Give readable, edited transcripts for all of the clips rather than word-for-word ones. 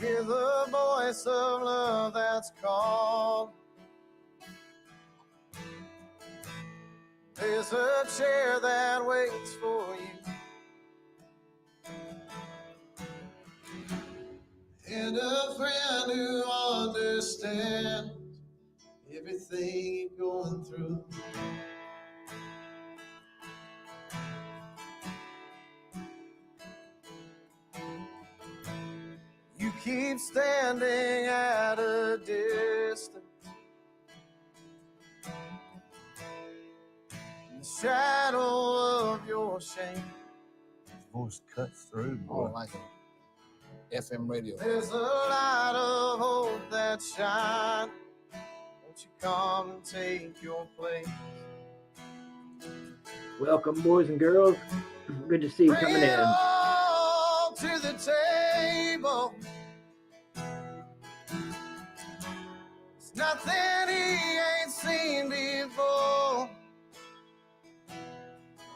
Hear the voice of love that's called. There's a chair that waits for you, and a friend who understands everything you're going through. You keep standing at a distance, in the shadow of your shame. Voice cuts through, boy. Oh, like an FM radio. There's a light of hope that shines. Won't you come and take your place? Welcome, boys and girls. Good to see you coming Bring it in. all to the table. It's nothing he ain't seen before.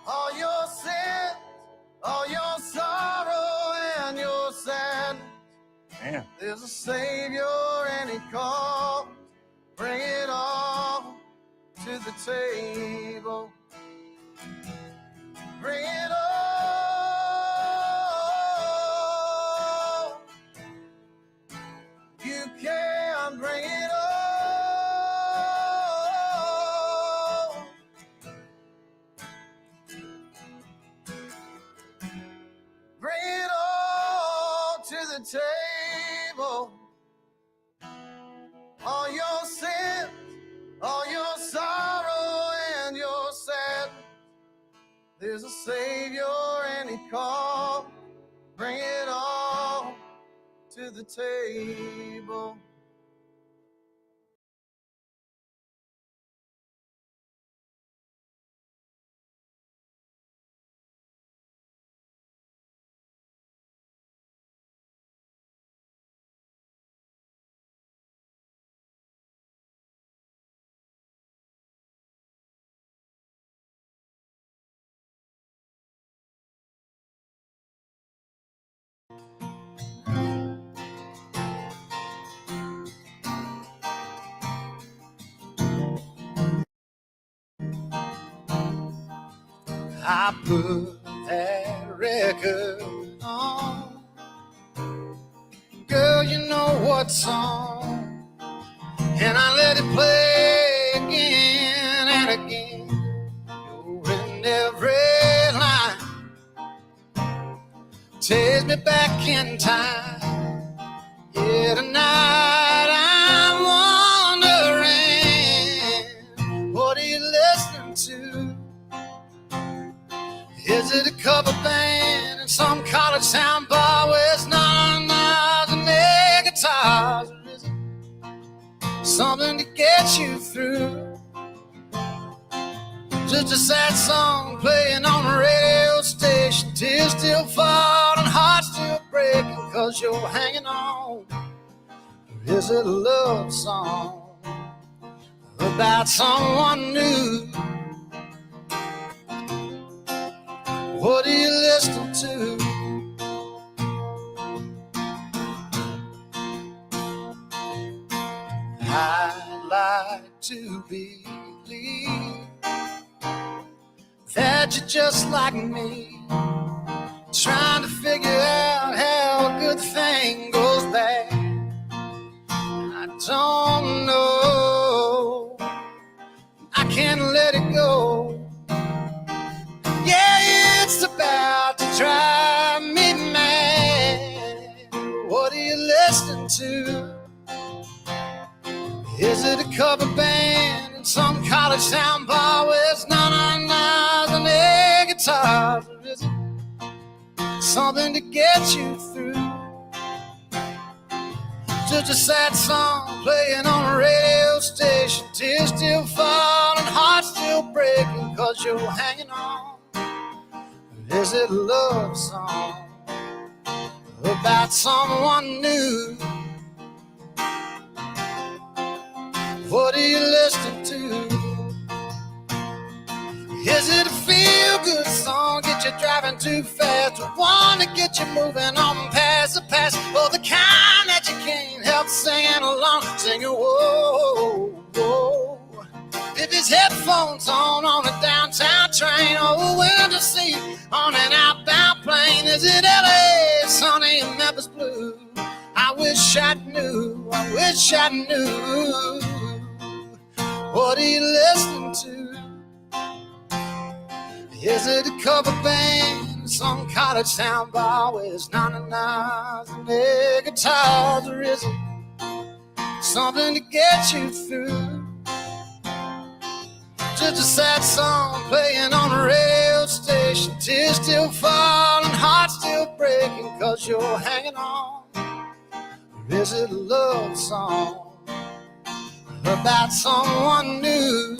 All your sins, all your sorrow and your sadness. Damn. There's a Savior and he calls. Bring it all to the table. Bring it all. You can bring it all. Bring it all to the table. All your sins, all your sorrow and your sadness. There's a Savior and he calls. Bring it all to the table. I put that record on. Girl, you know what's on. And I let it play again and again. You're in every line. Takes me back in time. Yeah, tonight I'm wondering, what are you listening to? Is it a cover band in some college town bar where it's none and air guitars? Or is it something to get you through? Just a sad song playing on a radio station, tears still fall and hearts still breaking 'cause you're hanging on. Or is it a love song about someone new? What are you listening to? I'd like to believe that you're just like me, trying to figure out how a good thing goes bad. I don't know, I can't let it go. Yeah, it's about to drive me mad. What are you listening to? Is it a cover band in some college town bar where it's none and air guitars? Or is it something to get you through? Just a sad song playing on a radio station, tears still fall and hearts still breaking 'cause you're hanging on. Is it a love song about someone new? What are you listening to? Is it a feel-good song, get you driving too fast, or one to get you moving on past the past, or the kind that headphones on a downtown train, or winter seat on an outbound plane. Is it LA, sunny, and Memphis blue? I wish I knew, I wish I knew. What are you listening to? Is it a cover band, some college town bar with its 99s and air guitars, or is it something to get you through? Just a sad song playing on a radio station, tears still falling, heart still breaking, 'cause you're hanging on. Or is it a love song about someone new?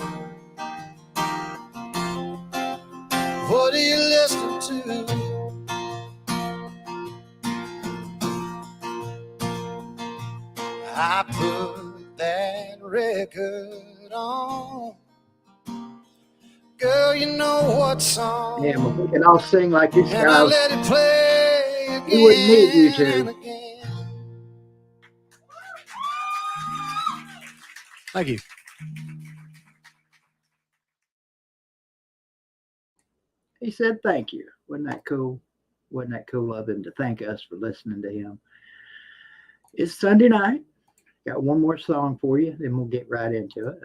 What are you listening to? I put that record on. Girl, you know what song? Yeah, but we can all sing like this And I guy. let it play again. We wouldn't need you to. and again. Thank you. He said thank you. Wasn't that cool? Wasn't that cool of him to thank us for listening to him? It's Sunday night. Got one more song for you, then we'll get right into it.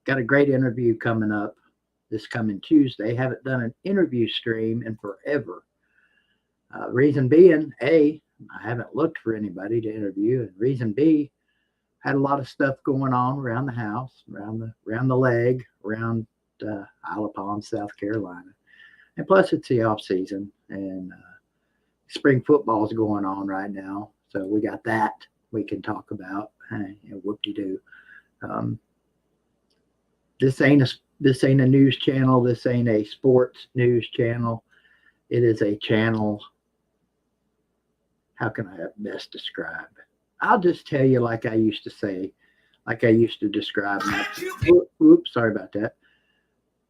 Got a great interview coming up this coming Tuesday. Haven't done an interview stream in forever. Reason being, A, I haven't looked for anybody to interview, and reason B, had a lot of stuff going on around the house, around the leg, around Isle of Palm, South Carolina. And plus it's the off season, and spring football is going on right now. So we got that we can talk about. And whoop-de-doo. This ain't a news channel. This ain't a sports news channel. It is a channel. How can I best describe? I'll just tell you like I used to say, like I used to describe my, oops, sorry about that.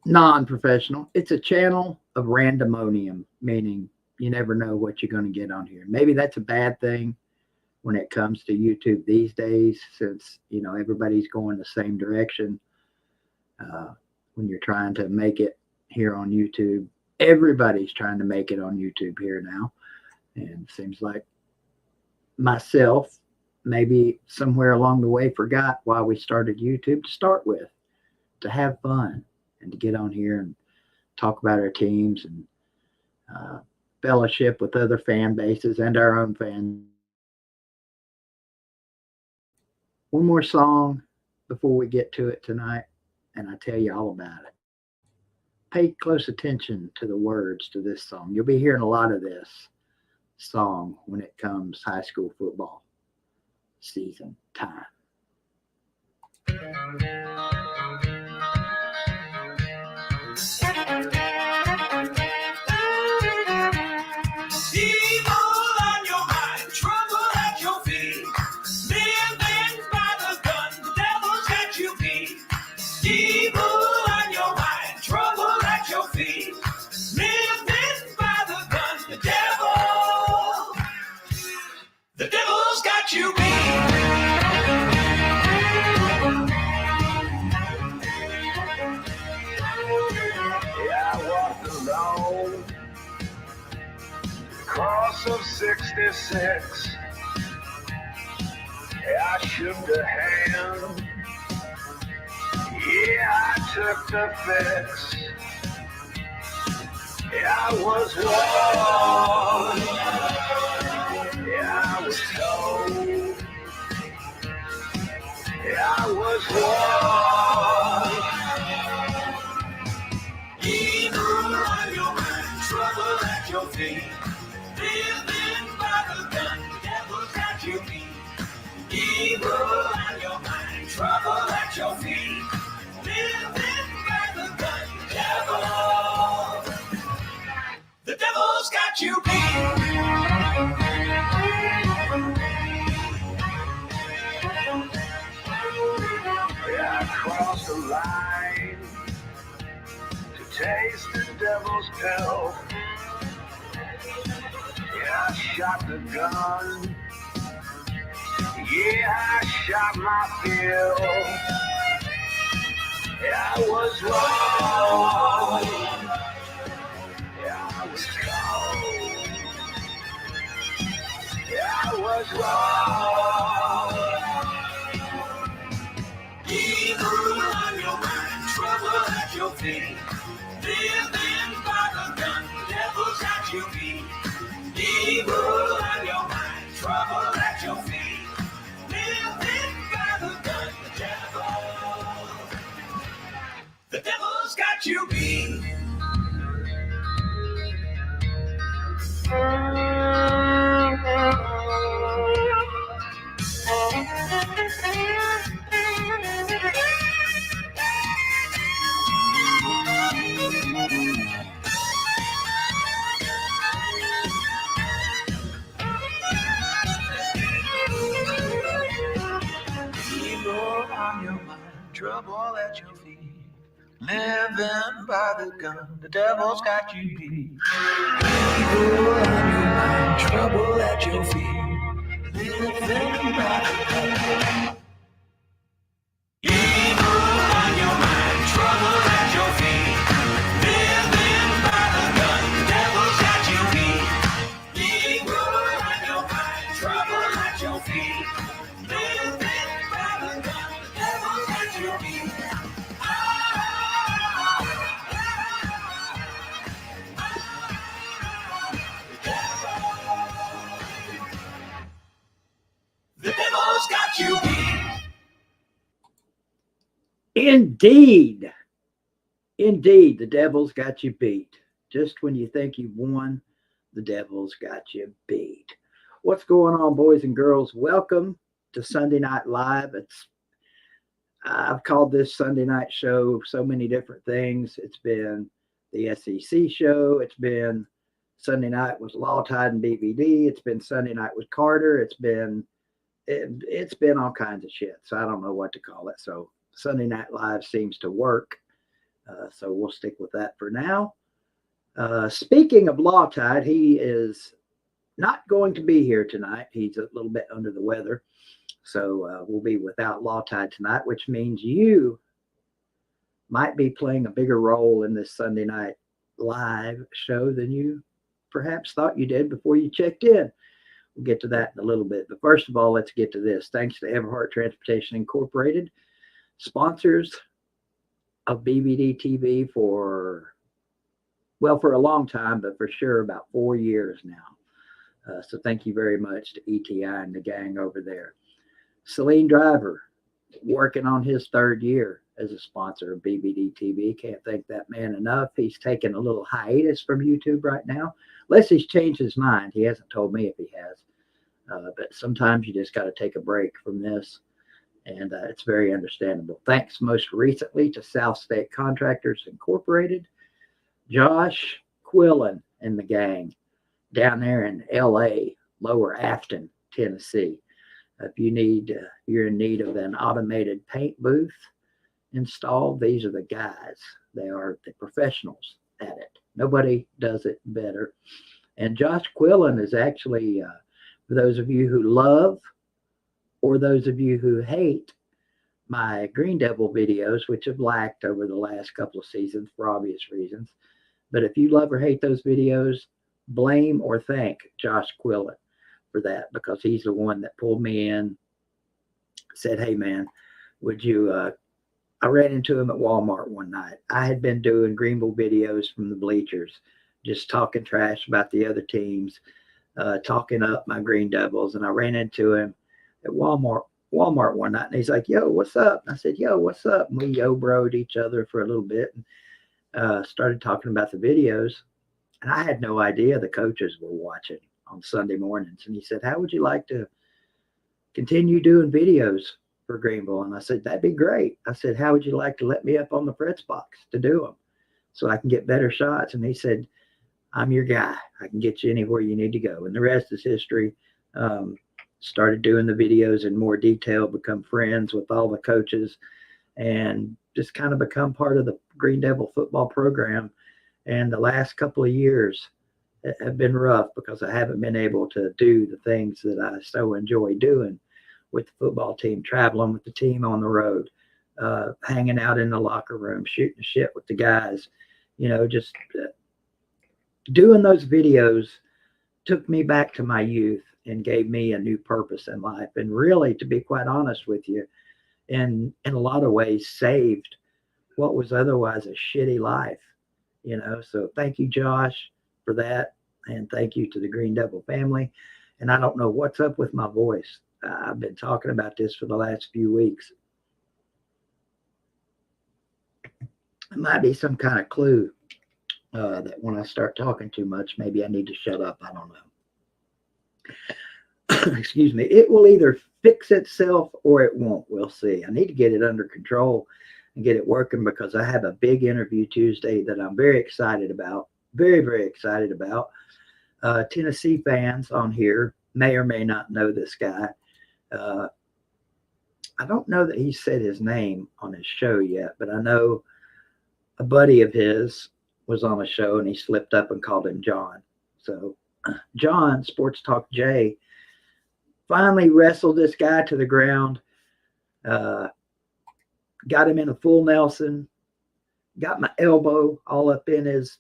Non-professional. It's a channel of randomonium, meaning you never know what you're going to get on here. Maybe that's a bad thing when it comes to YouTube these days, since, you know, everybody's going the same direction. When you're trying to make it here on YouTube, everybody's trying to make it on YouTube here now. And it seems like myself, maybe somewhere along the way, forgot why we started YouTube to start with, to have fun and to get on here and talk about our teams and fellowship with other fan bases and our own fans. One more song before we get to it tonight, and I tell you all about it. Pay close attention to the words to this song. You'll be hearing a lot of this song when it comes high school football season time. The devil's got you beat. Yeah, I walked alone, cross of 66. Yeah, I shook the hand. Yeah, I took the fix. Yeah, I was warned. Yeah, I was told. Yeah, I was warned. Evil on your mind, trouble at your feet. Living by the gun, the devil's got you beat. Evil on your mind, trouble at your feet. Living by the gun, the devil's got you beat. Yeah, I crossed the line to taste the devil's pill. Yeah, I shot the gun. Yeah, I shot my fill. Yeah, I was wrong. Yeah, I was wrong. Yeah, I was wrong. Evil on your mind, trouble at your feet. Living by the gun, devil's at your feet. Evil on your mind, trouble at your feet. Living by the gun, the devil's got you beat. Evil on your mind, trouble at your feet. Living by the gun, the devil's got you beat. Evil on your mind, trouble at your feet. Living by the gun. Evil on your mind, trouble at your feet. Living by the gun, the devil's got you beat. Evil on your mind, trouble at your feet. Living by the gun, the devil's got you beat. The devil's got you beat. Indeed. Indeed, the devil's got you beat. Just when you think you've won, the devil's got you beat. What's going on, boys and girls? Welcome to Sunday Night Live. I've called this Sunday night show so many different things. It's been the SEC show. It's been Sunday night with Law Tide and BVD. It's been Sunday night with Carter. It's been all kinds of shit. So I don't know what to call it. So Sunday Night Live seems to work. So we'll stick with that for now. Speaking of Law Tide, he is not going to be here tonight. He's a little bit under the weather. So we'll be without Law Tide tonight, which means you might be playing a bigger role in this Sunday Night Live show than you perhaps thought you did before you checked in. We'll get to that in a little bit. But first of all, let's get to this. Thanks to Everhart Transportation Incorporated, sponsors of BVD TV for a long time, but for sure about 4 years now. So thank you very much to ETI and the gang over there. Celine Driver, working on his 3rd year as a sponsor of BVD TV. Can't thank that man enough. He's taken a little hiatus from YouTube right now, unless he's changed his mind. He hasn't told me if he has. But sometimes you just got to take a break from this, and it's very understandable. Thanks most recently to South State Contractors Incorporated, Josh Quillen and the gang down there in LA, Lower Afton, Tennessee. If you're in need of an automated paint booth installed, these are the guys. They are the professionals at it. Nobody does it better. And Josh Quillen is actually, for those of you who love or those of you who hate my Green Devil videos, which have lacked over the last couple of seasons for obvious reasons. But if you love or hate those videos, blame or thank Josh Quillen for that, because he's the one that pulled me in, said, hey man, would you, I ran into him at Walmart one night. I had been doing Greenville videos from the bleachers, just talking trash about the other teams, talking up my Green Devils. And I ran into him at Walmart one night, and he's like, yo, what's up? And I said, yo, what's up? And we yo-broed each other for a little bit and started talking about the videos. And I had no idea the coaches were watching on Sunday mornings. And he said, how would you like to continue doing videos for Greenville? And I said, that'd be great. I said, how would you like to let me up on the Fritz box to do them so I can get better shots? And he said, I'm your guy. I can get you anywhere you need to go. And the rest is history. Started doing the videos in more detail, become friends with all the coaches, and just kind of become part of the Green Devil football program. And the last couple of years have been rough because I haven't been able to do the things that I so enjoy doing with the football team, traveling with the team on the road, hanging out in the locker room, shooting shit with the guys, just doing those videos took me back to my youth and gave me a new purpose in life. And really, to be quite honest with you, in a lot of ways saved what was otherwise a shitty life, So thank you, Josh, for that. And thank you to the Green Devil family. And I don't know what's up with my voice. I've been talking about this for the last few weeks. It might be some kind of clue that when I start talking too much, maybe I need to shut up. I don't know. Excuse me. It will either fix itself or it won't. We'll see. I need to get it under control and get it working because I have a big interview Tuesday that I'm very excited about. Very, very excited about. Tennessee fans on here may or may not know this guy. I don't know that he said his name on his show yet, but I know a buddy of his was on a show and he slipped up and called him John. So John, Sports Talk Jay, finally wrestled this guy to the ground, got him in a full Nelson, got my elbow all up in his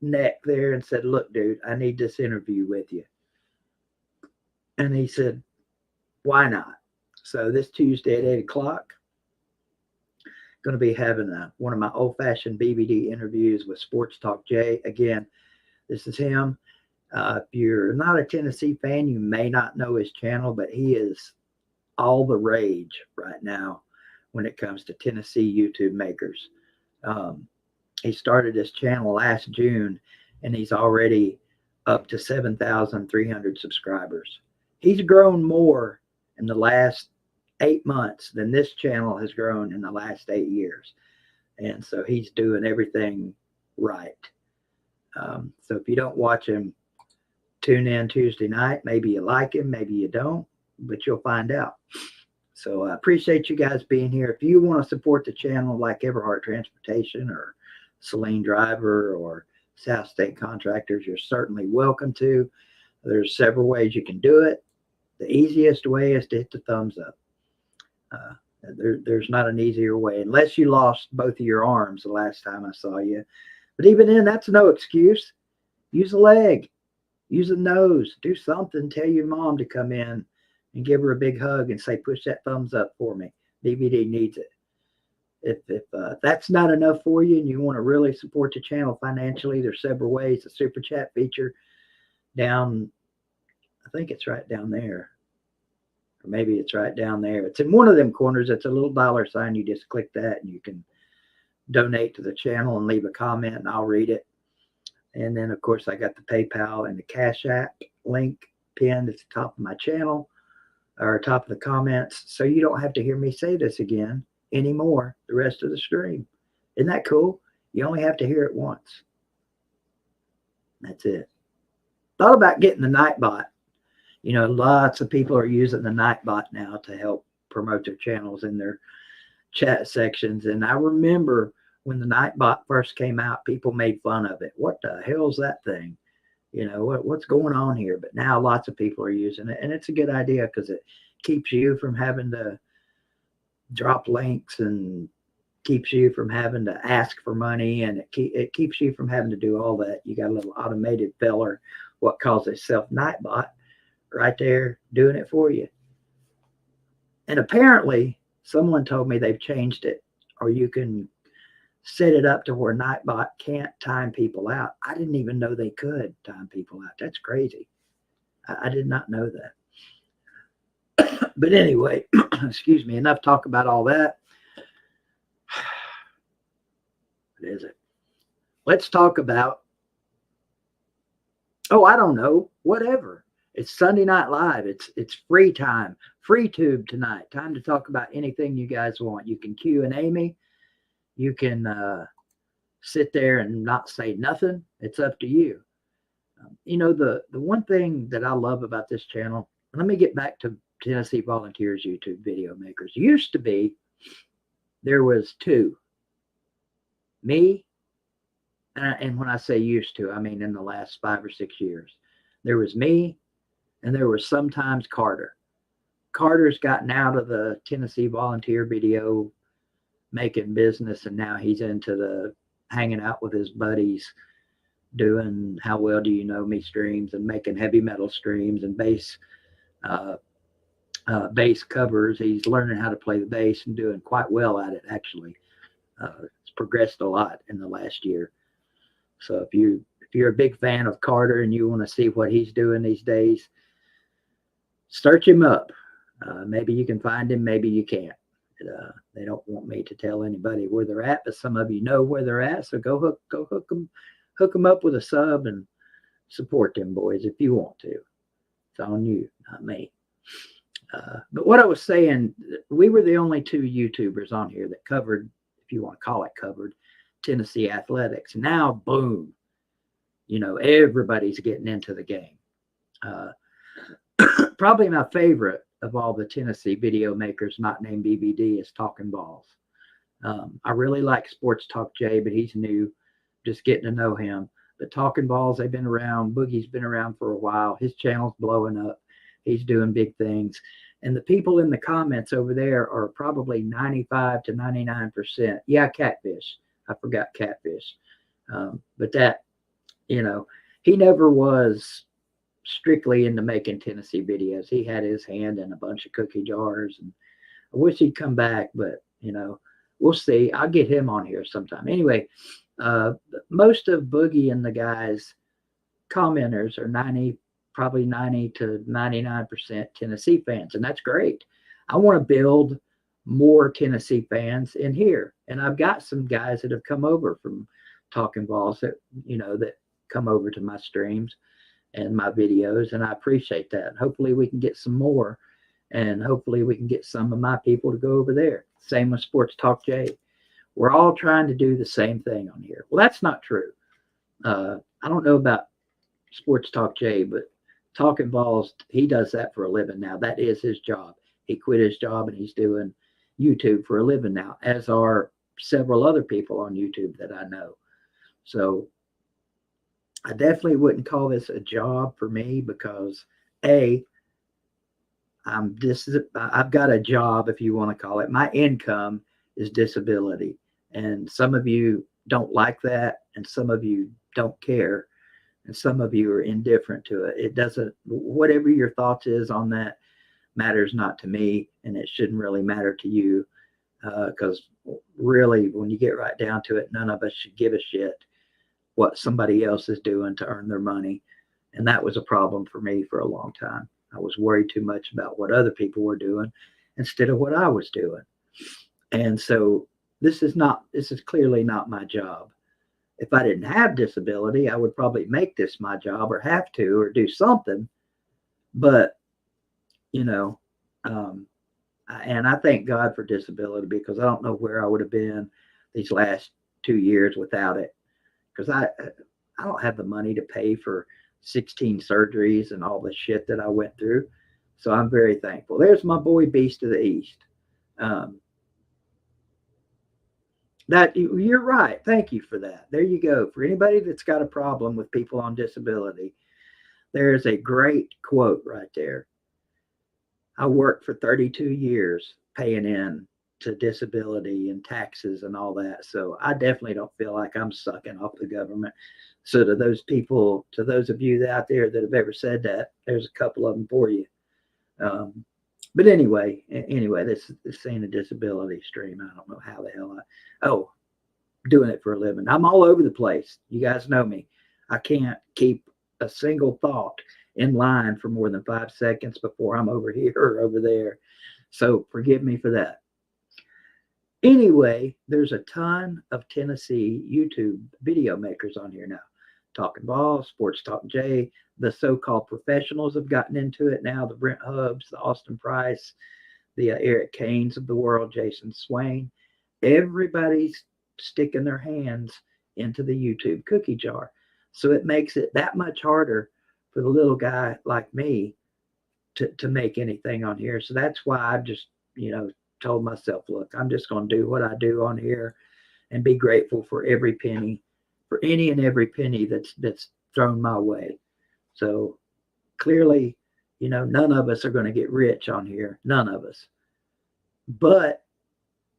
neck there and said, "Look, dude, I need this interview with you." And he said, "Why not?" So this Tuesday at 8 o'clock, going to be having one of my old-fashioned BBD interviews with Sports Talk Jay. Again, this is him. If you're not a Tennessee fan, you may not know his channel, but he is all the rage right now when it comes to Tennessee YouTube makers. He started his channel last June, and he's already up to 7,300 subscribers. He's grown more in the last 8 months than this channel has grown in the last 8 years. And so he's doing everything right. So if you don't watch him, tune in Tuesday night. Maybe you like him, maybe you don't, but you'll find out. So I appreciate you guys being here. If you want to support the channel like Everhart Transportation or Celine Driver or South State Contractors, you're certainly welcome to. There's several ways you can do it. The easiest way is to hit the thumbs up. There's not an easier way, unless you lost both of your arms the last time I saw you. But even then, that's no excuse. Use a leg, use a nose, do something. Tell your mom to come in and give her a big hug and say, "Push that thumbs up for me. DVD needs it." If that's not enough for you and you want to really support the channel financially, there's several ways. The super chat feature down, I think it's right down there. Or maybe it's right down there. It's in one of them corners. It's a little dollar sign. You just click that and you can donate to the channel and leave a comment and I'll read it. And then, of course, I got the PayPal and the Cash App link pinned at the top of my channel or top of the comments. So you don't have to hear me say this again anymore the rest of the stream. Isn't that cool? You only have to hear it once. That's it. Thought about getting the Nightbot. Lots of people are using the Nightbot now to help promote their channels in their chat sections. And I remember when the Nightbot first came out, people made fun of it. What the hell's that thing? What's going on here? But now lots of people are using it. And it's a good idea because it keeps you from having to drop links and keeps you from having to ask for money. And it keeps you from having to do all that. You got a little automated feller, what calls itself Nightbot, right there doing it for you. And apparently someone told me they've changed it, or you can set it up to where Nightbot can't time people out. I didn't even know they could time people out. That's crazy. I did not know that. But anyway, excuse me, enough talk about all that. What is it? Let's talk about, I don't know, whatever. It's Sunday Night Live. It's free time, free tube tonight. Time to talk about anything you guys want. You can Q&A me. You can sit there and not say nothing. It's up to you. The one thing that I love about this channel, let me get back to Tennessee Volunteers YouTube video makers. Used to be, there was two. Me, and when I say used to, I mean in the last 5 or 6 years. There was me, and there was sometimes Carter. Carter's gotten out of the Tennessee volunteer video making business, and now he's into the hanging out with his buddies, doing How Well Do You Know Me streams and making heavy metal streams and bass covers. He's learning how to play the bass and doing quite well at it, actually. It's progressed a lot in the last year. So if you're a big fan of Carter and you want to see what he's doing these days, search him up. Maybe you can find him, maybe you can't. They don't want me to tell anybody where they're at, but some of you know where they're at. So go hook them up with a sub and support them boys if you want to. It's on you, not me. But what I was saying, we were the only two YouTubers on here that covered, if you want to call it covered, Tennessee athletics. Now, boom, everybody's getting into the game. Probably my favorite of all the Tennessee video makers not named BVD is Talking Balls. I really like Sports Talk Jay, but he's new, just getting to know him. But Talking Balls, they've been around. Boogie's been around for a while. His channel's blowing up. He's doing big things. And the people in the comments over there are probably 95 to 99%. Yeah, Catfish. I forgot Catfish. But that, he never was strictly into making Tennessee videos. He had his hand in a bunch of cookie jars, and I wish he'd come back, but we'll see. I'll get him on here sometime. Anyway, most of Boogie and the guys commenters are probably 90 to 99% Tennessee fans, and that's great. I want to build more Tennessee fans in here, and I've got some guys that have come over from Talking Balls that that come over to my streams and my videos, and I appreciate that. Hopefully we can get some more, and hopefully we can get some of my people to go over there. Same with Sports Talk Jay. We're all trying to do the same thing on here. Well, that's not true. I don't know about Sports Talk Jay, but Talking Balls, he does that for a living now. That is his job. He quit his job and he's doing YouTube for a living now, as are several other people on YouTube that I know. So I definitely wouldn't call this a job for me because I've got a job, if you want to call it. My income is disability, and some of you don't like that, and some of you don't care, and some of you are indifferent to it. It doesn't, whatever your thoughts is on that matters not to me, and it shouldn't really matter to you, because really, when you get right down to it, none of us should give a shit what somebody else is doing to earn their money. And that was a problem for me for a long time. I was worried too much about what other people were doing instead of what I was doing. And so this is clearly not my job. If I didn't have disability, I would probably make this my job or have to, or do something. But, and I thank God for disability, because I don't know where I would have been these last 2 years without it. Because I don't have the money to pay for 16 surgeries and all the shit that I went through. So I'm very thankful. There's my boy Beast of the East. That you're right. Thank you for that. There you go. For anybody that's got a problem with people on disability, there's a great quote right there. I worked for 32 years paying in to disability and taxes and all that. So I definitely don't feel like I'm sucking off the government. So to those people, to those of you out there that have ever said that, there's a couple of them for you. But anyway, this ain't a disability stream. I don't know how the hell doing it for a living. I'm all over the place. You guys know me. I can't keep a single thought in line for more than 5 seconds before I'm over here or over there. So forgive me for that. Anyway, there's a ton of Tennessee YouTube video makers on here now. Talking Balls, Sports Talk Jay, the so-called professionals have gotten into it now. The Brent Hubbs, the Austin Price, the Eric Canes of the world, Jason Swain. Everybody's sticking their hands into the YouTube cookie jar. So it makes it that much harder for the little guy like me to make anything on here. So that's why I've just, told myself, look, I'm just going to do what I do on here and be grateful for every penny, for any and every penny that's thrown my way. So clearly You know, none of us are going to get rich on here. None of us. But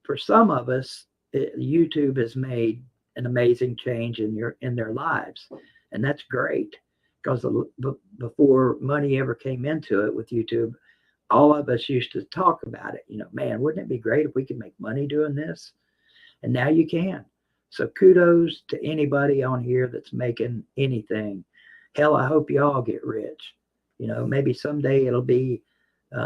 for some of us, YouTube has made an amazing change in their lives. And that's great, because before money ever came into it with YouTube, all of us used to talk about it. You know, man, wouldn't it be great if we could make money doing this? And now you can. So kudos to anybody on here that's making anything. Hell, I hope you all get rich. You know, maybe someday it'll be,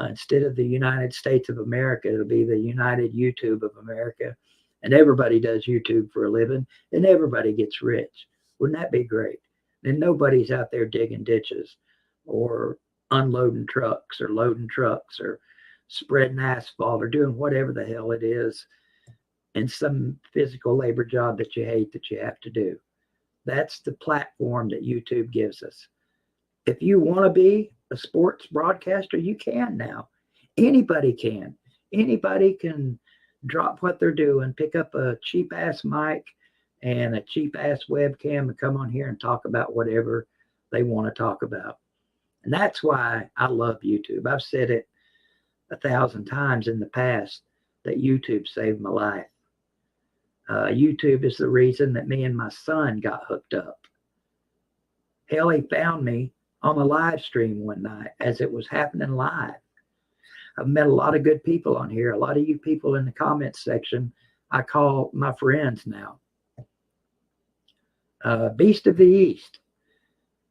instead of the United States of America, it'll be the United YouTube of America. And everybody does YouTube for a living, and everybody gets rich. Wouldn't that be great? Then nobody's out there digging ditches or unloading trucks or loading trucks or spreading asphalt or doing whatever the hell it is in some physical labor job that you hate that you have to do. That's the platform that YouTube gives us. If you want to be a sports broadcaster, you can now. Anybody can. Anybody can drop what they're doing, pick up a cheap ass mic and a cheap ass webcam and come on here and talk about whatever they want to talk about. And that's why I love YouTube. I've said it 1,000 times in the past that YouTube saved my life. YouTube is the reason that me and my son got hooked up. Hell, he found me on a live stream one night as it was happening live. I've met a lot of good people on here. A lot of you people in the comments section, I call my friends now. Beast of the East.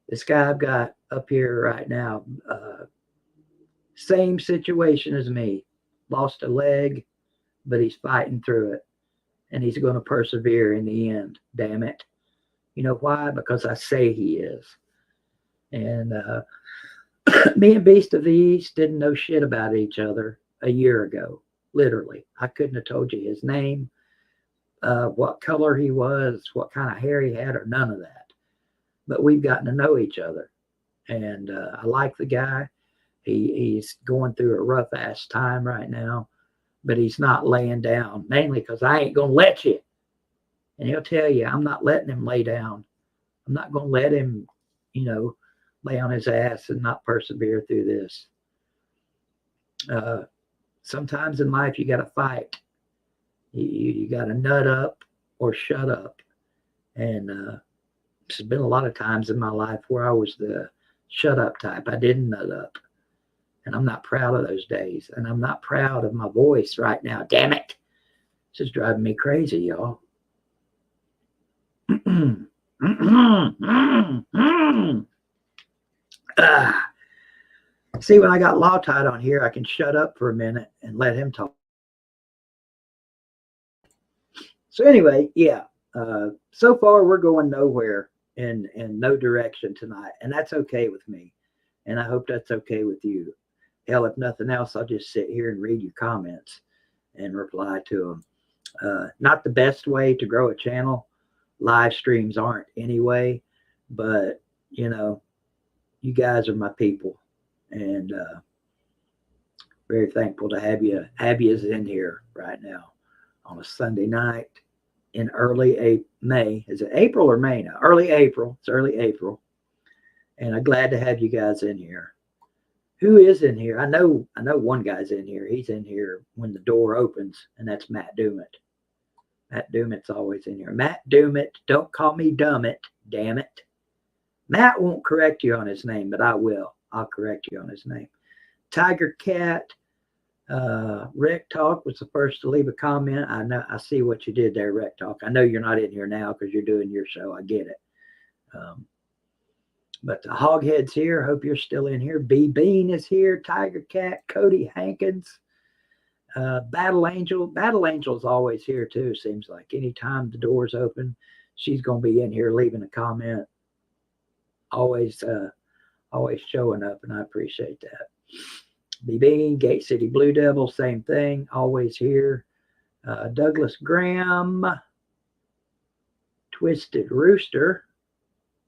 This guy I've got up here right now, same situation as me. Lost a leg, but he's fighting through it. And he's going to persevere in the end. Damn it. You know why? Because I say he is. And me and Beast of the East didn't know shit about each other a year ago. Literally. I couldn't have told you his name, what color he was, what kind of hair he had, or none of that. But we've gotten to know each other. And I like the guy. He's going through a rough ass time right now, but he's not laying down, mainly because I ain't going to let you. And he'll tell you, I'm not letting him lay down. I'm not going to let him, you know, lay on his ass and not persevere through this. Sometimes in life, you got to fight. You got to nut up or shut up. And there's been a lot of times in my life where I was the shut up type. I didn't nut up. And I'm not proud of those days. And I'm not proud of my voice right now. Damn it. This is driving me crazy, y'all. See, when I got Law-Tide on here, I can shut up for a minute and let him talk. So anyway, yeah. So far, we're going nowhere in no direction tonight. And that's okay with me. And I hope that's okay with you. Hell, if nothing else, I'll just sit here and read your comments and reply to them. Not the best way to grow a channel. Live streams aren't anyway. But, you know, you guys are my people. And very thankful to have you in here right now on a Sunday night in early May. Is it April or May now? Early April. It's early April. And I'm glad to have you guys in here. Who is in here? I know one guy's in here. He's in here when the door opens, and that's Matt Doomit. Matt Doomit's always in here. Matt Doomit, don't call me Dummit, damn it. Matt won't correct you on his name, but I will. I'll correct you on his name. Tiger Cat, Rec Talk was the first to leave a comment. I know, I see what you did there, Rec Talk. I know you're not in here now because you're doing your show. I get it. But the Hoghead's here. Hope you're still in here. B Bean is here. Tiger Cat, Cody Hankins, Battle Angel. Battle Angel's always here too. Seems like anytime the door's open, she's gonna be in here leaving a comment. Always showing up, and I appreciate that. B Bean, Gate City Blue Devil, same thing. Always here. Douglas Graham, Twisted Rooster,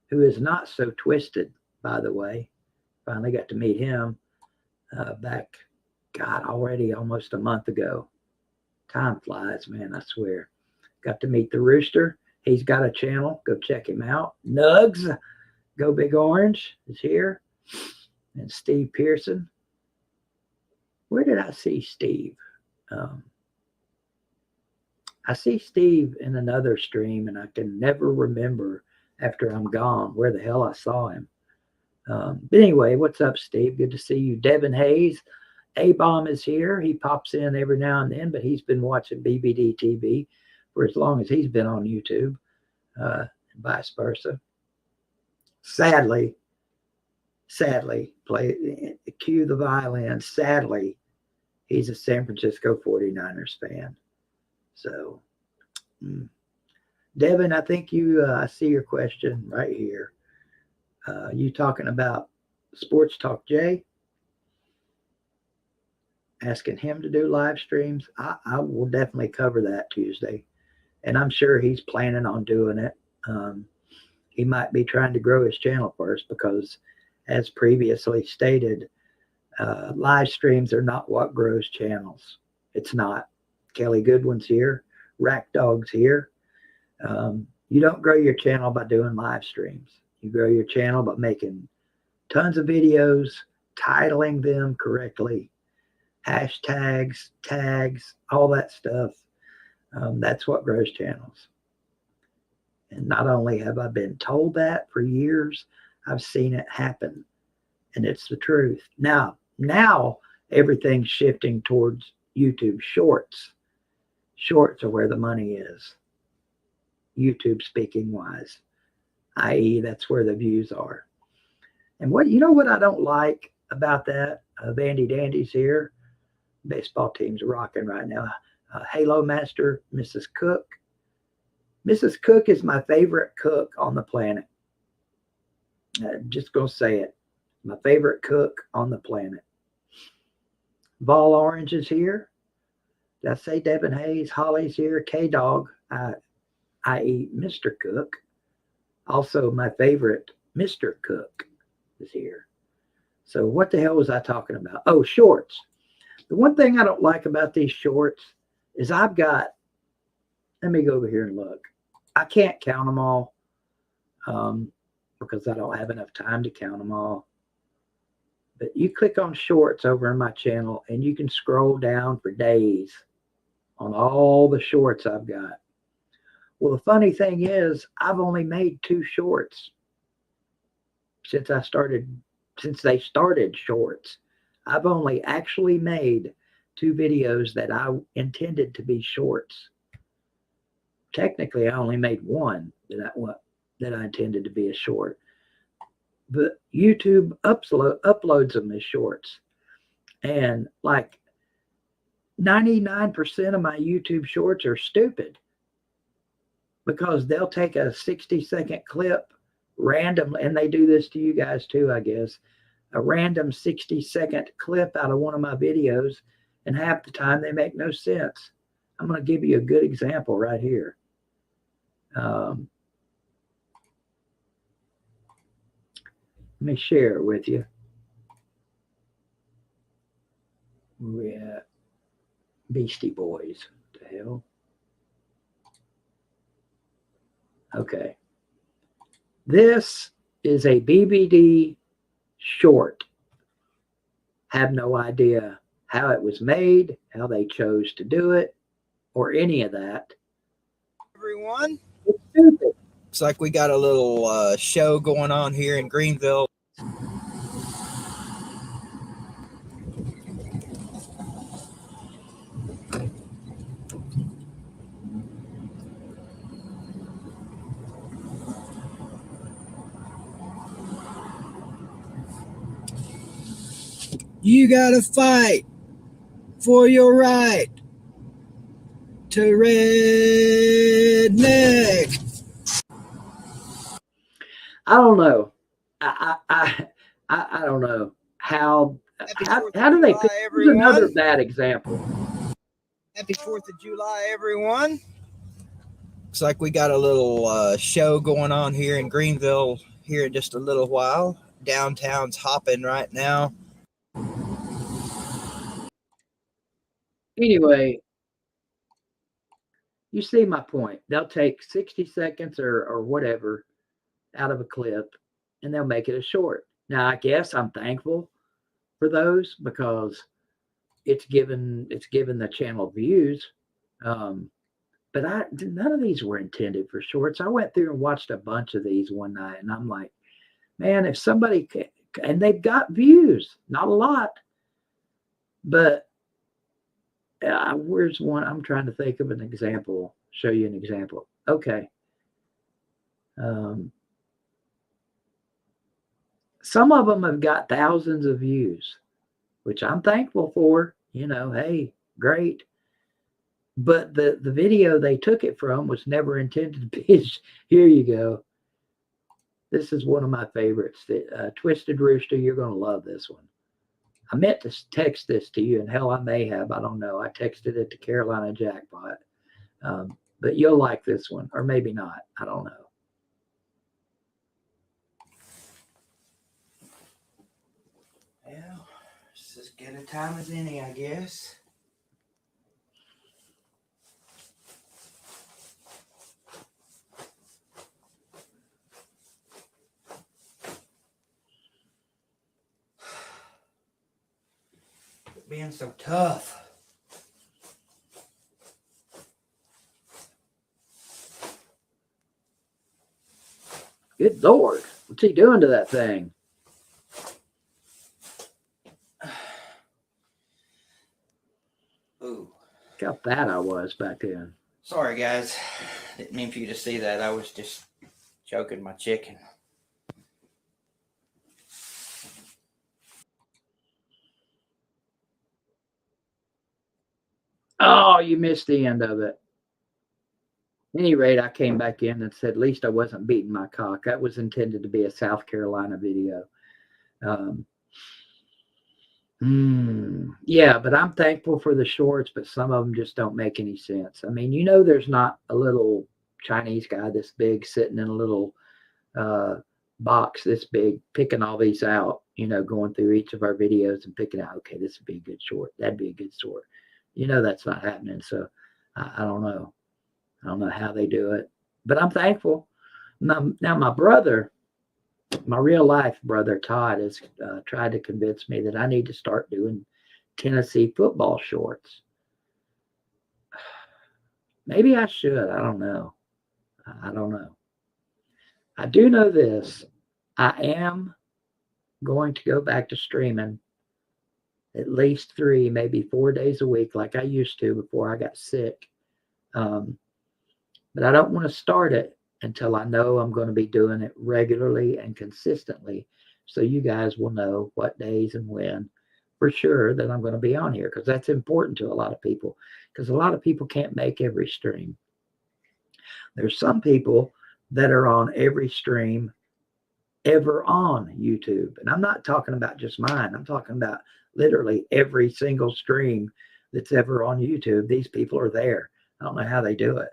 who is not so twisted, by the way. Finally got to meet him back, God, already almost a month ago. Time flies, man, I swear. Got to meet the Rooster. He's got a channel. Go check him out. Nugs, Go Big Orange is here. And Steve Pearson. Where did I see Steve? I see Steve in another stream, and I can never remember after I'm gone where the hell I saw him. But anyway, what's up, Steve? Good to see you. Devin Hayes. A-Bomb is here. He pops in every now and then, but he's been watching BBD TV for as long as he's been on YouTube, and vice versa. Sadly, cue the violin. Sadly, he's a San Francisco 49ers fan. So, Devin, I think I see your question right here. You talking about Sports Talk Jay? Asking him to do live streams. I will definitely cover that Tuesday. And I'm sure he's planning on doing it. He might be trying to grow his channel first because, as previously stated, live streams are not what grows channels. It's not. Kelly Goodwin's here. Rack Dog's here. You don't grow your channel by doing live streams. You grow your channel by making tons of videos, titling them correctly, hashtags, tags, all that stuff. That's what grows channels. And not only have I been told that for years, I've seen it happen. And it's the truth. Now everything's shifting towards YouTube Shorts. Shorts are where the money is, YouTube speaking wise, i.e. that's where the views are. And what I don't like about that, Vandy Dandy's here. Baseball team's rocking right now. Halo Master, Mrs. Cook. Mrs. Cook is my favorite cook on the planet. Just gonna say it. My favorite cook on the planet. Vol Orange is here. Did I say Devin Hayes? Holly's here. K-Dog, i.e. Mr. Cook. Also, my favorite Mr. Cook is here. So what the hell was I talking about? Oh, shorts. The one thing I don't like about these shorts is let me go over here and look. I can't count them all because I don't have enough time to count them all. But you click on shorts over in my channel and you can scroll down for days on all the shorts I've got. Well, the funny thing is I've only made 2 shorts since they started shorts. I've only actually made 2 videos that I intended to be shorts. Technically, I only made 1 that I intended to be a short. But YouTube uploads them as shorts. And like 99% of my YouTube shorts are stupid because they'll take a 60-second clip randomly, and they do this to you guys too, I guess. A random 60-second clip out of one of my videos, and half the time they make no sense. I'm going to give you a good example right here. Let me share it with you. Yeah, Beastie Boys. What the hell? Okay. This is a BBD short. Have no idea how it was made, how they chose to do it, or any of that. Everyone, It's stupid. looks like we got a little show going on here in Greenville. You gotta fight for your right to redneck. I don't know. I don't know how do they pick another bad example? Happy 4th of July, everyone. Looks like we got a little show going on here in Greenville here in just a little while. Downtown's hopping right now. Anyway, you see my point. They'll take 60 seconds or whatever out of a clip and they'll make it a short. Now, I guess I'm thankful for those because it's given the channel views. But none of these were intended for shorts. I went through and watched a bunch of these one night, and I'm like, man, if somebody and they've got views, not a lot, but where's one? I'm trying to think of an example. Show you an example. Okay. Some of them have got thousands of views, which I'm thankful for. Hey, great. But the video they took it from was never intended to be. Here you go. This is one of my favorites. Twisted Rooster, you're going to love this one. I meant to text this to you, and hell, I may have. I don't know. I texted it to Carolina Jackpot. But you'll like this one, or maybe not. I don't know. Well, it's as good a time as any, I guess. Being so tough. Good Lord. What's he doing to that thing? Ooh. Look how fat I was back then. Sorry, guys. Didn't mean for you to see that. I was just choking my chicken. Oh, you missed the end of it. At any rate, I came back in and said, at least I wasn't beating my cock. That was intended to be a South Carolina video. Yeah, but I'm thankful for the shorts, but some of them just don't make any sense. I mean, there's not a little Chinese guy this big sitting in a little box this big, picking all these out, going through each of our videos and picking out, okay, this would be a good short. That'd be a good short. That's not happening. So I don't know. I don't know how they do it, but I'm thankful. Now my brother, my real life brother, Todd, has tried to convince me that I need to start doing Tennessee football shorts. Maybe I should. I don't know. I do know this. I am going to go back to streaming at least 3, maybe 4 days a week like I used to before I got sick. But I don't want to start it until I know I'm going to be doing it regularly and consistently, so you guys will know what days and when for sure that I'm going to be on here, because that's important to a lot of people, because a lot of people can't make every stream. There's some people that are on every stream ever on YouTube, and I'm not talking about just mine. I'm talking about literally every single stream that's ever on YouTube. These people are there. I don't know how they do it.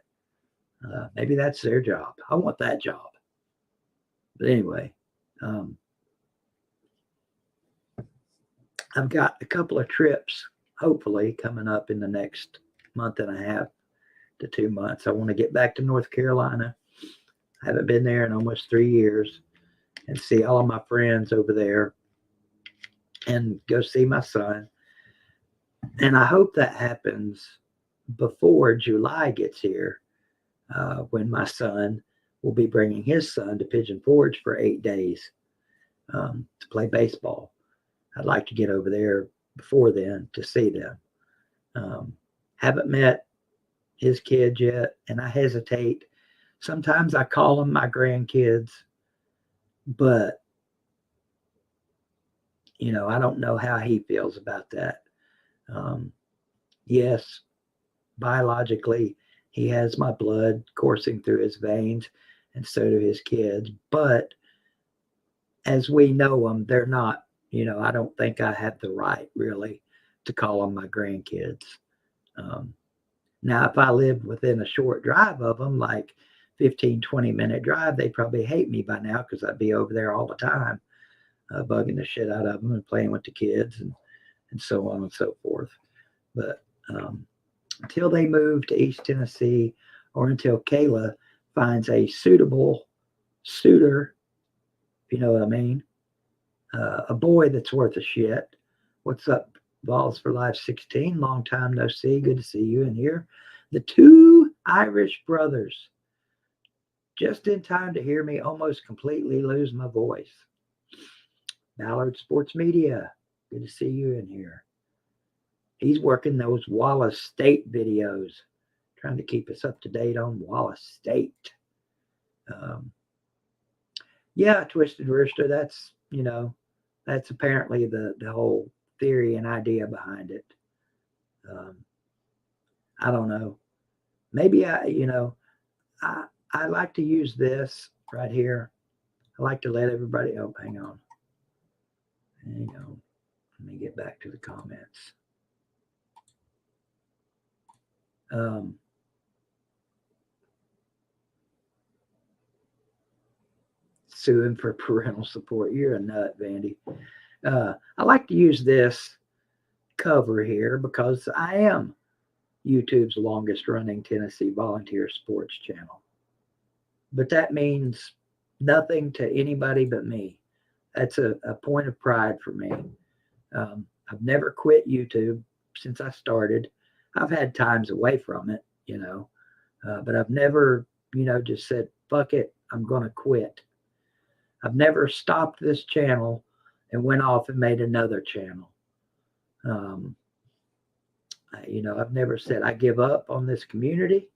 Maybe that's their job. I want that job. But anyway, I've got a couple of trips, hopefully, coming up in the next month and a half to 2 months. I want to get back to North Carolina. I haven't been there in almost 3 years, and see all of my friends over there and go see my son. And I hope that happens before July gets here. When my son will be bringing his son to Pigeon Forge for 8 days to play baseball. I'd like to get over there before then to see them. Haven't met his kids yet, and I hesitate. Sometimes I call them my grandkids, but I don't know how he feels about that. Yes, biologically, he has my blood coursing through his veins, and so do his kids. But as we know them, they're not, I don't think I have the right, really, to call them my grandkids. Now, if I lived within a short drive of them, like 15, 20-minute drive, they probably hate me by now, because I'd be over there all the time, bugging the shit out of them and playing with the kids and so on and so forth. But until they move to East Tennessee, or until Kayla finds a suitable suitor, if you know what I mean, A boy that's worth a shit. What's up, Balls for Life 16? Long time no see. Good to see you in here. The two Irish brothers. Just in time to hear me almost completely lose my voice. Ballard Sports Media. Good to see you in here. He's working those Wallace State videos, trying to keep us up to date on Wallace State. Yeah, Twisted Rooster, that's, that's apparently the whole theory and idea behind it. I don't know. Maybe I like to use this right here. I like to let everybody, oh, hang on. Let me get back to the comments. Suing for parental support. You're a nut, Vandy. I like to use this cover here because I am YouTube's longest running Tennessee volunteer sports channel. But that means nothing to anybody but me. That's a point of pride for me. I've never quit YouTube since I started. I've had times away from it, but I've never, just said, fuck it, I'm going to quit. I've never stopped this channel and went off and made another channel. I've never said I give up on this community.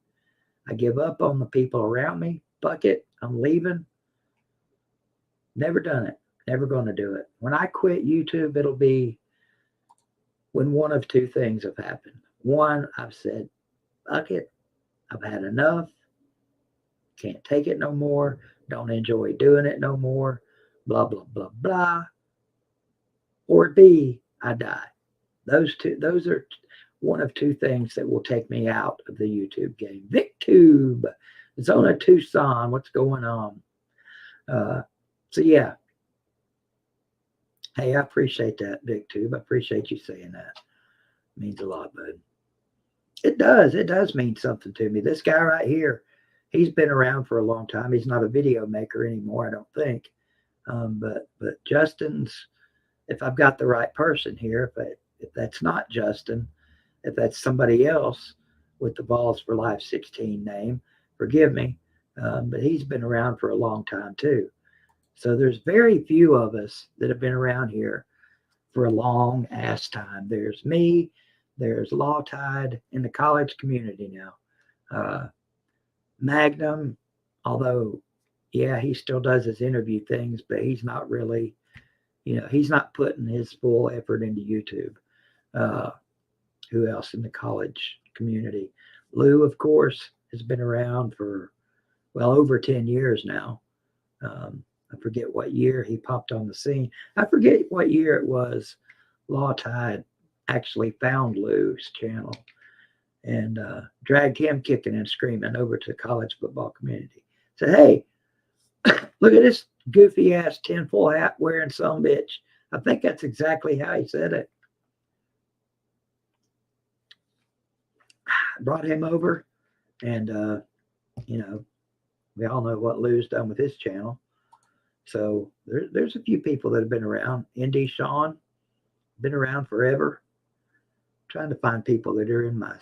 I give up on the people around me. Fuck it, I'm leaving. Never done it. Never going to do it. When I quit YouTube, it'll be when one of two things have happened. One, I've said, fuck it, I've had enough. Can't take it no more. Don't enjoy doing it no more. Blah, blah, blah, blah. Or B, I die. Those are one of two things that will take me out of the YouTube game. VicTube, Zona Tucson, what's going on? So yeah. Hey, I appreciate that, VicTube. I appreciate you saying that. It means a lot, bud. It does. It does mean something to me. This guy right here, he's been around for a long time. He's not a video maker anymore, I don't think. But Justin's, if I've got the right person here, if that's not Justin, if that's somebody else with the Balls for Life 16 name, forgive me. But he's been around for a long time too. So there's very few of us that have been around here for a long ass time. There's me, there's Law Tide in the college community now. Magnum, although, yeah, he still does his interview things, but he's not really, he's not putting his full effort into YouTube. Who else in the college community? Lou, of course, has been around for, well, over 10 years now. I forget what year he popped on the scene. I forget what year it was Law Tide actually found Lou's channel and dragged him kicking and screaming over to the college football community. Said, hey, look at this goofy ass tinfoil hat wearing some bitch. I think that's exactly how he said it. Brought him over and, we all know what Lou's done with his channel. So there's a few people that have been around. Indy Sean, been around forever. Trying to find people that are in my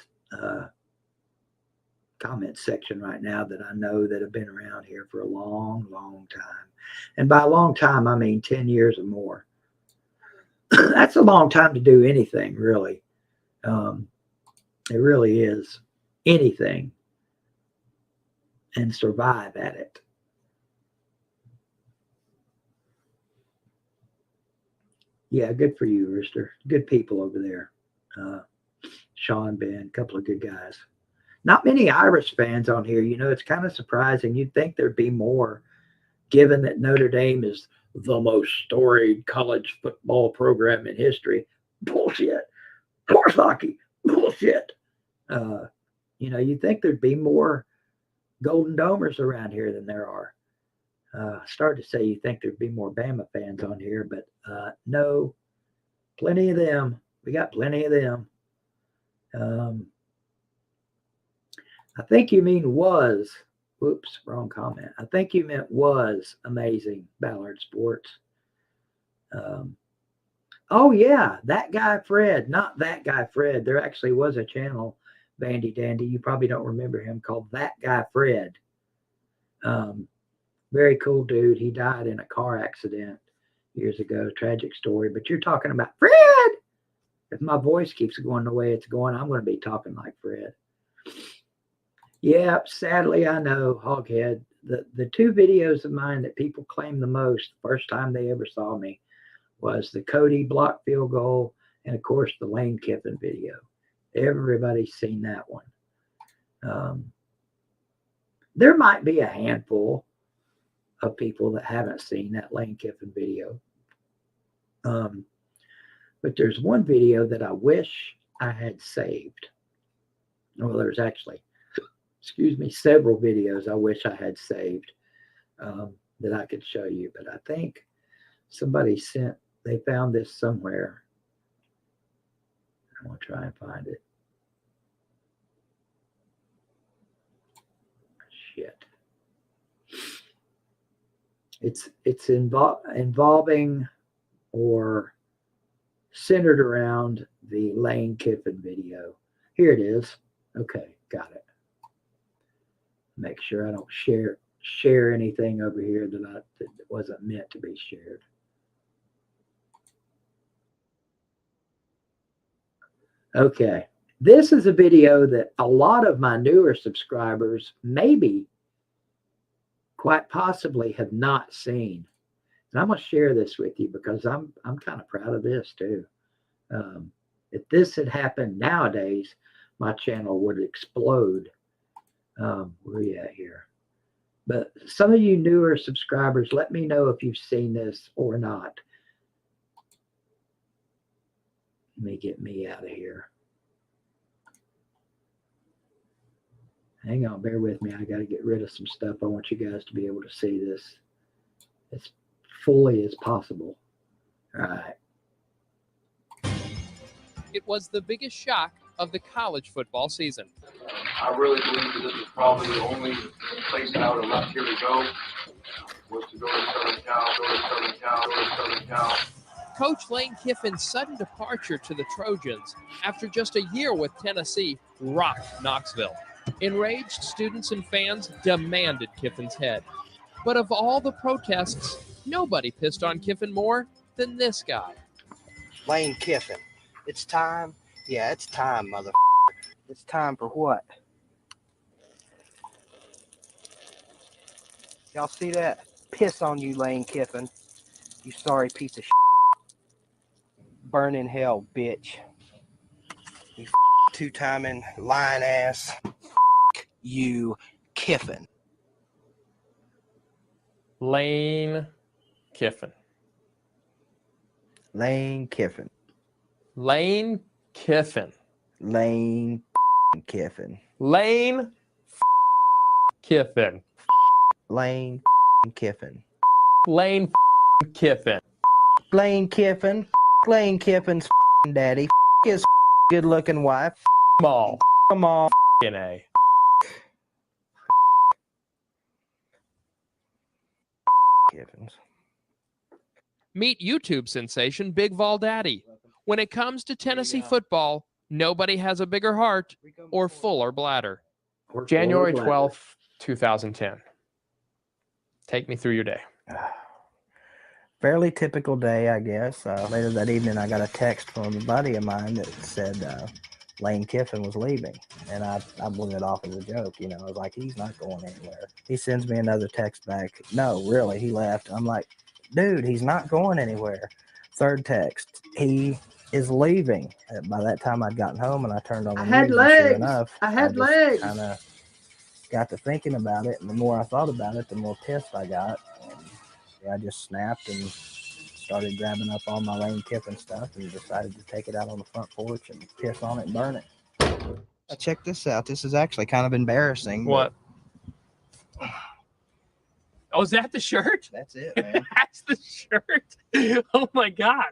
comment section right now that I know that have been around here for a long, long time. And by a long time, I mean 10 years or more. That's a long time to do anything, really. It really is. Anything. And survive at it. Yeah, good for you, Rooster. Good people over there. Sean, Ben, a couple of good guys. Not many Irish fans on here. It's kind of surprising. You'd think there'd be more, given that Notre Dame is the most storied college football program in history. Bullshit. Horse hockey. Bullshit. You'd think there'd be more Golden Domers around here than there are. Started to say you think there'd be more Bama fans on here, but no, plenty of them. We got plenty of them. I think you mean was. Whoops, wrong comment. I think you meant was amazing, Ballard Sports. Oh yeah, that guy Fred, not that guy Fred. There actually was a channel, Bandy Dandy. You probably don't remember him, called That Guy Fred. Very cool dude. He died in a car accident years ago. Tragic story. But you're talking about Fred. If my voice keeps going the way it's going, I'm going to be talking like Fred. Yeah, sadly, I know, Hoghead. The two videos of mine that people claim the most, first time they ever saw me, was the Cody block field goal and, of course, the Lane Kiffin video. Everybody's seen that one. There might be a handful of people that haven't seen that Lane Kiffin video. But there's one video that I wish I had saved. Well, there's actually, several videos I wish I had saved that I could show you. But I think somebody they found this somewhere. I'm going to try and find it. Shit. It's involving or centered around the Lane Kiffin video. Here it is. Okay, got it. Make sure I don't share anything over here that wasn't meant to be shared. Okay, this is a video that a lot of my newer subscribers maybe quite possibly have not seen. And I'm going to share this with you because I'm kind of proud of this too. If this had happened nowadays, my channel would explode. Where are you at here? But some of you newer subscribers, let me know if you've seen this or not. Let me get me out of here. Hang on, bear with me. I got to get rid of some stuff. I want you guys to be able to see this as fully as possible. All right. It was the biggest shock of the college football season. I really believe that this is probably the only place that I would have left here to go, was to go to Southern Cal. Coach Lane Kiffin's sudden departure to the Trojans after just a year with Tennessee rocked Knoxville. Enraged students and fans demanded Kiffin's head. But of all the protests, nobody pissed on Kiffin more than this guy. Lane Kiffin. It's time. Yeah, it's time, motherfucker. It's time for what? Y'all see that? Piss on you, Lane Kiffin. You sorry piece of shit. Burn in hell, bitch. You two-timing lying ass. You, Kiffin. Lane Kiffin. Lane Kiffin. Lane Kiffin. Lane Kiffin. Lane Kiffin. Lane Kiffin. Lane Kiffin. Lane Kiffin. Lane Kiffin's daddy. His good-looking wife. Mall. Come on. A. Kiffins. Meet YouTube sensation Big Vol Daddy. When it comes to Tennessee football, nobody has a bigger heart or fuller bladder. January 12th, 2010. Take me through your day. Fairly typical day, I guess. Later that evening, I got a text from a buddy of mine that said Lane Kiffin was leaving. And I blew it off as a joke. You know, I was like, he's not going anywhere. He sends me another text back. No, really, he left. I'm like, dude, he's not going anywhere. Third text, he is leaving. By that time, I'd gotten home and I turned on the news. Sure enough, I had legs. Kind of got to thinking about it, and the more I thought about it, the more pissed I got. And I just snapped and started grabbing up all my Lane Kiffin stuff and decided to take it out on the front porch and piss on it and burn it. Check this out. This is actually kind of embarrassing. What? Oh, is that the shirt? That's it, man. That's the shirt. Oh my God.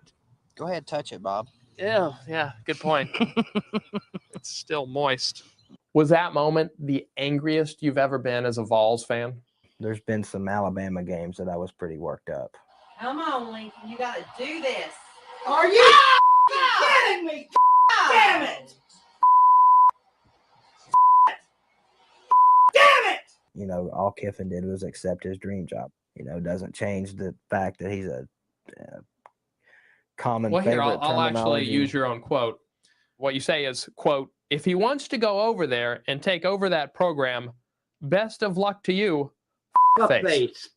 Go ahead, touch it, Bob. Yeah, good point. It's still moist. Was that moment the angriest you've ever been as a Vols fan? There's been some Alabama games that I was pretty worked up. Come on, Lincoln. You got to do this. Are you kidding me? Damn it! Damn it! You know, all Kiffin did was accept his dream job. You know, doesn't change the fact that he's a common Well, here, favorite I'll actually terminology. use your own quote. What you say is, quote, if he wants to go over there and take over that program, best of luck to you, face.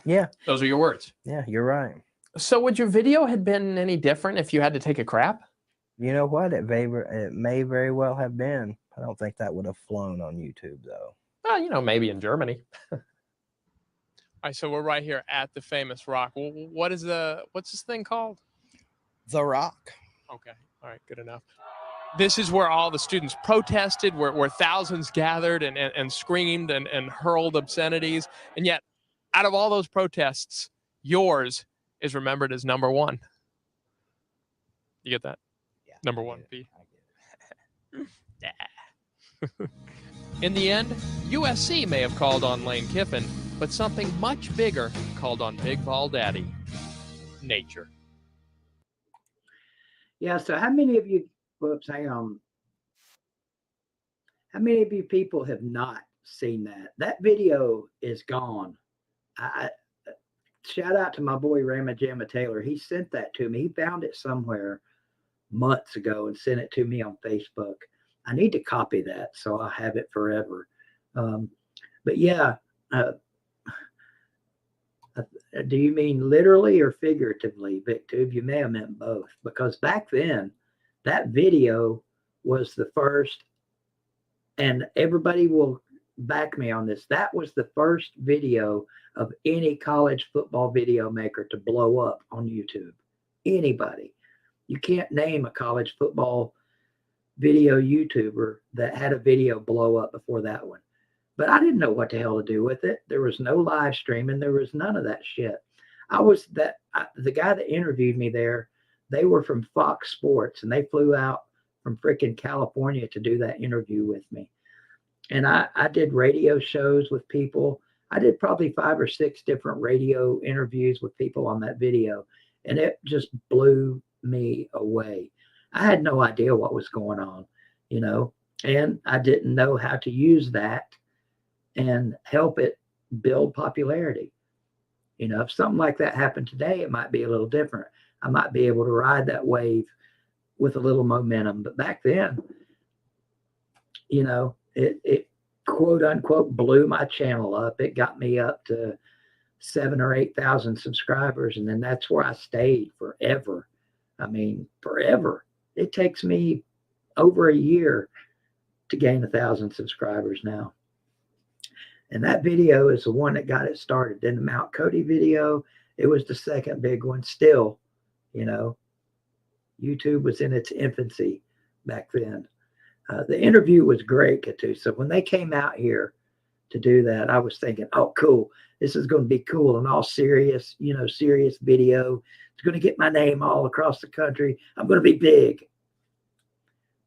Yeah. Those are your words. Yeah, you're right. So would your video have been any different if you had to take a crap? You know what? It may very well have been. I don't think that would have flown on YouTube, though. Well, you know, maybe in Germany. All right, so we're right here at the famous rock. What's this thing called? The Rock. Okay, all right, good enough. This is where all the students protested, where thousands gathered and screamed and hurled obscenities. And yet, out of all those protests, yours is remembered as number one. You get that? Yeah. Number one, P. In the end, USC may have called on Lane Kiffin, but something much bigger called on Big Ball Daddy, nature. Yeah, so how many of you, whoops, hang on. How many of you people have not seen that? That video is gone. Shout out to my boy Rama Jamma Taylor. He sent that to me. He found it somewhere months ago and sent it to me on Facebook. I need to copy that so I'll have it forever. But yeah, do you mean literally or figuratively, Victor? You may have meant both, because back then that video was the first, and everybody will back me on this. That was the first video of any college football video maker to blow up on YouTube. Anybody. You can't name a college football video YouTuber that had a video blow up before that one. But I didn't know what the hell to do with it. There was no live streaming. There was none of that shit. The guy that interviewed me there, they were from Fox Sports, and they flew out from freaking California to do that interview with me. And I did radio shows with people. I did probably 5 or 6 different radio interviews with people on that video, and it just blew me away. I had no idea what was going on, you know, and I didn't know how to use that and help it build popularity. You know, if something like that happened today, it might be a little different. I might be able to ride that wave with a little momentum. But back then, you know, it quote unquote blew my channel up. It got me up to 7,000 or 8,000 subscribers. And then that's where I stayed forever. I mean, forever. It takes me over a year to gain 1,000 subscribers now. And that video is the one that got it started. Then the Mount Cody video, it was the second big one still. You know, YouTube was in its infancy back then. The interview was great, too. So when they came out here to do that, I was thinking, oh, cool. This is going to be cool and all serious, you know, serious video. It's going to get my name all across the country. I'm going to be big.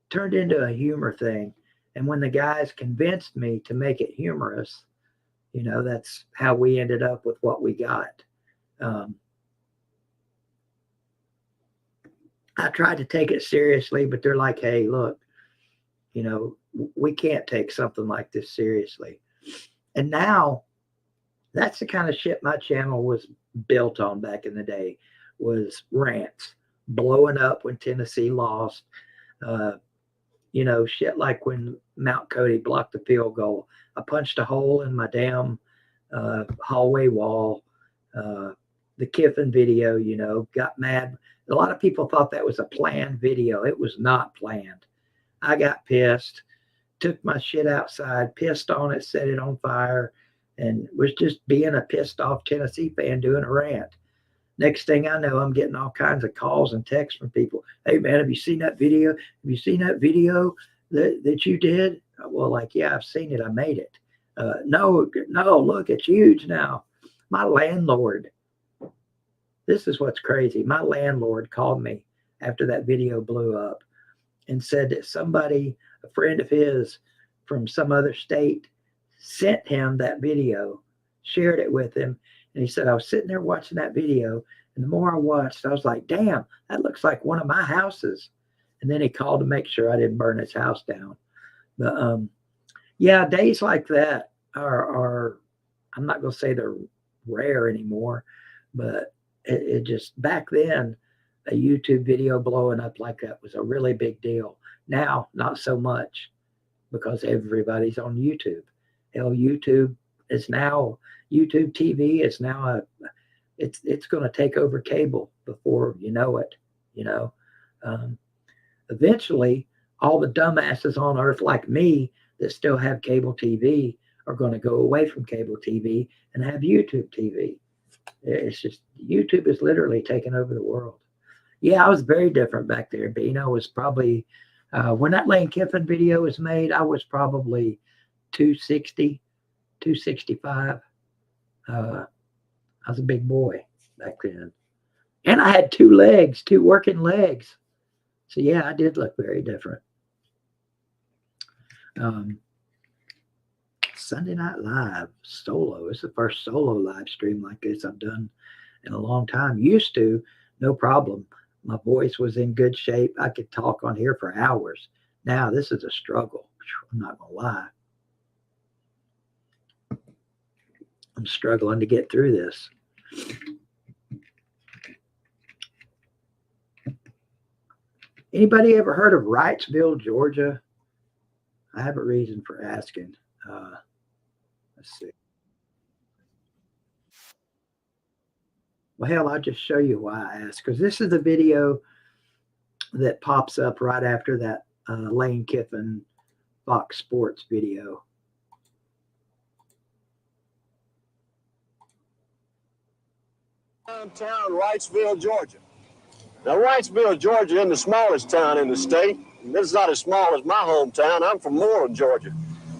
Turned into a humor thing. And when the guys convinced me to make it humorous, you know, that's how we ended up with what we got. I tried to take it seriously, but they're like, hey, look, you know, we can't take something like this seriously. And now that's the kind of shit my channel was built on back in the day, was rants, blowing up when Tennessee lost, you know, shit like when Mount Cody blocked the field goal. I punched a hole in my damn hallway wall. The Kiffin video, you know, got mad. A lot of people thought that was a planned video. It was not planned. I got pissed, took my shit outside, pissed on it, set it on fire, and was just being a pissed off Tennessee fan doing a rant. Next thing I know, I'm getting all kinds of calls and texts from people. Hey, man, have you seen that video? Have you seen that video that you did? Well, like, yeah, I've seen it. I made it. No, look, it's huge now. My landlord, this is what's crazy. My landlord called me after that video blew up and said that somebody, a friend of his from some other state, sent him that video, shared it with him, And he said, I was sitting there watching that video, and the more I watched, I was like, damn, that looks like one of my houses. And then he called to make sure I didn't burn his house down. But yeah, days like that are I'm not going to say they're rare anymore, but it just, back then, a YouTube video blowing up like that was a really big deal. Now, not so much, because everybody's on YouTube. Hell, YouTube TV is now it's going to take over cable before you know it. Eventually, all the dumbasses on earth like me that still have cable TV are going to go away from cable TV and have YouTube TV. It's just, YouTube is literally taking over the world. Yeah, I was very different back there. Bean, I was probably, when that Lane Kiffin video was made, I was probably 260, 265. I was a big boy back then. And I had two working legs. So yeah, I did look very different. Sunday Night Live solo. It's the first solo live stream like this I've done in a long time. Used to, no problem. My voice was in good shape. I could talk on here for hours. Now this is a struggle. I'm not gonna lie. I'm struggling to get through this. Anybody ever heard of Wrightsville, Georgia? I have a reason for asking. Let's see. Well, hell, I'll just show you why I asked, because this is the video that pops up right after that Lane Kiffin Fox Sports video. Downtown Wrightsville, Georgia. Now, Wrightsville, Georgia isn't the smallest town in the state. This is not as small as my hometown. I'm from Moreland, Georgia.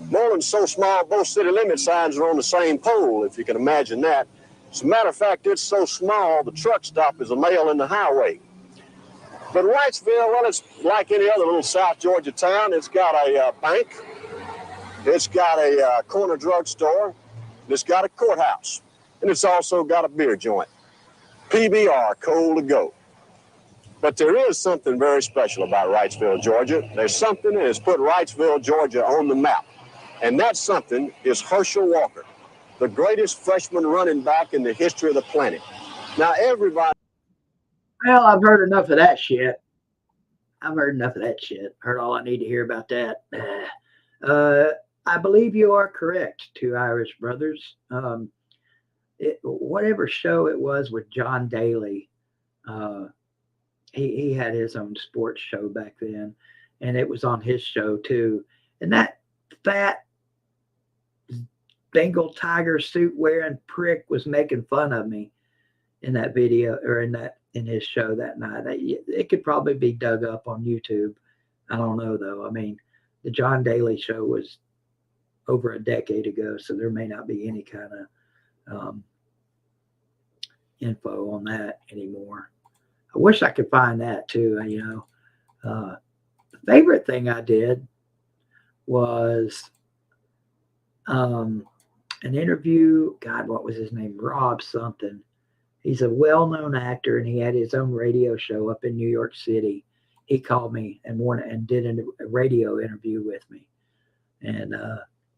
Moreland's so small, both city limit signs are on the same pole, if you can imagine that. As a matter of fact, it's so small, the truck stop is a nail in the highway. But Wrightsville, well, it's like any other little South Georgia town. It's got a bank. It's got a corner drugstore. It's got a courthouse. And it's also got a beer joint. PBR, cold to go. But there is something very special about Wrightsville, Georgia. There's something that has put Wrightsville, Georgia on the map. And that something is Herschel Walker, the greatest freshman running back in the history of the planet. Now, everybody... Well, I've heard enough of that shit. Heard all I need to hear about that. I believe you are correct, two Irish brothers. Whatever show it was with John Daly, he had his own sports show back then, and it was on his show too. And that fat Bengal tiger suit wearing prick was making fun of me in that video, or in his show that night. It could probably be dug up on YouTube. I don't know though. I mean, the John Daly show was over a decade ago, so there may not be any kind of info on that anymore. I wish I could find that too. The favorite thing I did was an interview. God, what was his name? Rob something. He's a well-known actor, and he had his own radio show up in New York City. He called me and did a radio interview with me. And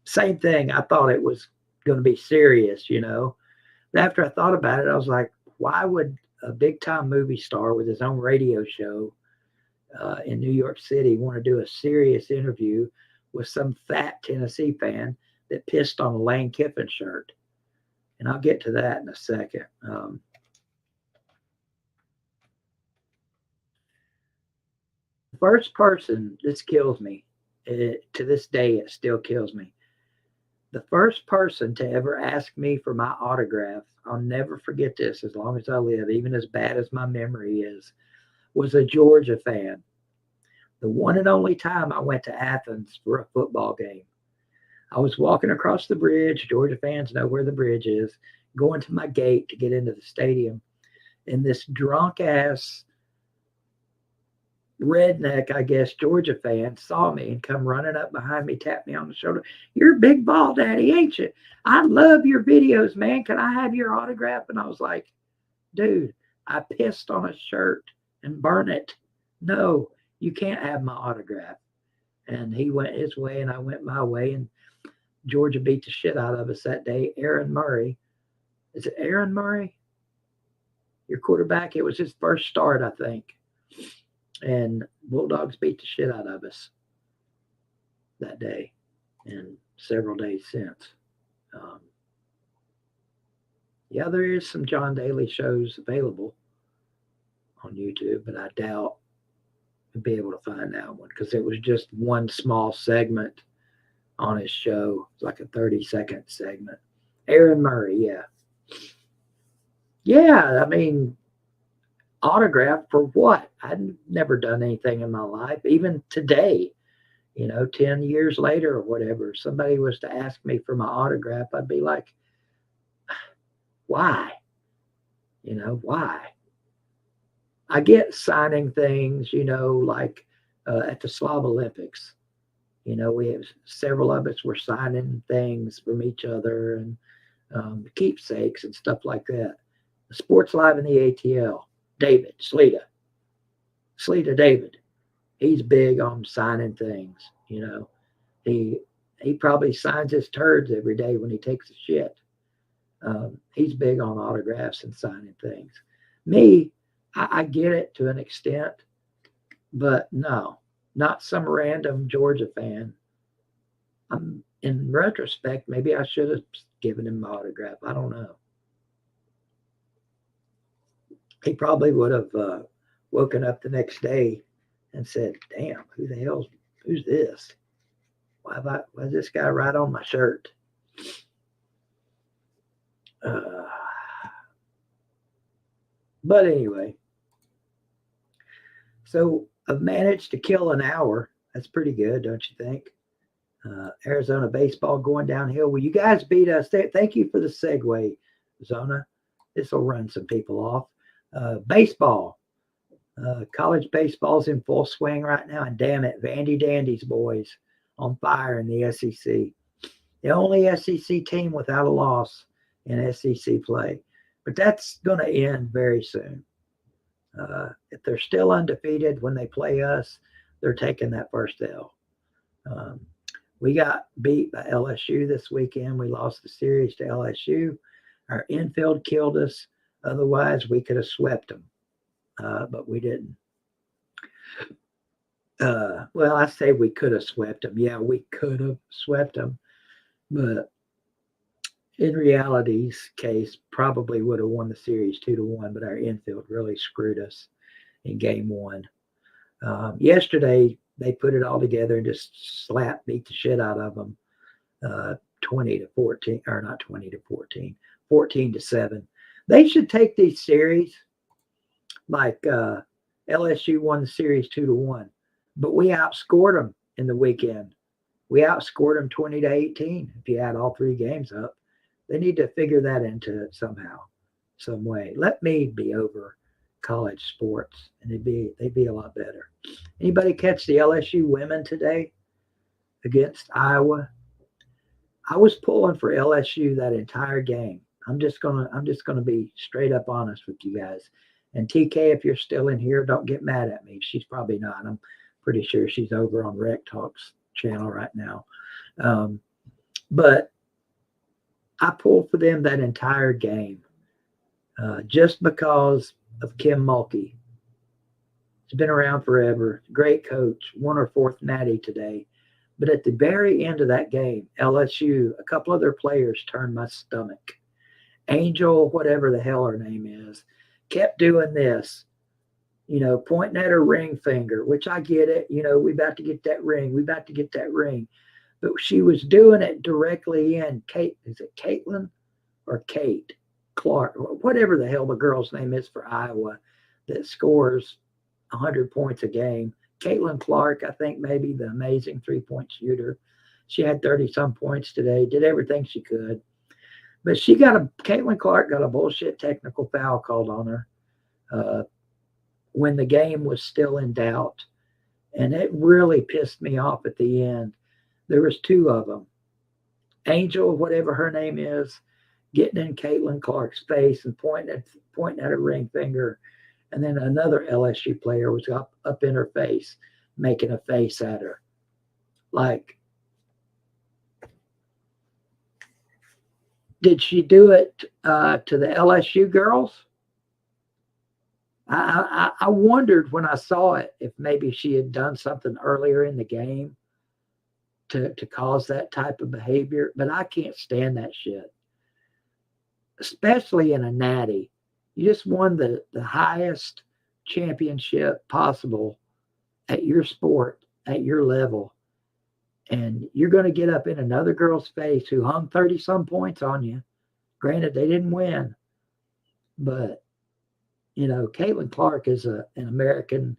same thing. I thought it was going to be serious, But after I thought about it, I was like, why would a big-time movie star with his own radio show in New York City want to do a serious interview with some fat Tennessee fan that pissed on a Lane Kiffin shirt? And I'll get to that in a second. The first person, this kills me. To this day, it still kills me. The first person to ever ask me for my autograph, I'll never forget this as long as I live, even as bad as my memory is, was a Georgia fan. The one and only time I went to Athens for a football game. I was walking across the bridge. Georgia fans know where the bridge is. Going to my gate to get into the stadium. And this drunk ass redneck, I guess, Georgia fan saw me and come running up behind me, tapped me on the shoulder. You're a big ball daddy, ain't you? I love your videos, man. Can I have your autograph? And I was like, dude, I pissed on a shirt and burn it. No, you can't have my autograph. And he went his way and I went my way, and Georgia beat the shit out of us that day. Aaron Murray. Is it Aaron Murray? Your quarterback? It was his first start, I think. And Bulldogs beat the shit out of us that day and several days since. Yeah, there is some John Daly shows available on YouTube, but I doubt we'll be able to find that one because it was just one small segment on his show. It's like a 30-second segment. Aaron Murray, yeah. Yeah, I mean, autograph for what? I'd never done anything in my life. Even today, 10 years later or whatever, if somebody was to ask me for my autograph, I'd be like, why? Why? I get signing things, like at the Slav Olympics. We have several of us were signing things from each other and keepsakes and stuff like that. The Sports Live in the ATL. David Slita David, he's big on signing things. He probably signs his turds every day when he takes a shit. He's big on autographs and signing things. Me, I get it to an extent, but no, not some random Georgia fan. In retrospect, maybe I should have given him my autograph. I don't know. He probably would have woken up the next day and said, damn, who's this? Why is this guy right on my shirt? But anyway, so I've managed to kill an hour. That's pretty good, don't you think? Arizona baseball going downhill. Well, you guys beat us. Thank you for the segue, Zona. This will run some people off. Baseball. College baseball's in full swing right now, and damn it, Vandy Dandy's boys on fire in the SEC. The only SEC team without a loss in SEC play. But that's going to end very soon. If they're still undefeated when they play us, they're taking that first L. We got beat by LSU this weekend. We lost the series to LSU. Our infield killed us. Otherwise, we could have swept them, but we didn't. Well, I say we could have swept them. Yeah, we could have swept them, but in reality's case, probably would have won the series 2-1, but our infield really screwed us in game one. Yesterday, they put it all together and just beat the shit out of them 20-14, or not 20-14, 14-7. They should take these series like LSU won the series 2-1, but we outscored them in the weekend. We outscored them 20-18 if you add all three games up. They need to figure that into it somehow, some way. Let me be over college sports, and they'd be a lot better. Anybody catch the LSU women today against Iowa? I was pulling for LSU that entire game. I'm just gonna be straight up honest with you guys. And TK, if you're still in here, don't get mad at me. She's probably not. I'm pretty sure she's over on Rec Talk's channel right now. But I pulled for them that entire game just because of Kim Mulkey. She's been around forever. Great coach. Won her fourth natty today. But at the very end of that game, LSU, a couple other players turned my stomach. Angel, whatever the hell her name is, kept doing this, pointing at her ring finger, which I get it. We about to get that ring. We about to get that ring. But she was doing it directly in is it Caitlin or Kate Clark, whatever the hell the girl's name is for Iowa that scores 100 points a game. Caitlin Clark, I think maybe the amazing 3-point shooter. She had 30-some points today, did everything she could. But Caitlin Clark got a bullshit technical foul called on her. when the game was still in doubt. And it really pissed me off at the end. There was two of them. Angel, whatever her name is, getting in Caitlin Clark's face and pointing at her ring finger. And then another LSU player was up in her face, making a face at her. Like, did she do it to the LSU girls? I wondered when I saw it if maybe she had done something earlier in the game to cause that type of behavior, but I can't stand that shit, especially in a natty. You just won the highest championship possible at your sport, at your level, and you're going to get up in another girl's face who hung 30-some points on you. Granted, they didn't win, but you know, Caitlin Clark is an American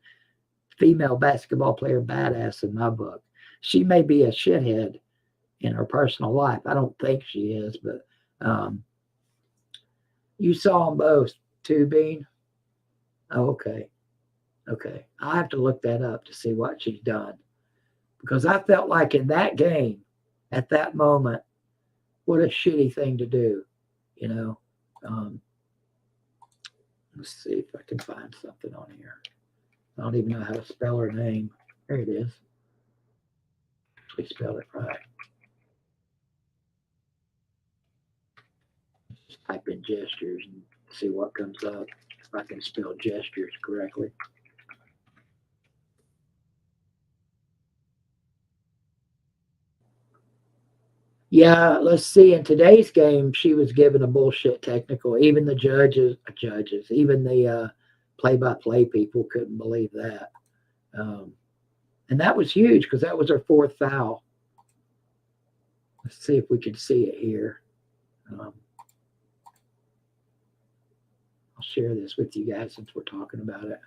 female basketball player badass in my book. She may be a shithead in her personal life. I don't think she is, but you saw them both too, Bean? Oh, okay. Okay. I'll have to look that up to see what she's done. Because I felt like in that game, at that moment, what a shitty thing to do, you know. Let's see if I can find something on here. I don't even know how to spell her name. There it is. We spelled it right. Just type in gestures and see what comes up. If I can spell gestures correctly. Yeah, let's see. In today's game, she was given a bullshit technical. Even the judges, even the play-by-play people couldn't believe that. And that was huge because that was her fourth foul. Let's see if we can see it here. I'll share this with you guys since we're talking about it.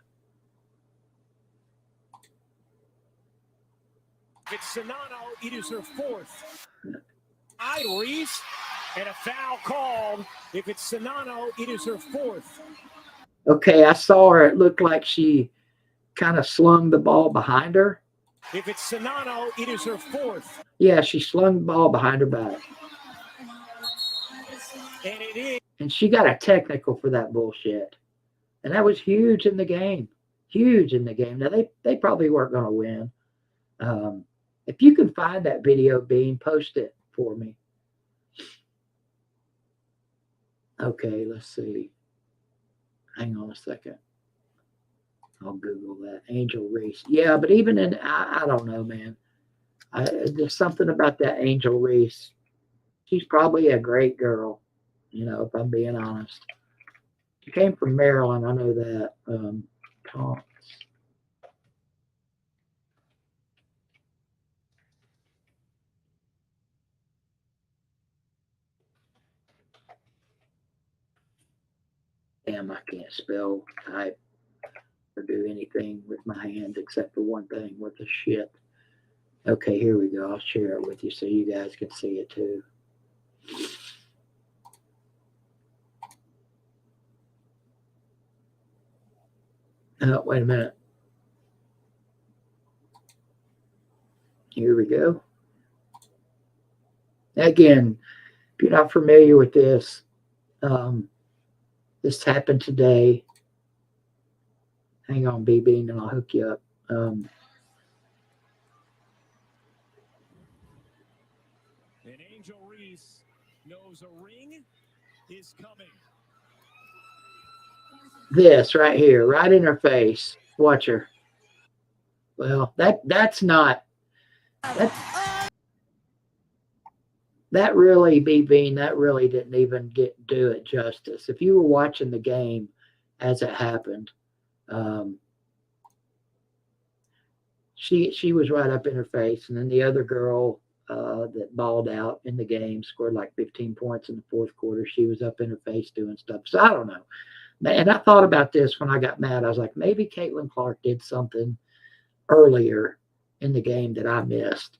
If it's Sonano, it is her fourth. Reese, and a foul called. If it's Sonano, it is her fourth. Okay, I saw her. It looked like she kind of slung the ball behind her. If it's Sonano, it is her fourth. Yeah, she slung the ball behind her back. And it is. And she got a technical for that bullshit. And that was huge in the game. Huge in the game. Now, they probably weren't going to win. If you can find that video, Bean, post it for me. Okay, let's see. Hang on a second. I'll Google that. Angel Reese. Yeah, but even in, I don't know, man. There's something about that Angel Reese. She's probably a great girl, you know, if I'm being honest. She came from Maryland. I know that. Tom. Damn, I can't spell, type, or do anything with my hands except for one thing, what the shit. Okay, here we go. I'll share it with you so you guys can see it too. Oh, wait a minute. Here we go. Again, if you're not familiar with this, this happened today. Hang on, BB, and I'll hook you up. And Angel Reese knows a ring is coming. This right here, right in her face. Watch her. Well, that's not. That really, BB, that really didn't even do it justice. If you were watching the game as it happened, she was right up in her face, and then the other girl that balled out in the game scored like 15 points in the fourth quarter. She was up in her face doing stuff. So I don't know. And I thought about this when I got mad. I was like, maybe Caitlin Clark did something earlier in the game that I missed.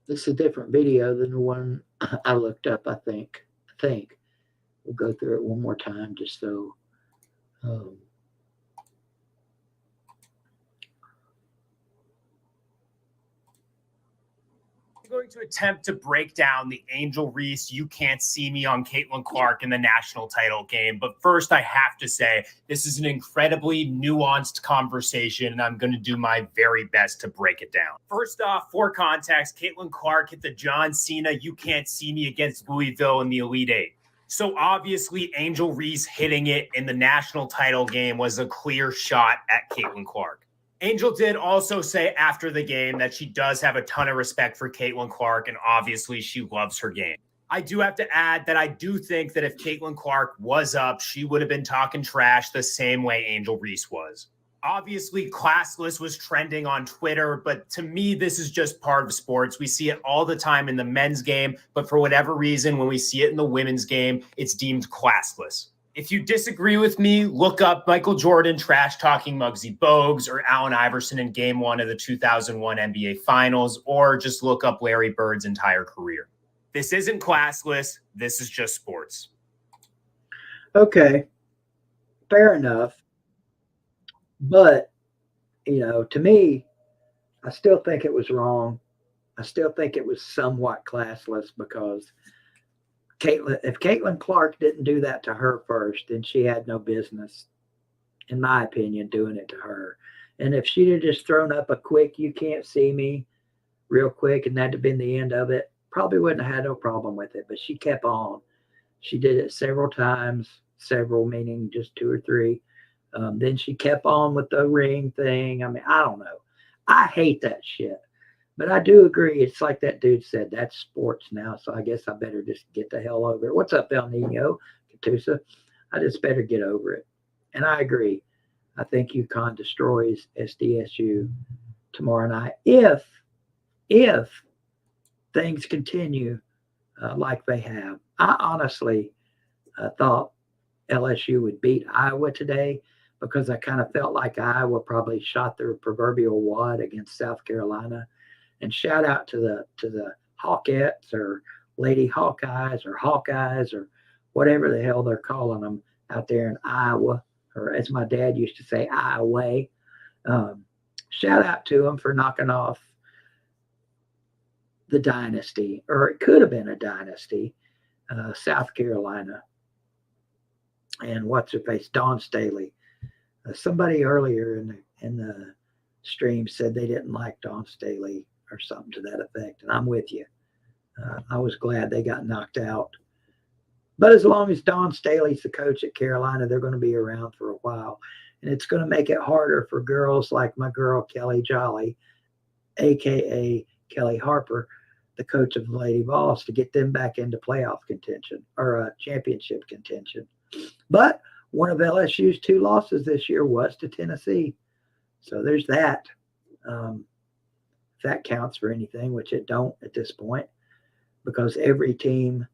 This is a different video than the one I looked up, I think. We'll go through it one more time just so. Um, I'm going to attempt to break down the Angel Reese "You Can't See Me" on Caitlin Clark in the national title game. But first, I have to say, this is an incredibly nuanced conversation, and I'm going to do my very best to break it down. First off, for context, Caitlin Clark hit the John Cena "You Can't See Me" against Louisville in the Elite Eight. So obviously, Angel Reese hitting it in the national title game was a clear shot at Caitlin Clark. Angel did also say after the game that she does have a ton of respect for Caitlin Clark, and obviously she loves her game. I do have to add that I do think that if Caitlin Clark was up, she would have been talking trash the same way Angel Reese was. Obviously, classless was trending on Twitter, but to me, this is just part of sports. We see it all the time in the men's game, but for whatever reason, when we see it in the women's game, it's deemed classless. If you disagree with me, look up Michael Jordan trash-talking Muggsy Bogues or Allen Iverson in Game 1 of the 2001 NBA Finals, or just look up Larry Bird's entire career. This isn't classless. This is just sports. Okay, fair enough. But, to me, I still think it was wrong. I still think it was somewhat classless because if Caitlin Clark didn't do that to her first, then she had no business, in my opinion, doing it to her. And if she'd have just thrown up a quick "You Can't See Me" real quick and that'd have been the end of it, probably wouldn't have had no problem with it. But she kept on. She did it several times, several meaning just 2 or 3. Then she kept on with the ring thing. I mean, I don't know. I hate that shit. But I do agree. It's like that dude said, that's sports now. So I guess I better just get the hell over it. What's up, El Nino, Katusa? I just better get over it. And I agree. I think UConn destroys SDSU tomorrow night if things continue like they have. I honestly thought LSU would beat Iowa today because I kind of felt like Iowa probably shot their proverbial wad against South Carolina. And shout out to the Hawkettes or Lady Hawkeyes or Hawkeyes or whatever the hell they're calling them out there in Iowa, or as my dad used to say, Iowa. Shout out to them for knocking off the dynasty, or it could have been a dynasty, South Carolina. And what's her face, Dawn Staley. Somebody earlier in the stream said they didn't like Dawn Staley or something to that effect, and I'm with you. I was glad they got knocked out. But as long as Dawn Staley's the coach at Carolina, they're going to be around for a while. And it's going to make it harder for girls like my girl Kelly Jolly, a.k.a. Kelly Harper, the coach of the Lady Vols, to get them back into playoff contention or championship contention. But one of LSU's 2 losses this year was to Tennessee. So there's that. If that counts for anything, which it don't at this point, because every team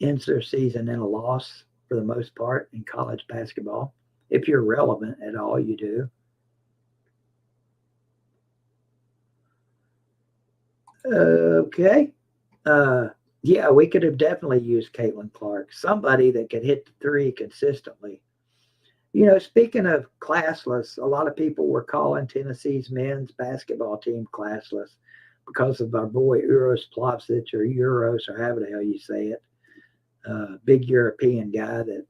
ends their season in a loss for the most part in college basketball. If you're relevant at all, you do. Okay. Yeah, we could have definitely used Caitlin Clark, somebody that could hit the 3 consistently. Speaking of classless, a lot of people were calling Tennessee's men's basketball team classless because of our boy Uros Plavsic, or Euros, or however the hell you say it. Big European guy that,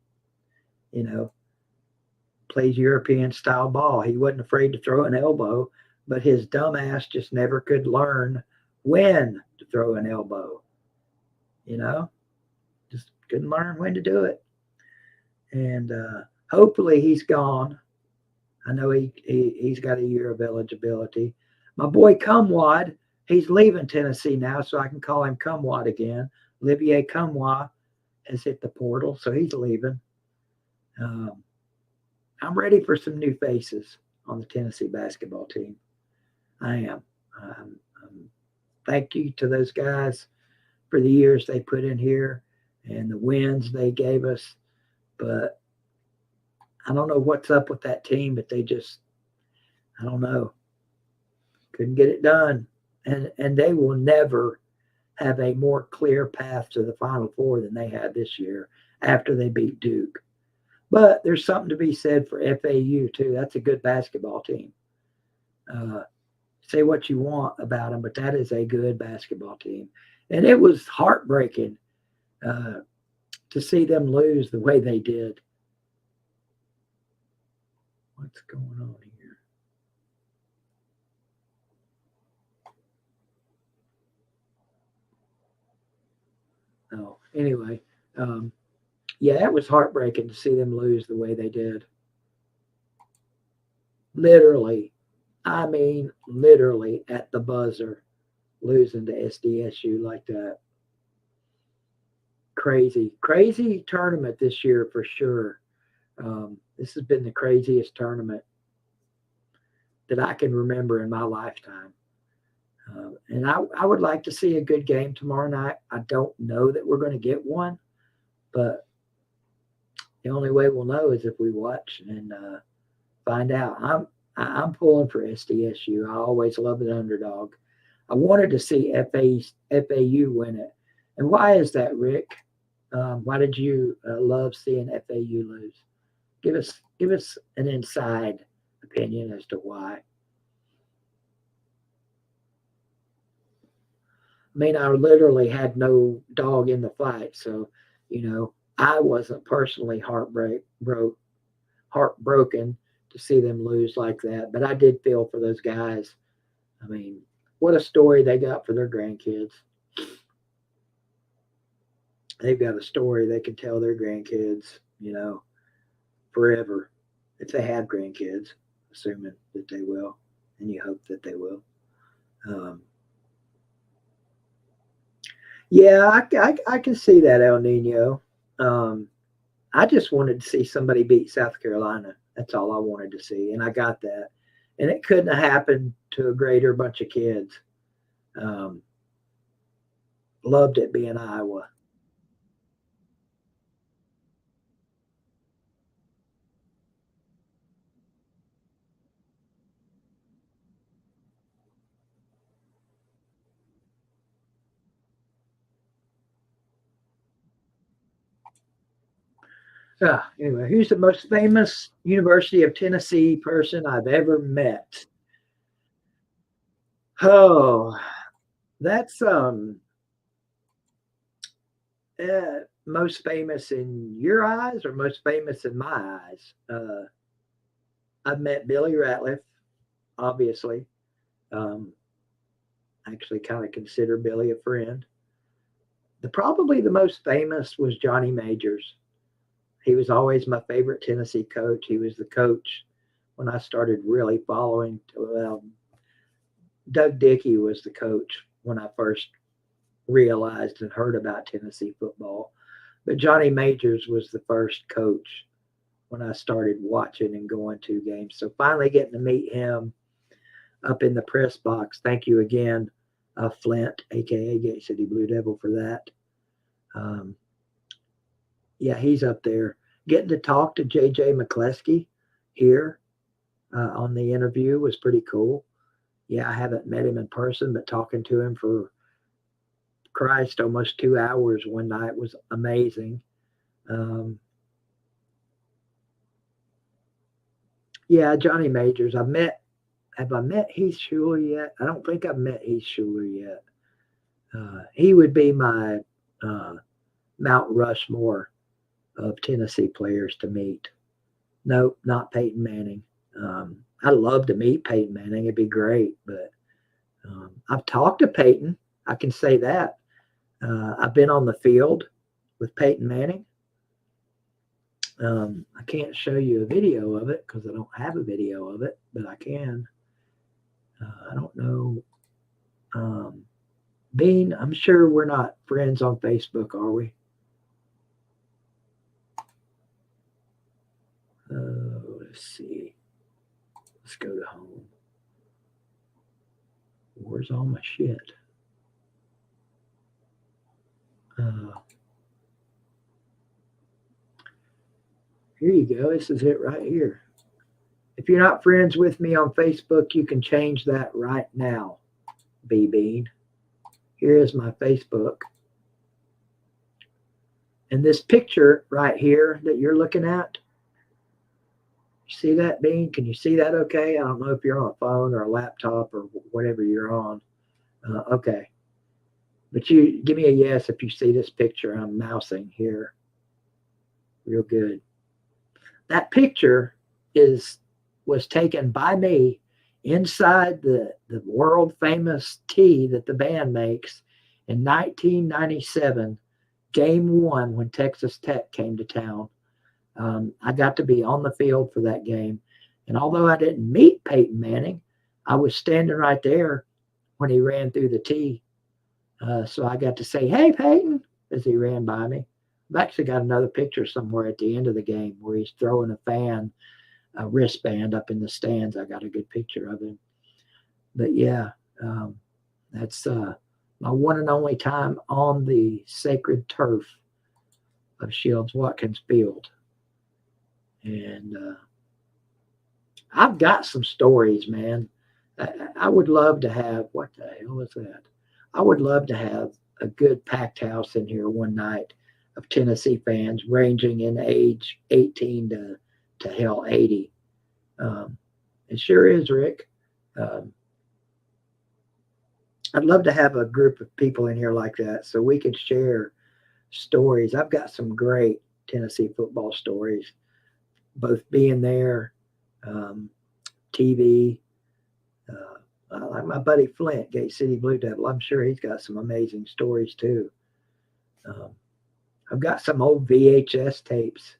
plays European style ball. He wasn't afraid to throw an elbow, but his dumb ass just never could learn when to throw an elbow. Just couldn't learn when to do it. And hopefully he's gone. I know he's got a year of eligibility. My boy Cumwad, he's leaving Tennessee now, so I can call him Cumwad again. Olivier Cumwad has hit the portal, so he's leaving. I'm ready for some new faces on the Tennessee basketball team. I am. Thank you to those guys for the years they put in here and the wins they gave us. But I don't know what's up with that team, but they just, I don't know, couldn't get it done. and they will never have a more clear path to the Final Four than they had this year after they beat Duke. But there's something to be said for FAU too. That's a good basketball team. Say what you want about them, but that is a good basketball team. And it was heartbreaking to see them lose the way they did. What's going on here? Oh, anyway, yeah, it was heartbreaking to see them lose the way they did. Literally, I mean, literally at the buzzer, losing to SDSU like that. Crazy tournament this year for sure. This has been the craziest tournament that I can remember in my lifetime. And I would like to see a good game tomorrow night. I don't know that we're going to get one, but the only way we'll know is if we watch and find out. I'm pulling for SDSU. I always love an underdog. I wanted to see FAU win it. And why is that, Rick? Why did you love seeing FAU lose? Give us an inside opinion as to why. I mean, I literally had no dog in the fight, so I wasn't personally heartbroken to see them lose like that. But I did feel for those guys. I mean, what a story they got for their grandkids. They've got a story they can tell their grandkids, forever, if they have grandkids, assuming that they will, and you hope that they will. Yeah, I can see that, El Nino. I just wanted to see somebody beat South Carolina. That's all I wanted to see, and I got that. And it couldn't have happened to a greater bunch of kids. Loved it being Iowa. Anyway, who's the most famous University of Tennessee person I've ever met? Oh, that's most famous in your eyes or most famous in my eyes? I've met Billy Ratliff, obviously. Actually kind of consider Billy a friend. Probably the most famous was Johnny Majors. He was always my favorite Tennessee coach. He was the coach when I started really following. Well, Doug Dickey was the coach when I first realized and heard about Tennessee football. But Johnny Majors was the first coach when I started watching and going to games. So finally getting to meet him up in the press box. Thank you again, Flint, a.k.a. Gate City Blue Devil, for that. Yeah, he's up there. Getting to talk to J.J. McCleskey here on the interview was pretty cool. Yeah, I haven't met him in person, but talking to him for Christ, almost 2 hours one night was amazing. Yeah, Johnny Majors. Have I met Heath Schuler yet? I don't think I've met Heath Schuler yet. He would be my Mount Rushmore of Tennessee players to meet. Nope, not Peyton Manning. I'd love to meet Peyton Manning. It'd be great, but I've talked to Peyton. I can say that. I've been on the field with Peyton Manning. I can't show you a video of it because I don't have a video of it, but I can. I don't know. Bean, I'm sure we're not friends on Facebook, are we? Let's see. Let's go to home. Where's all my shit? Here you go. This is it right here. If you're not friends with me on Facebook, you can change that right now. B-Bean. Here is my Facebook. And this picture right here that you're looking at, you see that, Bean? Can you see that okay? I don't know if you're on a phone or a laptop or whatever you're on. Okay. But you give me a yes if you see this picture. I'm mousing here. Real good. That picture was taken by me inside the world famous tea that the band makes in 1997, Game 1 when Texas Tech came to town. I got to be on the field for that game. And although I didn't meet Peyton Manning, I was standing right there when he ran through the tee. So I got to say, "Hey, Peyton," as he ran by me. I've actually got another picture somewhere at the end of the game where he's throwing a wristband up in the stands. I got a good picture of him. But yeah, that's my one and only time on the sacred turf of Shields Watkins Field. And I've got some stories, man. I would love to have, what the hell was that? I would love to have a good packed house in here one night of Tennessee fans ranging in age 18 to hell 80. It sure is, Rick. I'd love to have a group of people in here like that so we could share stories. I've got some great Tennessee football stories, both being there, TV. Like my buddy Flint, Gate City Blue Devil. I'm sure he's got some amazing stories too. I've got some old VHS tapes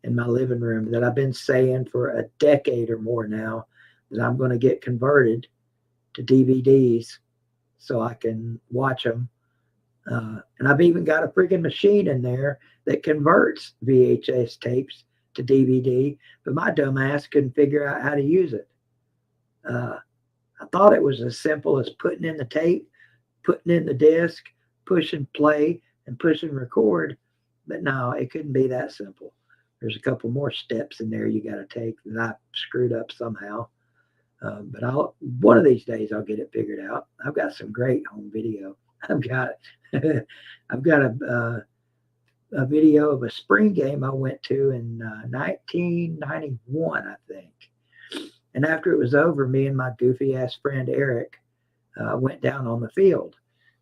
in my living room that I've been saying for a decade or more now that I'm going to get converted to DVDs so I can watch them. And I've even got a freaking machine in there that converts VHS tapes to DVD, but my dumb ass couldn't figure out how to use it. I thought it was as simple as putting in the tape, putting in the disc, pushing play, and pushing record. But no, it couldn't be that simple. There's a couple more steps in there you got to take that I screwed up somehow. But one of these days I'll get it figured out. I've got some great home video. I've got a video of a spring game I went to in 1991, I think. And after it was over, me and my goofy ass friend Eric went down on the field,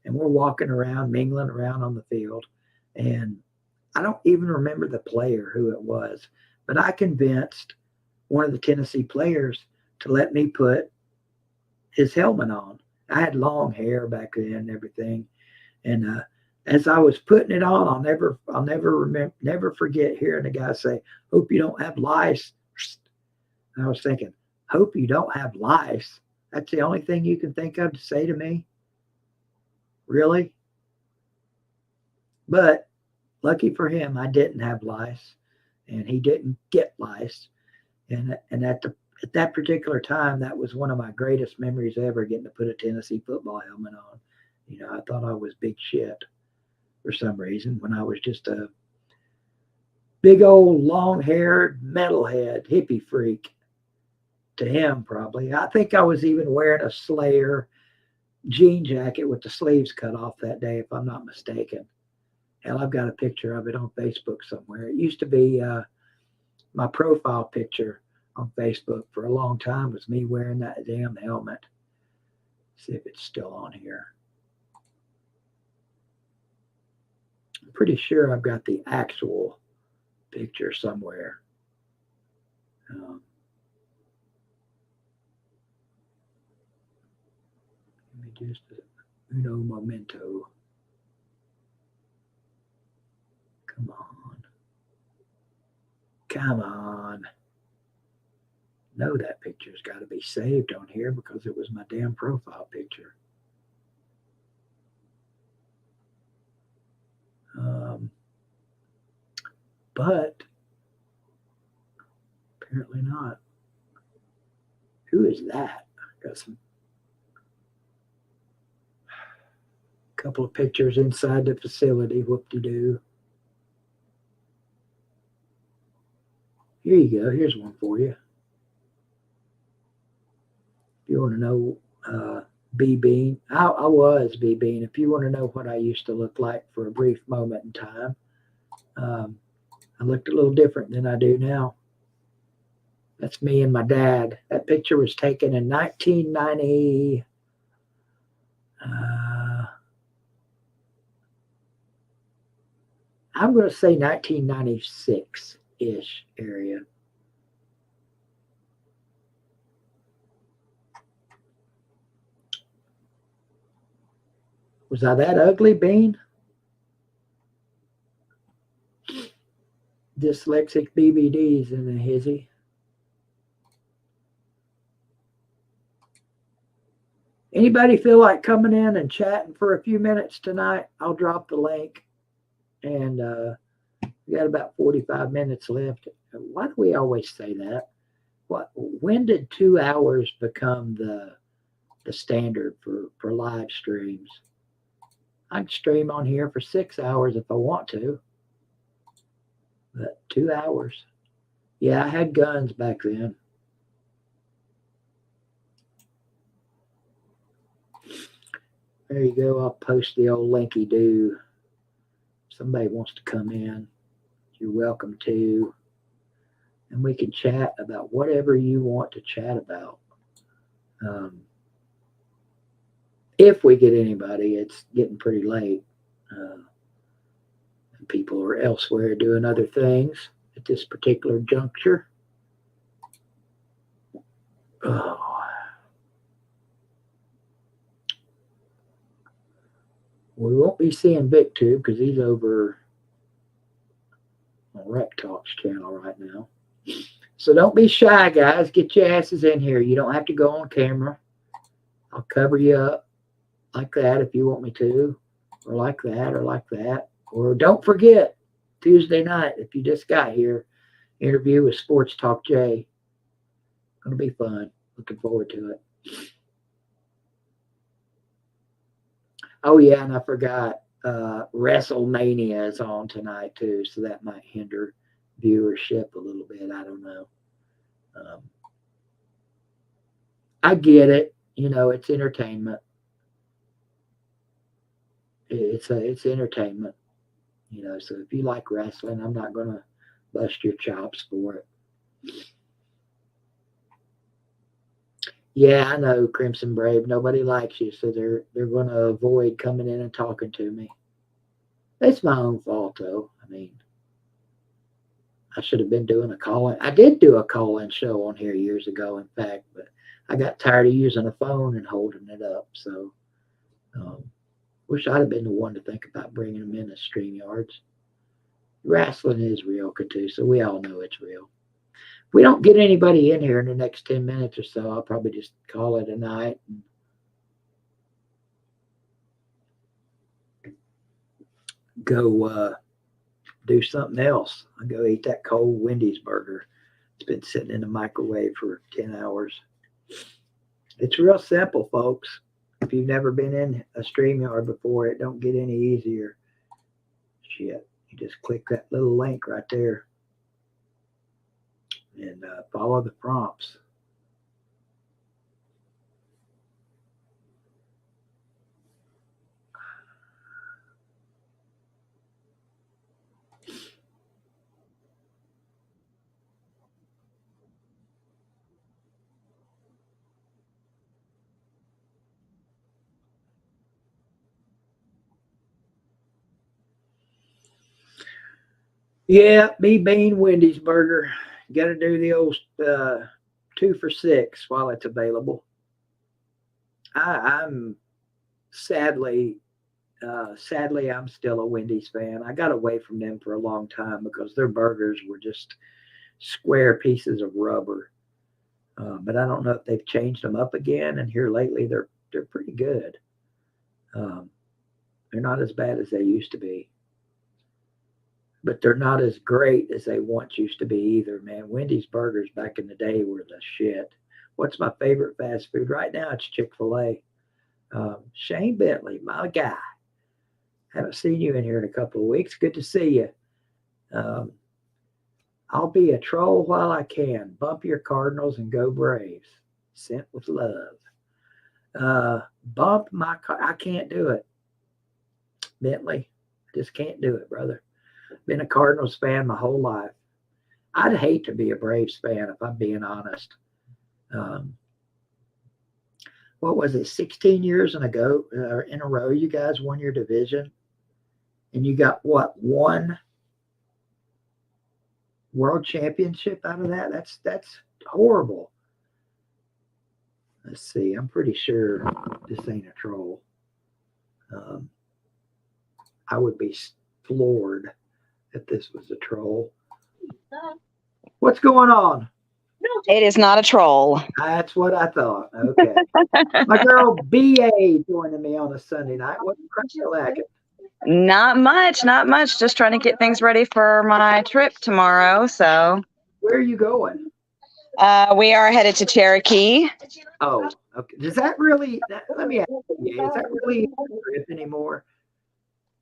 and we're walking around, mingling around on the field. And I don't even remember the player who it was, but I convinced one of the Tennessee players to let me put his helmet on. I had long hair back then and everything. And as I was putting it on, I'll never forget hearing the guy say, "Hope you don't have lice." And I was thinking, "Hope you don't have lice? That's the only thing you can think of to say to me? Really?" But lucky for him, I didn't have lice, and he didn't get lice. And at that particular time, that was one of my greatest memories ever, getting to put a Tennessee football helmet on. You know, I thought I was big shit for some reason when I was just a big old long-haired metalhead hippie freak. To him, probably. I think I was even wearing a Slayer jean jacket with the sleeves cut off that day, if I'm not mistaken. Hell, I've got a picture of it on Facebook somewhere. It used to be my profile picture on Facebook for a long time was me wearing that damn helmet. Let's see if it's still on here. I'm pretty sure I've got the actual picture somewhere. Let me just uno momento. Come on. Come on. No, that picture's got to be saved on here because it was my damn profile picture. But apparently not. Who is that? Got some couple of pictures inside the facility. Whoop-de-doo. Here you go. Here's one for you. If you want to know B Bean. I was B Bean. If you want to know what I used to look like for a brief moment in time, I looked a little different than I do now. That's me and my dad. That picture was taken in 1990. I'm going to say 1996-ish area. Was I that ugly, Bean? Dyslexic BBDs in a hizzy. Anybody feel like coming in and chatting for a few minutes tonight? I'll drop the link. And we got about 45 minutes left. Why do we always say that? When did 2 hours become the standard for live streams? I can stream on here for 6 hours if I want to. But 2 hours. Yeah, I had guns back then. There you go. I'll post the old linky do. Somebody wants to come in, you're welcome to. And we can chat about whatever you want to chat about. If we get anybody, it's getting pretty late. And people are elsewhere doing other things at this particular juncture. Oh. We won't be seeing Vic too because he's over on Rec Talk's channel right now. So don't be shy, guys. Get your asses in here. You don't have to go on camera. I'll cover you up like that if you want me to, or like that, or like that. Or don't forget, Tuesday night, if you just got here, interview with Sports Talk Jay. Going to be fun. Looking forward to it. Oh, yeah, and I forgot. WrestleMania is on tonight, too, so that might hinder viewership a little bit. I don't know. I get it. You know, it's entertainment. It's entertainment. You know, so if you like wrestling, I'm not going to bust your chops for it. Yeah, I know, Crimson Brave. Nobody likes you, so they're going to avoid coming in and talking to me. It's my own fault, though. I mean, I should have been doing a call-in. I did do a call-in show on here years ago, in fact, but I got tired of using a phone and holding it up. So, wish I'd have been the one to think about bringing them in as StreamYards. Wrestling is real, too, so we all know it's real. If we don't get anybody in here in the next 10 minutes or so, I'll probably just call it a night. And go do something else. I'll go eat that cold Wendy's burger. It's been sitting in the microwave for 10 hours. It's real simple, folks. If you've never been in a StreamYard before, it don't get any easier. Shit. You just click that little link right there and follow the prompts. Yeah, B-Bean Wendy's burger. You got to do the old 2 for $6 while it's available. I'm sadly, I'm still a Wendy's fan. I got away from them for a long time because their burgers were just square pieces of rubber. But I don't know if they've changed them up again. And here lately, they're pretty good. They're not as bad as they used to be. But they're not as great as they once used to be either, man. Wendy's burgers back in the day were the shit. What's my favorite fast food? Right now, it's Chick-fil-A. Shane Bentley, my guy. Haven't seen you in here in a couple of weeks. Good to see you. I'll be a troll while I can. Bump your Cardinals and go Braves. Sent with love. bump my car. I can't do it. Bentley, just can't do it, brother. Been a Cardinals fan my whole life. I'd hate to be a Braves fan if I'm being honest. What was it, 16 years in a row you guys won your division? And you got what, one world championship out of that? That's horrible. Let's see. I'm pretty sure this ain't a troll. I would be floored if this was a troll. What's going on? It is not a troll. That's what I thought. Okay. My girl BA joining me on a Sunday night. What's cracking? Not much. Just trying to get things ready for my trip tomorrow. So, where are you going? We are headed to Cherokee. Oh, okay. Does that really? Let me ask you. Is that really a trip anymore?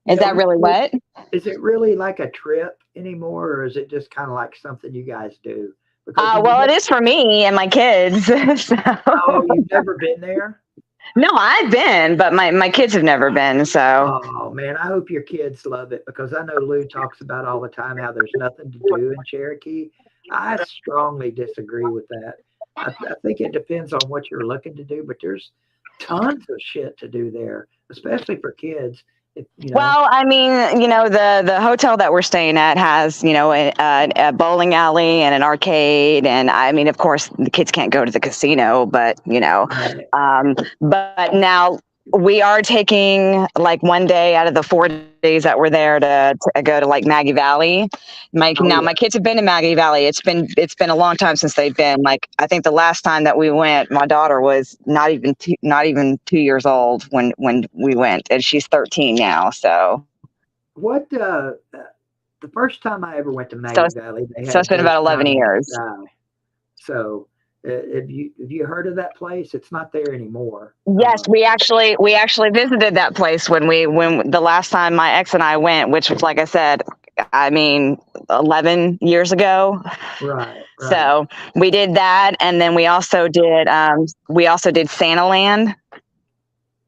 Is that really what? Is it really like a trip anymore, or is it just kind of like something you guys do? Well, it is for me and my kids. So. Oh, you've never been there? No, I've been, but my kids have never been. So. Oh man, I hope your kids love it, because I know Lou talks about all the time how there's nothing to do in Cherokee. I strongly disagree with that. I think it depends on what you're looking to do, but there's tons of shit to do there, especially for kids. Well, I mean, the hotel that we're staying at has, a bowling alley and an arcade. And I mean, of course, the kids can't go to the casino, but, but now we are taking like one day out of the 4 days that we're there to go to like Maggie Valley. My kids have been to Maggie Valley. It's been a long time since they've been. Like, I think the last time that we went, my daughter was not even 2 years old when we went, and she's 13 now. So what the first time I ever went to Maggie Valley, it's been about 11 years. So have you heard of that place? It's not there anymore. Yes, we actually visited that place when the last time my ex and I went, which was, like I said, 11 years ago. Right. So we did that, and then we also did Santa Land.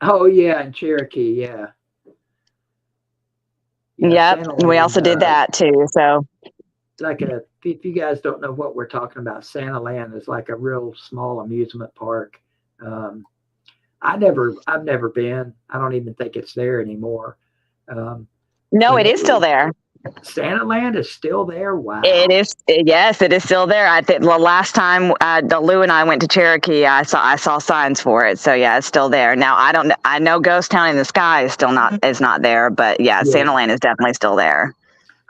Oh yeah, in Cherokee, yeah. Yep, we also did that too. So. Like if you guys don't know what we're talking about, Santa Land is like a real small amusement park. I've never been. I don't even think it's there anymore. No, it is still there. Santa Land is still there. Wow. It is. Yes, it is still there. I think the last time Lou and I went to Cherokee, I saw signs for it. So yeah, it's still there. Now I know Ghost Town in the Sky is still not there, but yeah, Santa Land is definitely still there.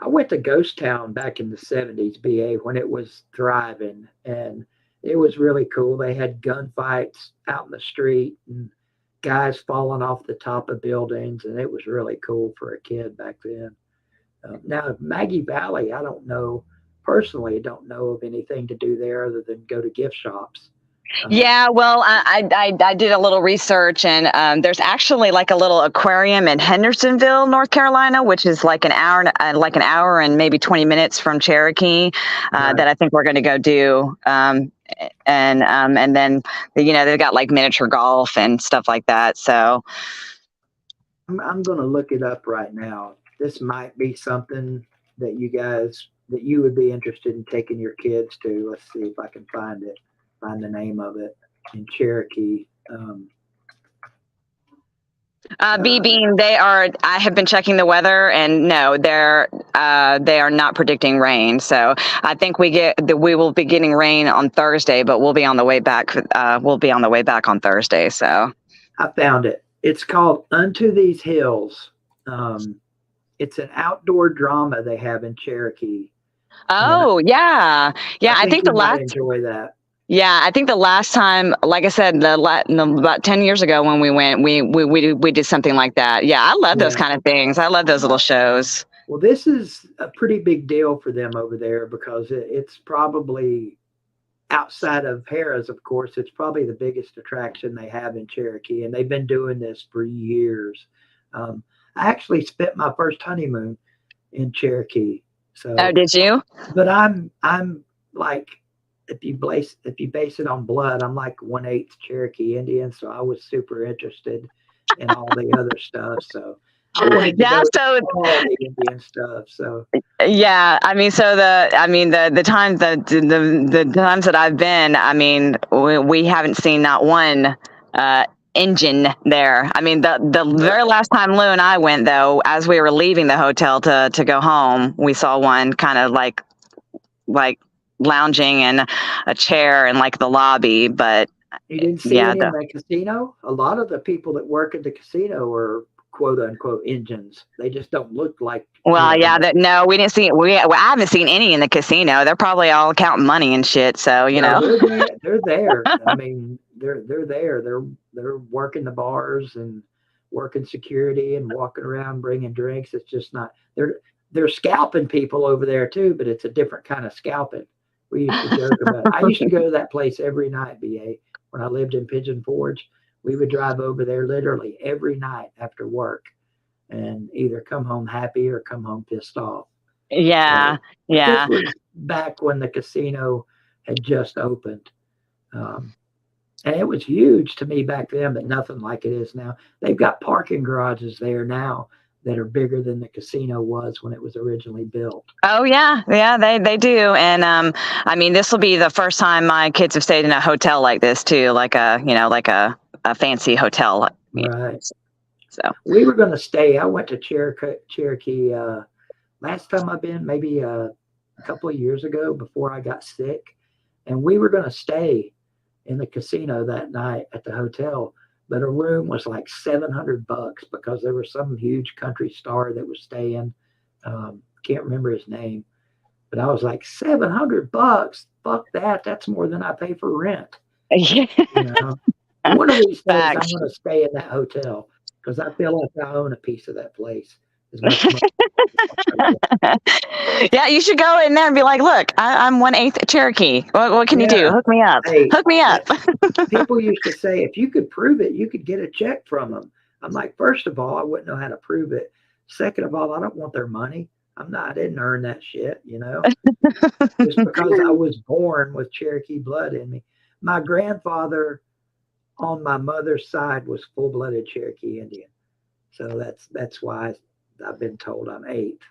I went to Ghost Town back in the 70s, BA, when it was thriving, and it was really cool. They had gunfights out in the street and guys falling off the top of buildings, and it was really cool for a kid back then. Now, Maggie Valley, I don't know of anything to do there other than go to gift shops. Yeah, well, I did a little research, and there's actually like a little aquarium in Hendersonville, North Carolina, which is like an hour and maybe 20 minutes from Cherokee, that I think we're going to go do. And then they've got like miniature golf and stuff like that. So I'm going to look it up right now. This might be something that you would be interested in taking your kids to. Let's see if I can find the name of it in Cherokee. Bean, I have been checking the weather, and no, they are not predicting rain. So I think we will be getting rain on Thursday, but we'll be on the way back. On Thursday. So I found it. It's called Unto These Hills. It's an outdoor drama they have in Cherokee. Oh yeah. I think enjoy that. Yeah, I think the last time, like I said, about 10 years ago when we went, we did something like that. Yeah, I love those kind of things. I love those little shows. Well, this is a pretty big deal for them over there, because it's probably, outside of Harrah's, of course, it's probably the biggest attraction they have in Cherokee, and they've been doing this for years. I actually spent my first honeymoon in Cherokee. So. Oh, did you? But I'm like if you base it on blood, I'm like 1/8 Cherokee Indian, so I was super interested in all the other stuff. So I wanted to Yeah, go so to all the Indian stuff. So yeah, I mean, so the times the times that I've been, I mean, we haven't seen not one engine there. I mean, the very last time Lou and I went, though, as we were leaving the hotel to go home, we saw one kind of like lounging in a chair in like the lobby. But you didn't see any in the casino? A lot of the people that work at the casino are quote unquote engines. They just don't look like. Well, yeah, no, we didn't see. I haven't seen any in the casino. They're probably all counting money and shit. So they're there. I mean, they're there. They're working the bars and working security and walking around bringing drinks. It's just not. They're scalping people over there too, but it's a different kind of scalping. We used to joke about it. I used to go to that place every night, BA, when I lived in Pigeon Forge. We would drive over there literally every night after work and either come home happy or come home pissed off. Yeah, yeah. This was back when the casino had just opened. And it was huge to me back then, but nothing like it is now. They've got parking garages there now that are bigger than the casino was when it was originally built. Oh yeah, they do. And I mean, this will be the first time my kids have stayed in a hotel like this too, like a fancy hotel. Right. So we were going to stay. I went to Cherokee last time I've been, maybe a couple of years ago before I got sick, and we were going to stay in the casino that night at the hotel. But a room was like $700 because there was some huge country star that was staying. Can't remember his name, but I was like, $700? Fuck that. That's more than I pay for rent. Yeah. You know? One of these days, I'm going to stay in that hotel because I feel like I own a piece of that place. Yeah, you should go in there and be like, look, I'm 1/8 Cherokee. What can you do? Hook me up. Hey, hook me up. People used to say, if you could prove it, you could get a check from them. I'm like, first of all, I wouldn't know how to prove it. Second of all, I don't want their money. I didn't earn that shit, just because I was born with Cherokee blood in me. My grandfather on my mother's side was full-blooded Cherokee Indian. So that's why I've been told I'm 8th.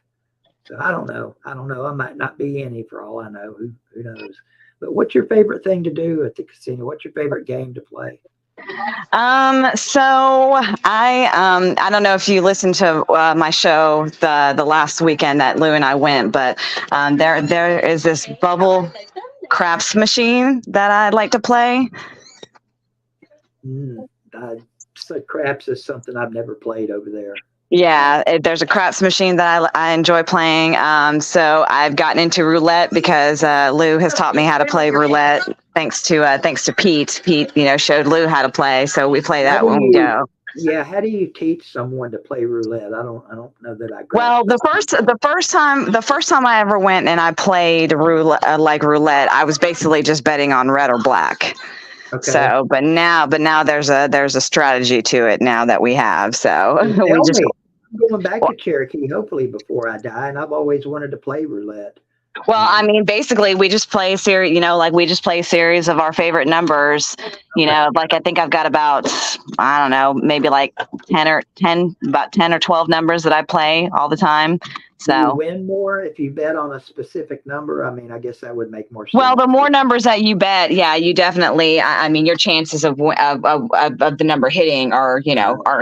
So I don't know. I might not be any for all I know. Who knows? But what's your favorite thing to do at the casino? What's your favorite game to play? So I don't know if you listened to my show the last weekend that Lou and I went, but there is this bubble craps machine that I'd like to play. So craps is something I've never played over there. Yeah, there's a craps machine that I enjoy playing. So I've gotten into roulette because Lou has taught me how to play roulette. Thanks to Pete. Pete, showed Lou how to play. So we play that when we go. Yeah, how do you teach someone to play roulette? I don't know that I. Well, the first time I ever went and I played roulette, I was basically just betting on red or black. Okay. So, but now there's a strategy to it now that we have. So I'm going back to Cherokee hopefully before I die, and I've always wanted to play roulette. Well, I mean, basically, we just play a series. We just play a series of our favorite numbers. Like I think I've got about maybe like 10 or 12 numbers that I play all the time. So do you win more if you bet on a specific number? I mean, I guess that would make more sense. Well, the more numbers that you bet, yeah, you definitely. I mean, your chances of the number hitting are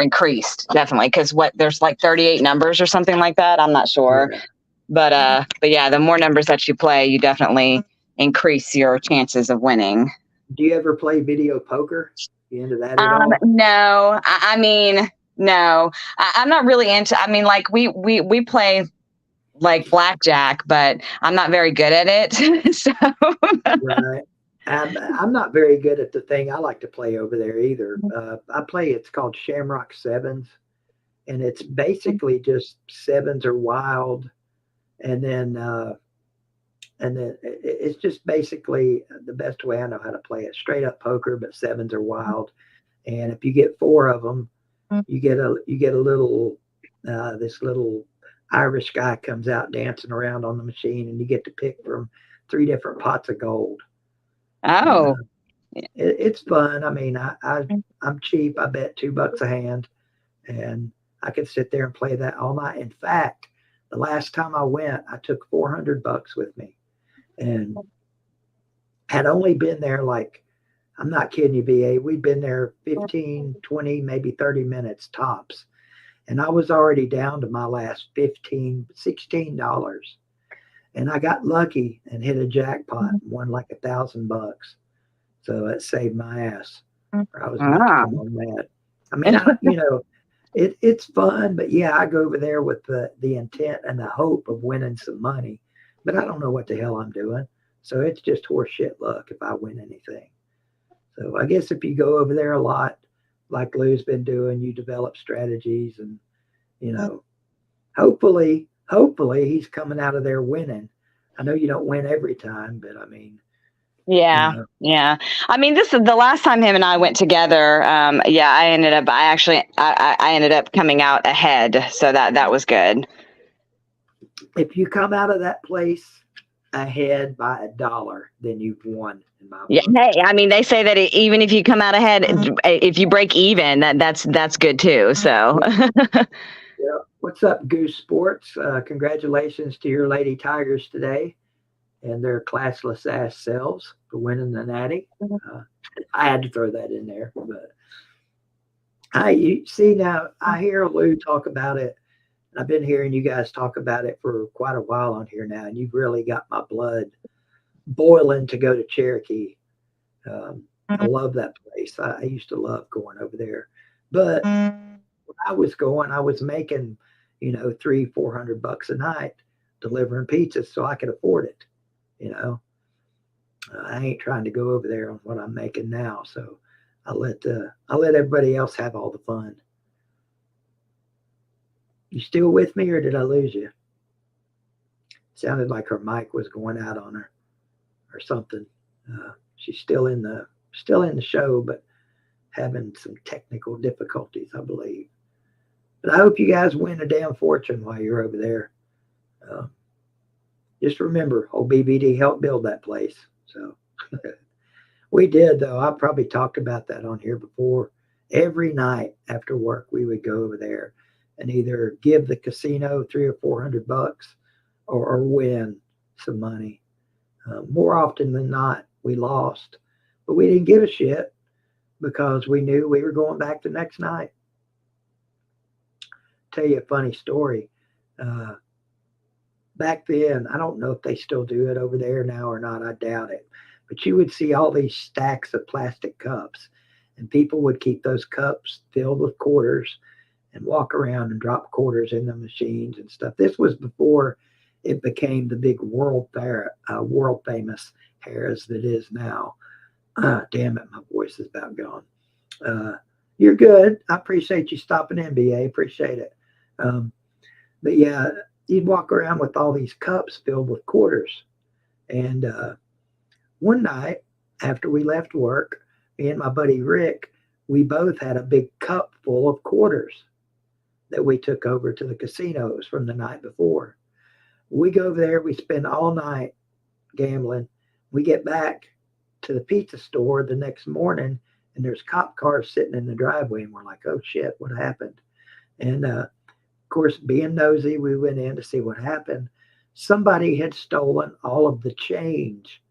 increased definitely because there's like 38 numbers or something like that. I'm not sure. Yeah. But yeah, the more numbers that you play, you definitely increase your chances of winning. Do you ever play video poker? You into that at all? No, I mean, no, I'm not really into. I mean, like we play like blackjack, but I'm not very good at it. So right, I'm not very good at the thing I like to play over there either. I play. It's called Shamrock Sevens, and it's basically just sevens are wild. And then it's just basically the best way I know how to play it. Straight up poker, but sevens are wild. And if you get 4 of them, you get a little this little Irish guy comes out dancing around on the machine, and you get to pick from 3 different pots of gold. Oh. It's fun. I mean, I'm cheap. I bet $2 a hand, and I could sit there and play that all night. In fact, the last time I went, I took $400 with me, and had only been there like, I'm not kidding you, BA. We'd been there 15, 20, maybe 30 minutes tops. And I was already down to my last $15, $16. And I got lucky and hit a jackpot and won like $1,000. So that saved my ass. Or I was about to come on mad. I mean, it's fun, but yeah, I go over there with the intent and the hope of winning some money. But I don't know what the hell I'm doing. So it's just horseshit luck if I win anything. So I guess if you go over there a lot, like Lou's been doing, you develop strategies and, hopefully he's coming out of there winning. I know you don't win every time, but I mean. Yeah. Yeah. I mean, this is the last time him and I went together. I ended up coming out ahead. So that was good. If you come out of that place ahead by $1, then you've won. Yeah. Hey, I mean, they say that even if you come out ahead, if you break even, that's good too. So. Yeah. What's up, Goose Sports? Congratulations to your Lady Tigers today and their classless ass selves for winning the Natty. I had to throw that in there, but you see now, I hear Lou talk about it. I've been hearing you guys talk about it for quite a while on here now, and you've really got my blood boiling to go to Cherokee. I love that place. I used to love going over there, but when I was going, I was making, $300-400 a night delivering pizzas, so I could afford it. I ain't trying to go over there on what I'm making now, so I let everybody else have all the fun. You still with me, or did I lose you? Sounded like her mic was going out on her or something. She's still in the show, but having some technical difficulties, I believe. But I hope you guys win a damn fortune while you're over there. Just remember, old BVD helped build that place. So we did, though. I probably talked about that on here before. Every night after work, we would go over there and either give the casino $300 or $400 or win some money. More often than not, we lost, but we didn't give a shit because we knew we were going back the next night. Tell you a funny story. Back then, I don't know if they still do it over there now or not. I doubt it. But you would see all these stacks of plastic cups, and people would keep those cups filled with quarters and walk around and drop quarters in the machines and stuff. This was before it became the big world famous Harrah's that is now. Damn it, my voice is about gone. You're good. I appreciate you stopping in, BA. Appreciate it. But yeah, you'd walk around with all these cups filled with quarters. And one night after we left work, me and my buddy Rick, we both had a big cup full of quarters that we took over to the casinos from the night before. We go over there, we spend all night gambling. We get back to the pizza store the next morning, and there's cop cars sitting in the driveway, and we're like, oh shit, what happened? And of course, being nosy, we went in to see what happened. Somebody had stolen all of the change.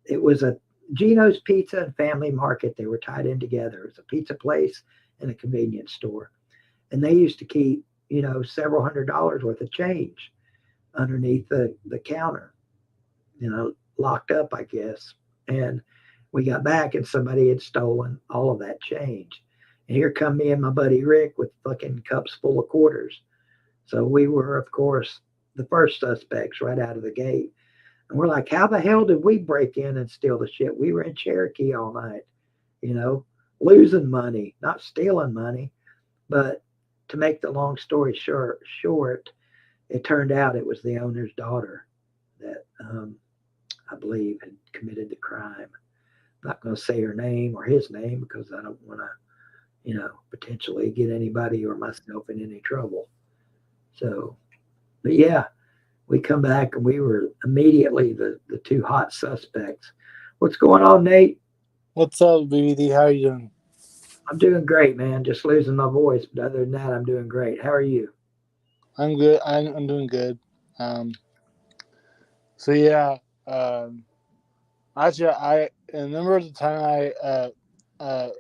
It was a Gino's Pizza and Family Market. They were tied in together. It was a pizza place and a convenience store. And they used to keep, several $100s worth of change underneath the counter, locked up, I guess. And we got back and somebody had stolen all of that change. And here come me and my buddy Rick with fucking cups full of quarters. So we were, of course, the first suspects right out of the gate. And we're like, how the hell did we break in and steal the shit? We were in Cherokee all night, losing money, not stealing money. But to make the long story short, it turned out it was the owner's daughter that I believe had committed the crime. I'm not going to say her name or his name because I don't want to, potentially get anybody or myself in any trouble. So, but yeah, we come back and we were immediately the two hot suspects What's going on, Nate? What's up, BVD? How you doing? I'm doing great, man. Just losing my voice, but other than that, I'm doing great. How are you? I'm good. I'm doing good. So yeah. Actually, I remember the time I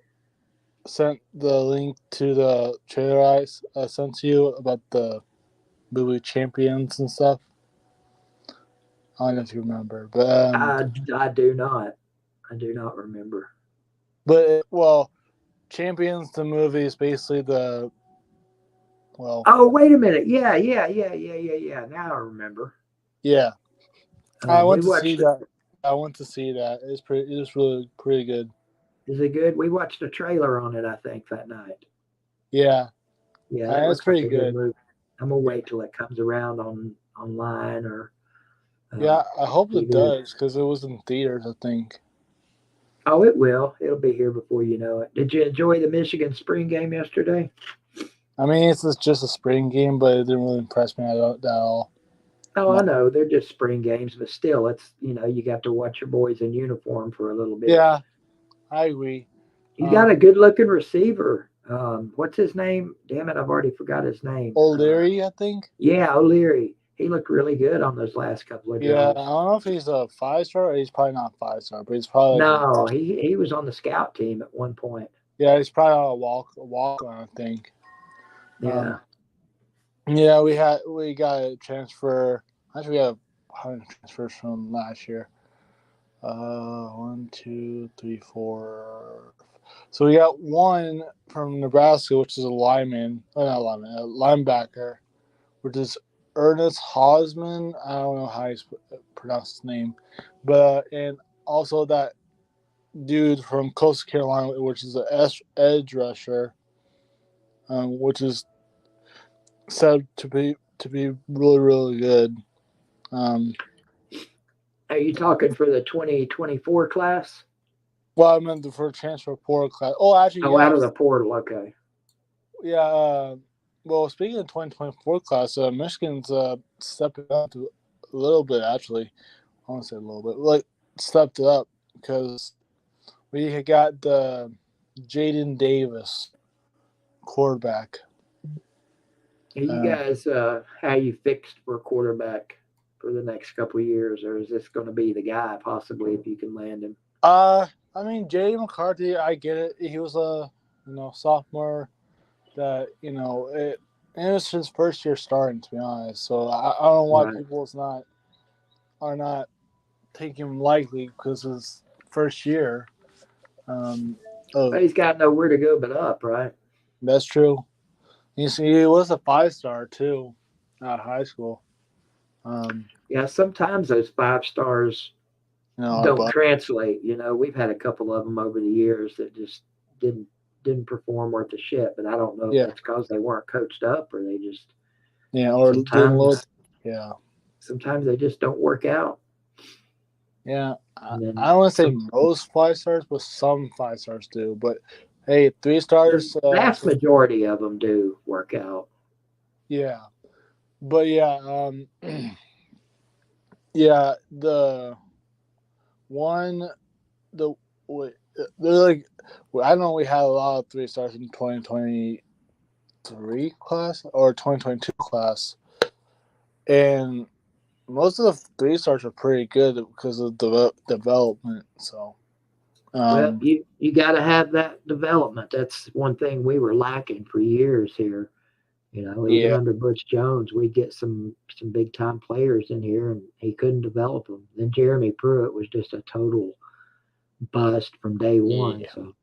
sent the link to the trailer I sent to you about the movie Champions and stuff. I don't know if you remember, but I do not. I do not remember. Well, Champions the movie is basically the Oh, wait a minute. Yeah. Now I remember. Yeah. I went to see watched that. I went to see that. It was really pretty good. Is it good? We watched a trailer on it, I think, that night. Yeah. Yeah, that it's looks pretty like a good good. movie. I'm gonna wait till it comes around online or. Yeah, I hope it TV. does because it was in theaters, I think. Oh, it will. It'll be here before you know it. Did you enjoy the Michigan spring game yesterday? I mean, it's just a spring game, but it didn't really impress me at all. Oh, I know they're just spring games, but still, it's you got to watch your boys in uniform for a little bit. Yeah, I agree. You got a good-looking receiver. What's his name? Damn it, I've already forgot his name. O'Leary, I think. Yeah, O'Leary. He looked really good on those last couple of Yeah, drives. I don't know if he's a 5-star or he's probably not 5-star, but he's probably No, he was on the scout team at one point. Yeah, he's probably on a walk on, I think. Yeah. Yeah, we got a transfer. Actually, we got 100 transfers from last year. 1, 2, 3, 4. So we got one from Nebraska, which is a lineman. Oh, not lineman, a linebacker, which is Ernest Hausman. I don't know how you pronounce his name, but and also that dude from Coastal Carolina, which is an edge rusher, which is said to be really good. Are you talking for the 2024 class? Well, I meant for transfer portal class. Oh, actually, Oh, yeah. out of the portal. Okay. Yeah. Well, speaking of 2024 class, Michigan's stepping up a little bit. Actually, I want to say a little bit, like stepped it up because we got the Jaden Davis quarterback. Are you guys, how you fixed for a quarterback for the next couple of years, or is this going to be the guy possibly if you can land him? I mean, J.D. McCarthy, I get it. He was a sophomore that it was his first year starting, to be honest. So I don't know why people are not taking him lightly because of his first year. He's got nowhere to go but up, right? That's true. He was a 5-star too, out of high school. Yeah, sometimes those 5 stars don't translate. We've had a couple of them over the years that just didn't perform worth a shit. But I don't know if that's because they weren't coached up or they just sometimes they just don't work out. Yeah, I don't want to say most 5 stars, but some 5 stars do. But hey, 3 stars. The vast majority of them do work out. Yeah, but yeah, yeah. They're like, I know we had a lot of 3 stars in 2023 class or 2022 class, and most of the 3 stars are pretty good because of development. So, well, you got to have that development. That's one thing we were lacking for years here. Even under Butch Jones, we'd get some big time players in here, and he couldn't develop them. Then Jeremy Pruitt was just a total bust from day one. Yeah. So,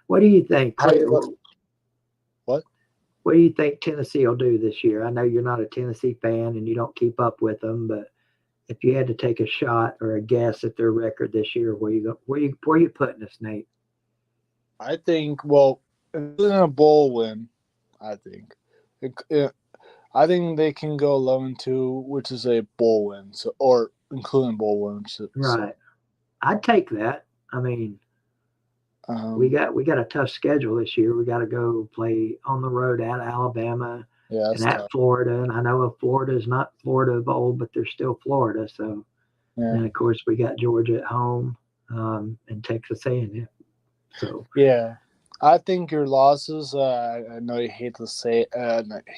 what do you think? What? What do you think Tennessee will do this year? I know you're not a Tennessee fan and you don't keep up with them, but if you had to take a shot or a guess at their record this year, where you putting us, Nate? I think in a bowl win, I think they can go 11-2, which is a bowl win. So, or including bowl wins. Right. I'd take that. I mean, we got a tough schedule this year. We got to go play on the road at Alabama and at Florida. And I know Florida is not Florida of old, but they're still Florida. So And Yeah. of course, we got Georgia at home and Texas A&M. So Yeah. I think your losses, I know you hate to say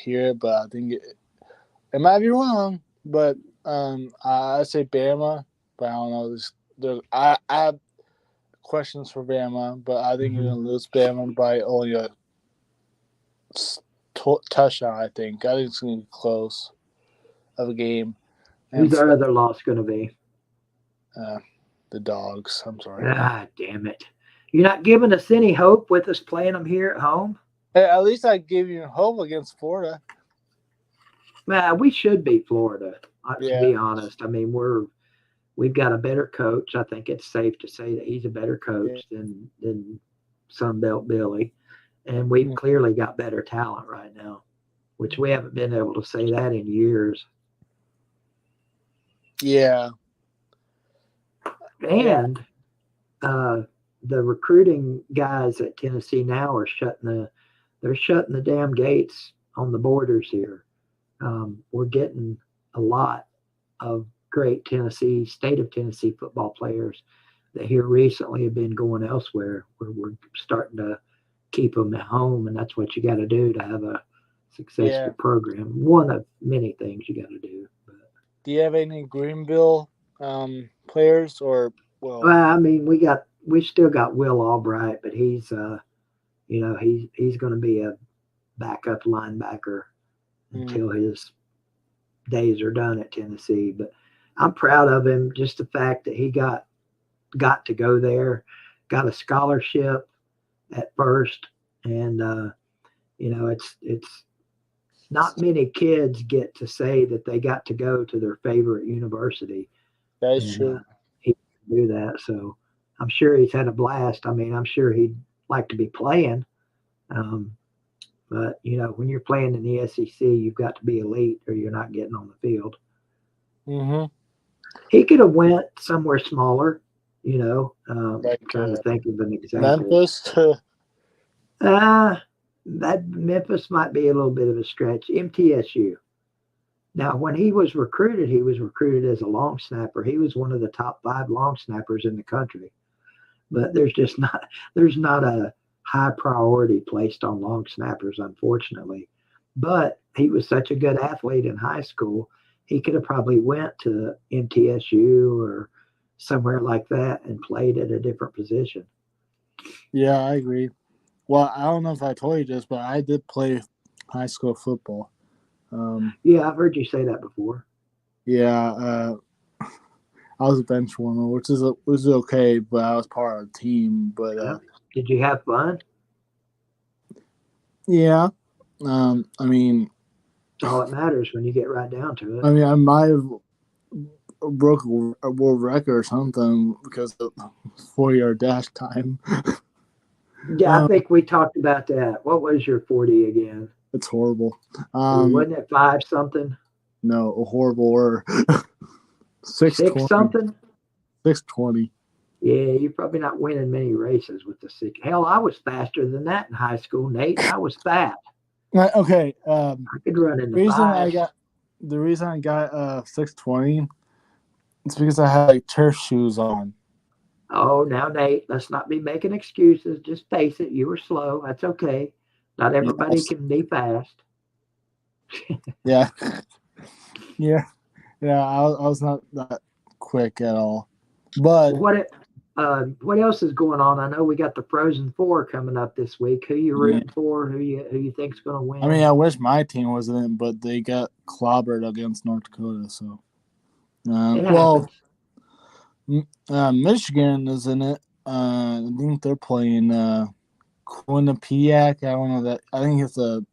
hear it, but I think it might be wrong, but I say Bama, but I don't know. I have questions for Bama, but I think you're going to lose Bama by only a touchdown, I think. I think it's going to be close of a game. Who's our other loss going to be? The Dogs. I'm sorry. Ah, damn it. You're not giving us any hope with us playing them here at home? Hey, at least I gave you hope against Florida. We should beat Florida, Yeah. to be honest. I mean, we've got a better coach. I think it's safe to say that he's a better coach than Sunbelt Billy. And we've clearly got better talent right now, which we haven't been able to say that in years. Yeah. And the recruiting guys at Tennessee now are shutting the damn gates on the borders here. We're getting a lot of great state of Tennessee football players that here recently have been going elsewhere. We're starting to keep them at home, and that's what you got to do to have a successful program. One of many things you got to do. Do you have any Greenville players or Well, I mean, we still got Will Albright, but he's he's going to be a backup linebacker until his days are done at Tennessee. But I'm proud of him. Just the fact that he got to go there, got a scholarship at first, and it's not many kids get to say that they got to go to their favorite university. That is true. He can do that, so I'm sure he's had a blast. I mean, I'm sure he'd like to be playing, but when you're playing in the SEC, you've got to be elite, or you're not getting on the field. Mm-hmm. He could have went somewhere smaller, trying to think of an example. Memphis. That Memphis might be a little bit of a stretch. MTSU. Now, when he was recruited as a long snapper. He was one of the top 5 long snappers in the country. But there's not a high priority placed on long snappers, unfortunately. But he was such a good athlete in high school, he could have probably went to MTSU or somewhere like that and played at a different position. Yeah, I agree. Well, I don't know if I told you this, but I did play high school football. Yeah, I've heard you say that before. Yeah, I was a bench warmer, which was okay, but I was part of the team. But did you have fun? Yeah, I mean, all that matters when you get right down to it. I mean, I might have broke a world record or something because of 4-yard dash time. Yeah, I think we talked about that. What was your 40 again? It's horrible. Wasn't it 5 something? No, horrible. Or 6 something? 6:20. Yeah, you're probably not winning many races with the 6. Hell, I was faster than that in high school, Nate. I was fat. Okay. I could run in the The reason I got 6:20 is because I had like turf shoes on. Oh, now, Nate, let's not be making excuses. Just face it. You were slow. That's okay. Not everybody can be fast. Yeah. Yeah. I was not that quick at all. But what else is going on? I know we got the Frozen Four coming up this week. Who you rooting for? Who you think's going to win? I mean, I wish my team was in it, but they got clobbered against North Dakota. So, Michigan is in it. I think they're playing Quinnipiac. I don't know that. I think it's a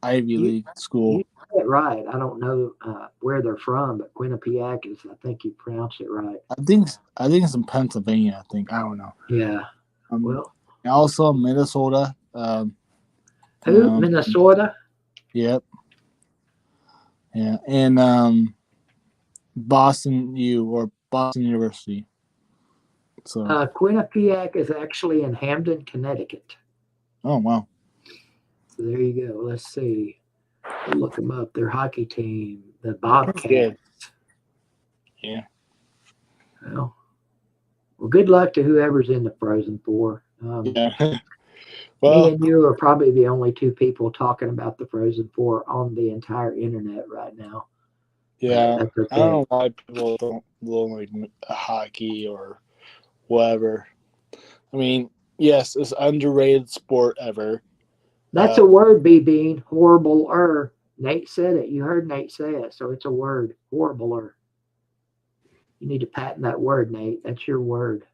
Ivy League school. You said it right. I don't know where they're from, but Quinnipiac is. I think you pronounced it right. I think it's in Pennsylvania. I think. I don't know. Yeah. Well. Also Minnesota. Who? Minnesota. Yep. Yeah, and Boston University. So Quinnipiac is actually in Hamden, Connecticut. Oh wow! So there you go. Let's see. We'll look them up. Their hockey team, the Bobcats. Yeah. Well, good luck to whoever's in the Frozen Four. Yeah. Me Well, and you are probably the only two people talking about the Frozen Four on the entire internet right now. yeah. That's I don't okay. know why people don't like hockey or whatever. I mean, yes, it's underrated sport ever. That's a word, B-Bean. Horrible-er. Nate said it. You heard Nate say it, so it's a word. Horrible-er. You need to patent that word, Nate. That's your word.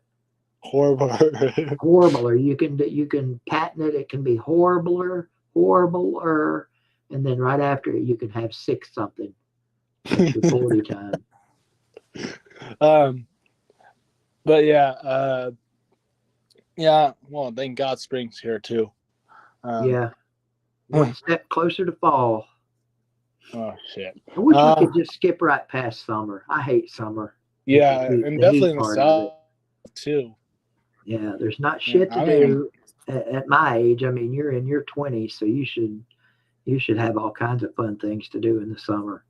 Horribler. You can patent it. It can be horribler, horribler, and then right after it, you can have 6 something. That's your 40 time. But yeah, well, thank God spring's here too. Yeah. One step closer to fall. Oh shit. I wish we could just skip right past summer. I hate summer. Yeah, The heat and definitely in the part of south it. too. Yeah, there's not shit to I mean, do at my age. I mean, you're in your 20s, so you should have all kinds of fun things to do in the summer.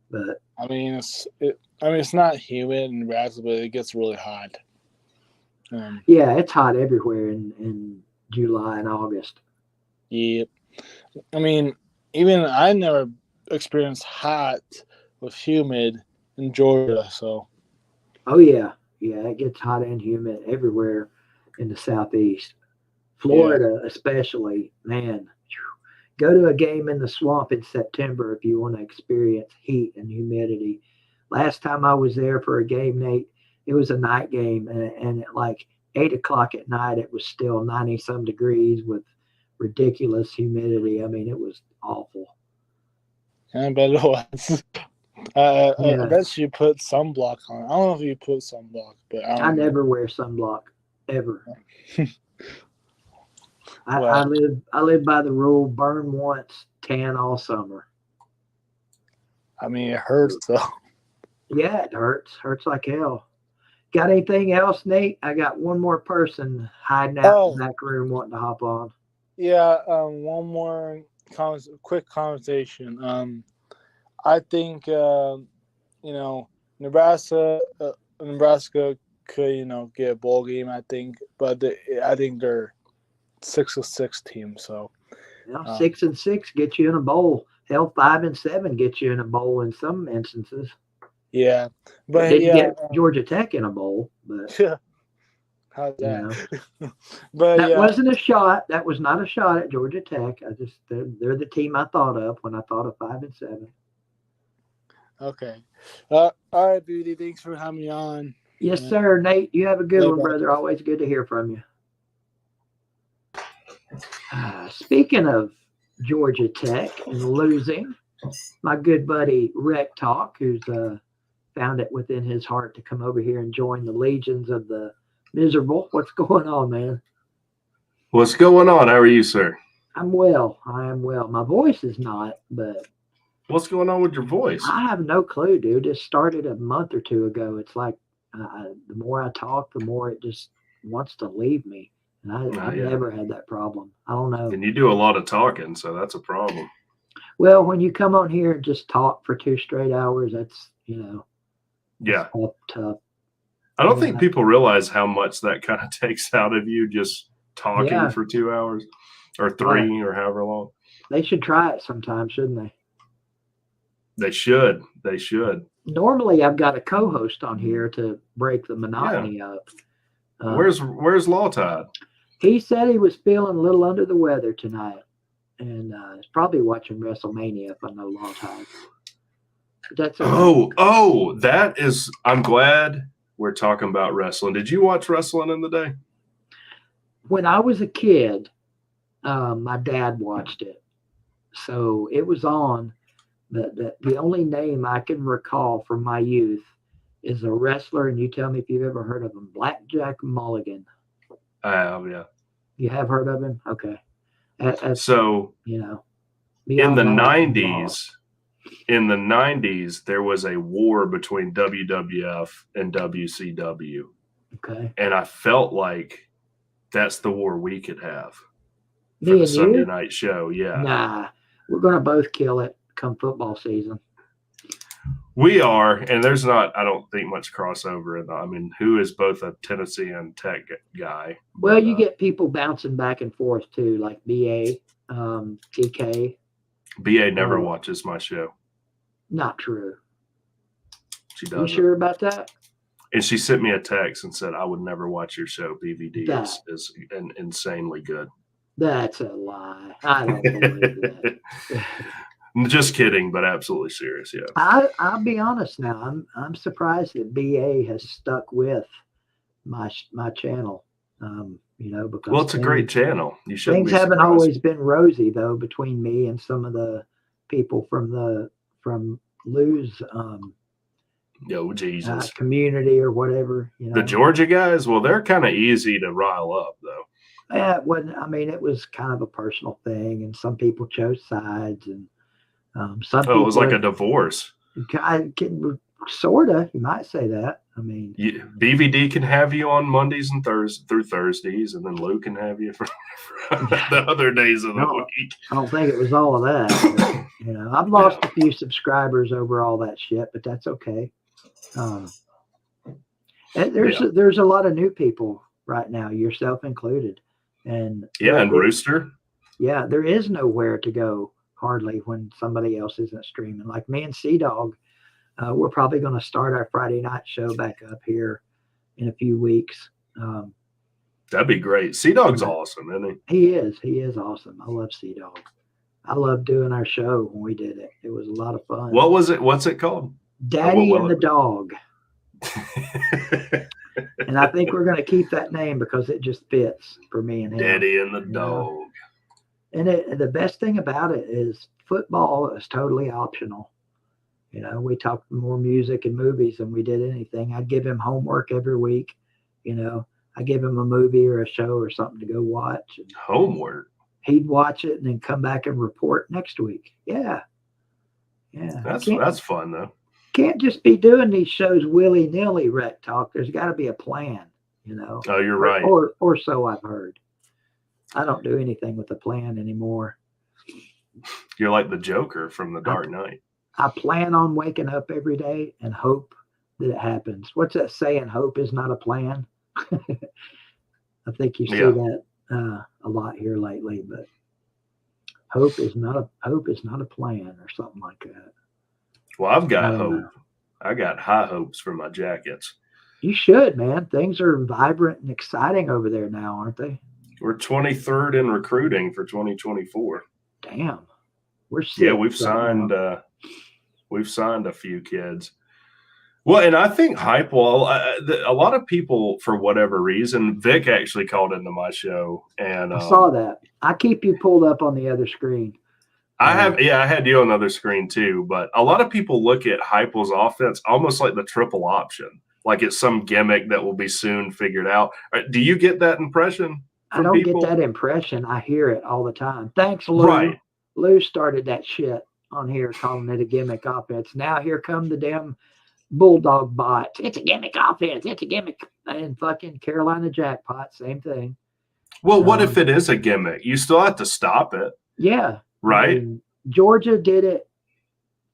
But I mean, it's not humid and razzle, but it gets really hot. yeah, it's hot everywhere in July and August. Yeah, I mean, even I never experienced hot with humid in Georgia, so. Oh yeah, it gets hot and humid everywhere in the southeast. Florida, especially, man. Go to a game in the swamp in September if you want to experience heat and humidity. Last time I was there for a game, Nate, it was a night game, and at like 8 o'clock at night, it was still 90-some degrees with ridiculous humidity. I mean, it was awful. I bet it was. I bet you put sunblock on. I don't know if you put sunblock, but I never wear sunblock, ever. I live by the rule: burn once, tan all summer. I mean, it hurts though. Yeah, it hurts. Hurts like hell. Got anything else, Nate? I got one more person hiding out in the back room wanting to hop on. Yeah, one more quick conversation. I think Nebraska could get a bowl game. I think, but I think they're 6-6 team. So 6-6 gets you in a bowl. Hell, 5-7 gets you in a bowl in some instances. Yeah, but didn't get Georgia Tech in a bowl, but yeah, how's that? But that wasn't a shot. That was not a shot at Georgia Tech. They're the team I thought of when I thought of 5-7. Okay. All right, Beauty. Thanks for having me on. Yes, sir. Nate, you have a good one, brother. Always good to hear from you. Speaking of Georgia Tech and losing, my good buddy Rec Talk, who's found it within his heart to come over here and join the legions of the miserable. What's going on, man? What's going on? How are you, sir? I'm well. I am well. My voice is not, but what's going on with your voice? I have no clue, dude. It started a month or two ago. It's like the more I talk, the more it just wants to leave me. And I've never had that problem. I don't know. And you do a lot of talking, so that's a problem. Well, when you come on here and just talk for 2 straight hours, that's, yeah, tough. I don't think people realize how much that kind of takes out of you just talking for 2 hours or 3 or however long. They should try it sometime, shouldn't they? They should. They should. Normally, I've got a co-host on here to break the monotony up. Where's Law Tide? He said he was feeling a little under the weather tonight, and he's probably watching WrestleMania. If I know Law Tide. That's that is. I'm glad we're talking about wrestling. Did you watch wrestling in the day? When I was a kid, my dad watched it, so it was on. But the only name I can recall from my youth is a wrestler, and you tell me if you've ever heard of him, Blackjack Mulligan. I have, yeah. You have heard of him? Okay. So, in the 90s, there was a war between WWF and WCW. Okay. And I felt like that's the war we could have Me for the and Sunday you? night show. Yeah. Nah, we're going to both kill it come football season. We are, and there's not, I don't think, much crossover. I mean, who is both a Tennessee and Tech guy? Well, you get people bouncing back and forth too, like BA, DK. BA never watches my show. Not true. She You doesn't. sure about that? And she sent me a text and said, I would never watch your show. BVD That- is insanely good. That's a lie. I don't believe that. Just kidding, but absolutely serious. Yeah. I'll be honest now. I'm surprised that BA has stuck with my channel. Because Well, it's a great channel. You should. Things haven't always been rosy though between me and some of the people from Lou's Jesus community or whatever. The Georgia guys. Well, they're kind of easy to rile up though. Yeah, it wasn't. I mean, it was kind of a personal thing, and some people chose sides, and some. Oh, it was like a divorce. Sorta, you might say that. I mean, BVD can have you on Mondays and through Thursdays, and then Lou can have you for the other days of the week. I don't think it was all of that. But, I've lost a few subscribers over all that shit, but that's okay. And there's a lot of new people right now, yourself included, and and Rooster. Yeah, there is nowhere to go hardly when somebody else isn't streaming. Like me and Dog. We're probably going to start our Friday night show back up here in a few weeks. That'd be great. Dog's awesome, isn't he? He is awesome. I love Dog. I love doing our show when we did it. It was a lot of fun. What was it? What's it called? Daddy and the Dog. And I think we're going to keep that name because it just fits for me and him. Daddy and the Dog. And the best thing about it is football is totally optional. We talked more music and movies than we did anything. I'd give him homework every week. I give him a movie or a show or something to go watch. And homework? He'd watch it and then come back and report next week. Yeah. Yeah. That's fun, though. Can't just be doing these shows willy-nilly, Rec Talk. There's got to be a plan, Oh, you're right. Or so I've heard. I don't do anything with a plan anymore. You're like the Joker from The Dark Knight. I plan on waking up every day and hope that it happens. What's that saying? Hope is not a plan. I think you see that a lot here lately, but hope is not a plan or something like that. Well, I've got hope. I got high hopes for my jackets. You should, man. Things are vibrant and exciting over there now, aren't they? We're 23rd in recruiting for 2024. Damn. We're sick. Yeah, we've signed a few kids. Well, and I think hype. Well, a lot of people, for whatever reason, Vic actually called into my show, and I saw that. I keep you pulled up on the other screen. I had you on the other screen too. But a lot of people look at Heupel's offense almost like the triple option, like it's some gimmick that will be soon figured out. Do you get that impression? I don't get that impression. I hear it all the time. Thanks, Lou. Right. Lou started that shit on here, calling it a gimmick offense. Now here come the damn Bulldog bot. It's a gimmick offense. It's a gimmick. And fucking Carolina Jackpot, same thing. Well, what if it is a gimmick? You still have to stop it. Yeah. Right. I mean, Georgia did it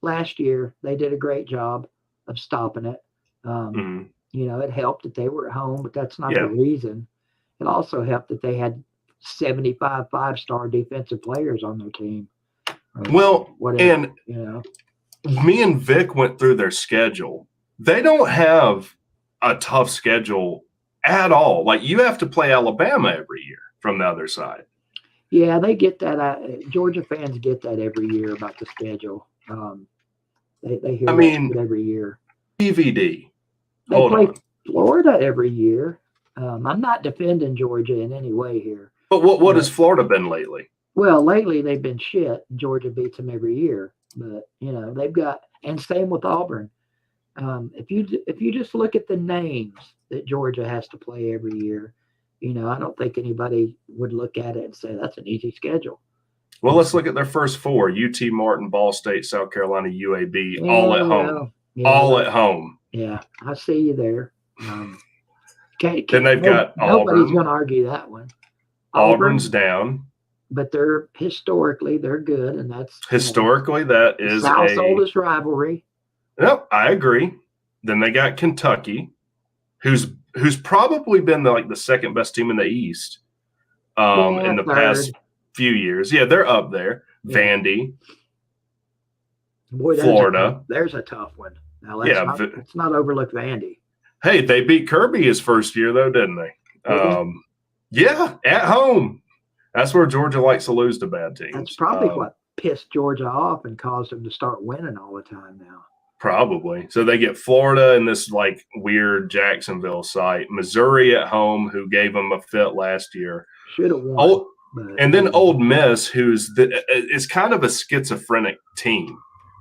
last year. They did a great job of stopping it. It helped that they were at home, but that's not the reason. It also helped that they had 75 five-star defensive players on their team. Well, whatever, and me and Vic went through their schedule. They don't have a tough schedule at all. Like, you have to play Alabama every year from the other side. Yeah, they get that. Georgia fans get that every year about the schedule. They hear that every year. BVD. They play Florida every year. I'm not defending Georgia in any way here. But what has Florida been lately? Well, lately they've been shit. Georgia beats them every year, but they've got, and same with Auburn. If you just look at the names that Georgia has to play every year, I don't think anybody would look at it and say that's an easy schedule. Well, let's look at their first four: UT Martin, Ball State, South Carolina, UAB, all at home. All at home. Yeah, I see you there. Then they've got nobody's Auburn. going to argue that one. Auburn's down. But they're historically they're good, and that's Historically, that is South's oldest rivalry. Nope, I agree. Then they got Kentucky, who's probably been the second best team in the East in the past few years. Yeah, they're up there. Yeah. Vandy, Boy, Florida. There's a tough one. Now let's not overlook Vandy. Hey, they beat Kirby his first year though, didn't they? Yeah, at home. That's where Georgia likes to lose to bad teams. That's probably what pissed Georgia off and caused them to start winning all the time now. Probably. So they get Florida in this weird Jacksonville site, Missouri at home, who gave them a fit last year. Should have won. And then Ole Miss, is kind of a schizophrenic team.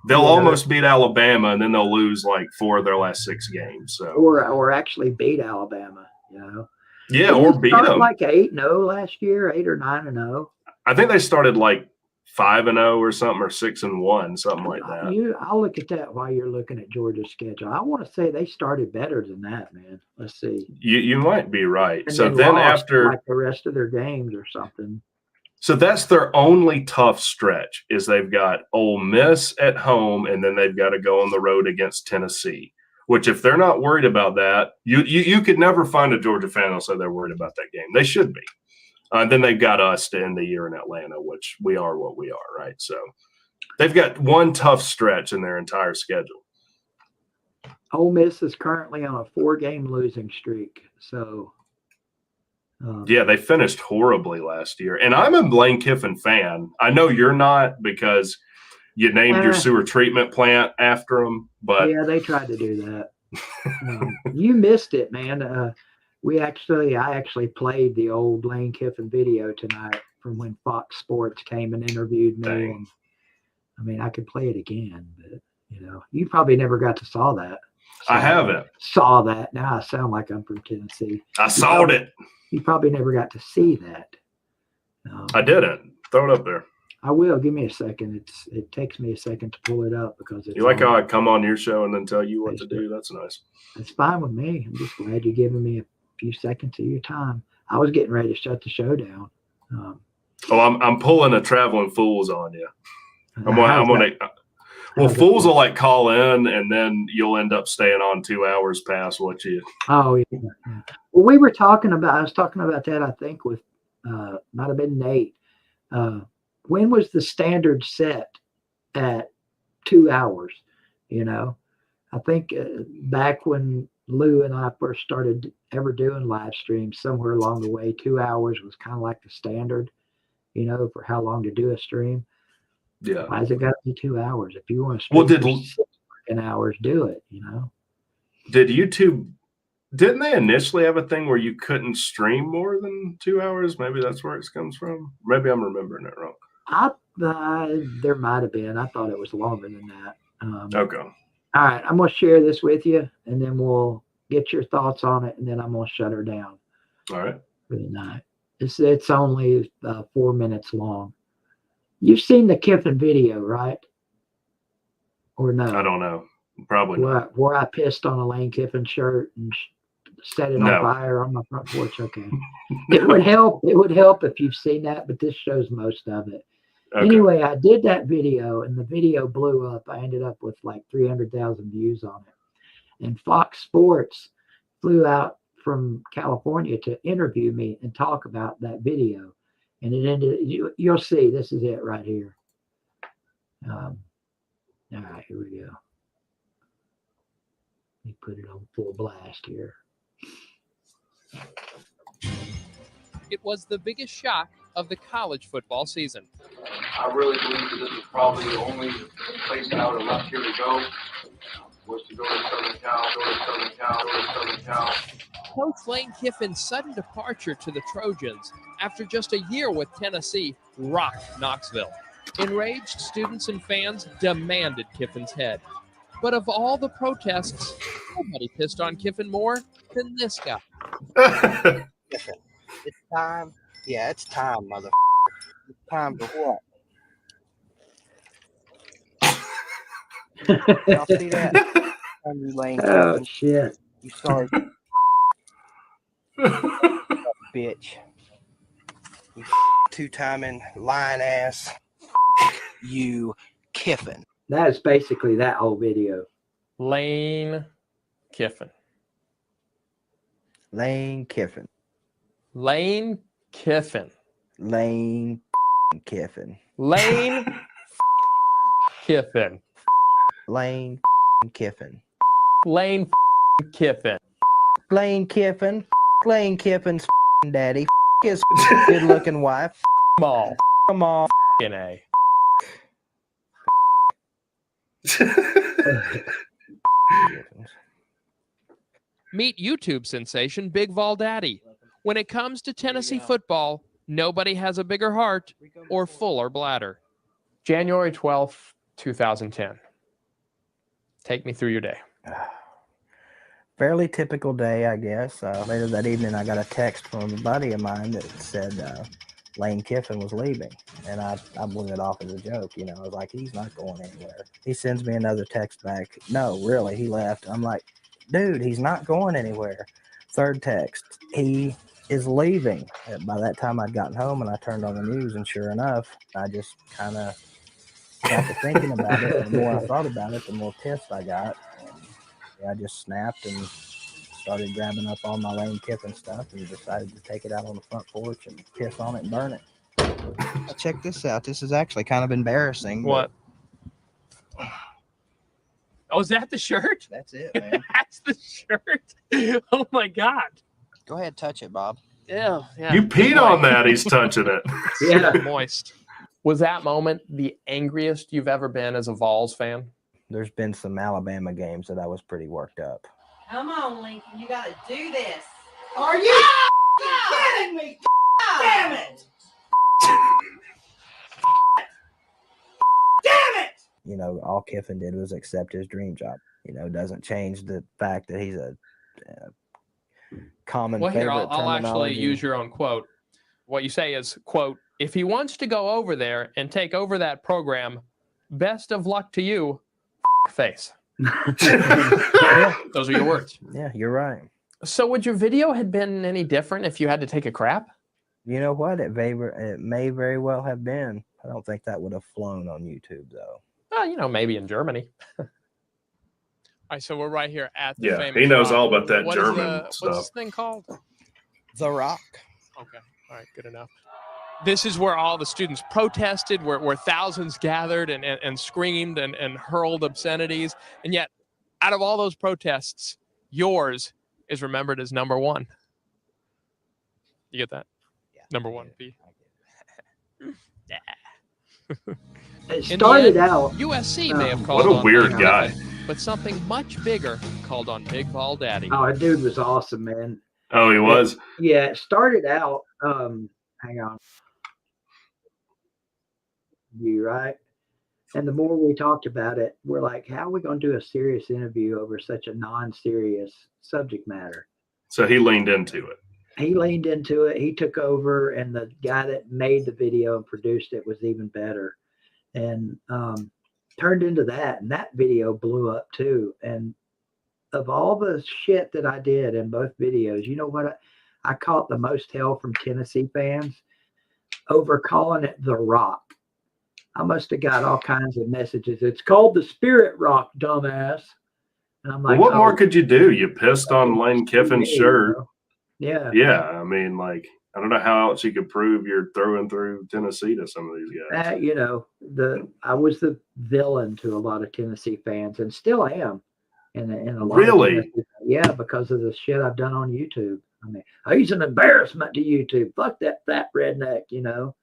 They'll almost beat Alabama, and then they'll lose 4 of their last 6 games. So or actually beat Alabama, Yeah, or beat them. 8-0 last year, 8 or 9-0. I think they started 5-0 or something, or 6-1, something like that. I'll look at that while you're looking at Georgia's schedule. I want to say they started better than that, man. Let's see. You might be right. And so then lost, after the rest of their games or something. So that's their only tough stretch is they've got Ole Miss at home, and then they've got to go on the road against Tennessee, which if they're not worried about that, you could never find a Georgia fan that'll say they're worried about that game. They should be. Then they've got us to end the year in Atlanta, which we are what we are, right? So they've got one tough stretch in their entire schedule. Ole Miss is currently on a 4-game losing streak. So yeah, they finished horribly last year. And I'm a Lane Kiffin fan. I know you're not because you named your sewer treatment plant after him. But yeah, they tried to do that. You missed it, man. I actually played the old Lane Kiffin video tonight from when Fox Sports came and interviewed me. And, I mean, I could play it again, but you probably never got to saw that. I haven't. Saw that. Now I sound like I'm from Tennessee. I saw it. You probably never got to see that. I didn't. Throw it up there. I will. Give me a second. It takes me a second to pull it up because it's. You like how I come on your show and then tell you what to do? That's nice. It's fine with me. I'm just glad you're giving me a few seconds of your time. I was getting ready to shut the show down. I'm pulling a traveling fools on you. Well, fools will call in, and then you'll end up staying on 2 hours past what you. Oh yeah. Well, I was talking about that. I think with might have been Nate. When was the standard set at 2 hours? I think back when Lou and I first started ever doing live streams, somewhere along the way, 2 hours was kind of like the standard, for how long to do a stream. Yeah. Why has it got to be 2 hours? If you want to stream for 6 hours, do it, Did YouTube, didn't they initially have a thing where you couldn't stream more than 2 hours? Maybe that's where it comes from. Maybe I'm remembering it wrong. There might have been. I thought it was longer than that. Okay. All right. I'm going to share this with you, and then we'll get your thoughts on it, and then I'm going to shut her down. All right. For the night. It's only 4 minutes long. You've seen the Kiffin video, right? Or no? I don't know. Probably not. Where I pissed on a Lane Kiffin shirt and set it on fire on my front porch. Okay. It would help. It would help if you've seen that, but this shows most of it. Okay. Anyway, I did that video, and the video blew up. I ended up with 300,000 views on it. And Fox Sports flew out from California to interview me and talk about that video. And it ended, you'll see, this is it right here. All right, here we go. Let me put it on full blast here. It was the biggest shock of the college football season. I really believe that this is probably the only place that I would have left here to go, was to go to Southern Cal, Coach Lane Kiffin's sudden departure to the Trojans after just a year with Tennessee rocked Knoxville. Enraged students and fans demanded Kiffin's head. But of all the protests, nobody pissed on Kiffin more than this guy. Kiffin, it's time. Yeah, it's time, mother. It's time for what? Y'all see that? Lane Oh, Kiffin. shit. You sorry. Bitch. You two-timing lying ass. You Kiffin. That is basically that whole video. Lane Kiffin. Lane Kiffin. Lane Kiffin. Lane Kiffin. Lane Kiffin. Lane Kiffin. Lane Kiffin. Lane Kiffin. Lane Kiffin's daddy. His good looking wife. Mall. Come on. A. Meet YouTube sensation Big Vol Daddy. When it comes to Tennessee football, nobody has a bigger heart or fuller bladder. January 12th, 2010. Take me through your day. Fairly typical day, I guess. Later that evening, I got a text from a buddy of mine that said Lane Kiffin was leaving. And I blew it off as a joke. You know, I was like, he's not going anywhere. He sends me another text back. No, really, he left. I'm like, dude, he's not going anywhere. Third text, he is leaving. By that time, I'd gotten home and I turned on the news, and sure enough, I just kind of got to thinking about it. And the more I thought about it, the more pissed I got. And I just snapped and started grabbing up all my Lane Kiffin stuff and decided to take it out on the front porch and piss on it and burn it. Check this out. This is actually kind of embarrassing. What? Oh, is that the shirt? That's it, man. That's the shirt. Oh my God. Go ahead, touch it, Bob. Yeah. You peed on that. He's touching it. Yeah. Moist. Was that moment the angriest you've ever been as a Vols fan? There's been some Alabama games that I was pretty worked up. Come on, Lincoln. You got to do this. Are you kidding me? Damn it! Damn it! You know, all Kiffin did was accept his dream job. You know, doesn't change the fact that he's a common Well, here, favorite I'll actually terminology. use your own quote. What you say is, quote, if he wants to go over there and take over that program, best of luck to you, face. Those are your words. Yeah, you're right. So would your video had been any different if you had to take a crap? You know what? It may very well have been. I don't think that would have flown on YouTube, though. Well, you know, maybe in Germany. All right, so we're right here at the Yeah, famous he knows rock. all about that What is German What's stuff. this thing called? The Rock. Okay. All right, good enough. This is where all the students protested, where thousands gathered and screamed and hurled obscenities. And yet, out of all those protests, yours is remembered as number one. You get that? Yeah. Number one, P. It In the started end, out. USC may have called What a on weird Lane guy. Kiffin, but something much bigger called on Big Vol Daddy. Oh, that dude was awesome, man. Oh, he was? Yeah, it started out. Hang on. You right? And the more we talked about it, we're like, how are we going to do a serious interview over such a non-serious subject matter? So he leaned into it. He leaned into it. He took over, and the guy that made the video and produced it was even better, and turned into that. And that video blew up too. And of all the shit that I did in both videos, you know what? I caught the most hell from Tennessee fans over calling it The Rock. I must have got all kinds of messages. It's called the Spirit Rock, dumbass. And I'm like, Well, what more oh, could you do? You pissed on Lane Kiffin's yeah, shirt. yeah. Yeah, I mean, like, I don't know how else you could prove you're throwing through Tennessee to some of these guys. You know, I was the villain to a lot of Tennessee fans, and still am. In a lot Really? of Tennessee, yeah, because of the shit I've done on YouTube. I mean, he's an embarrassment to YouTube. Fuck that fat redneck, you know.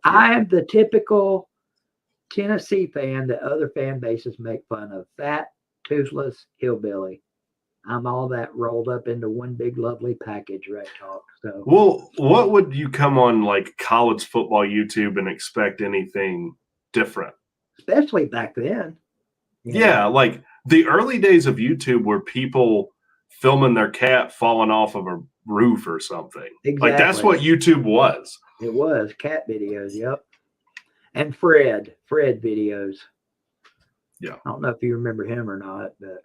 I am the typical Tennessee fan that other fan bases make fun of. Fat, toothless hillbilly. I'm all that rolled up into one big lovely package, right talk. So Well, what would you come on like college football YouTube and expect anything different? especially back then. you know. Yeah, like the early days of YouTube were people filming their cat falling off of a roof or something. Like that's Exactly. what YouTube was. It was cat videos, yep. And Fred videos. Yeah. I don't know if you remember him or not, but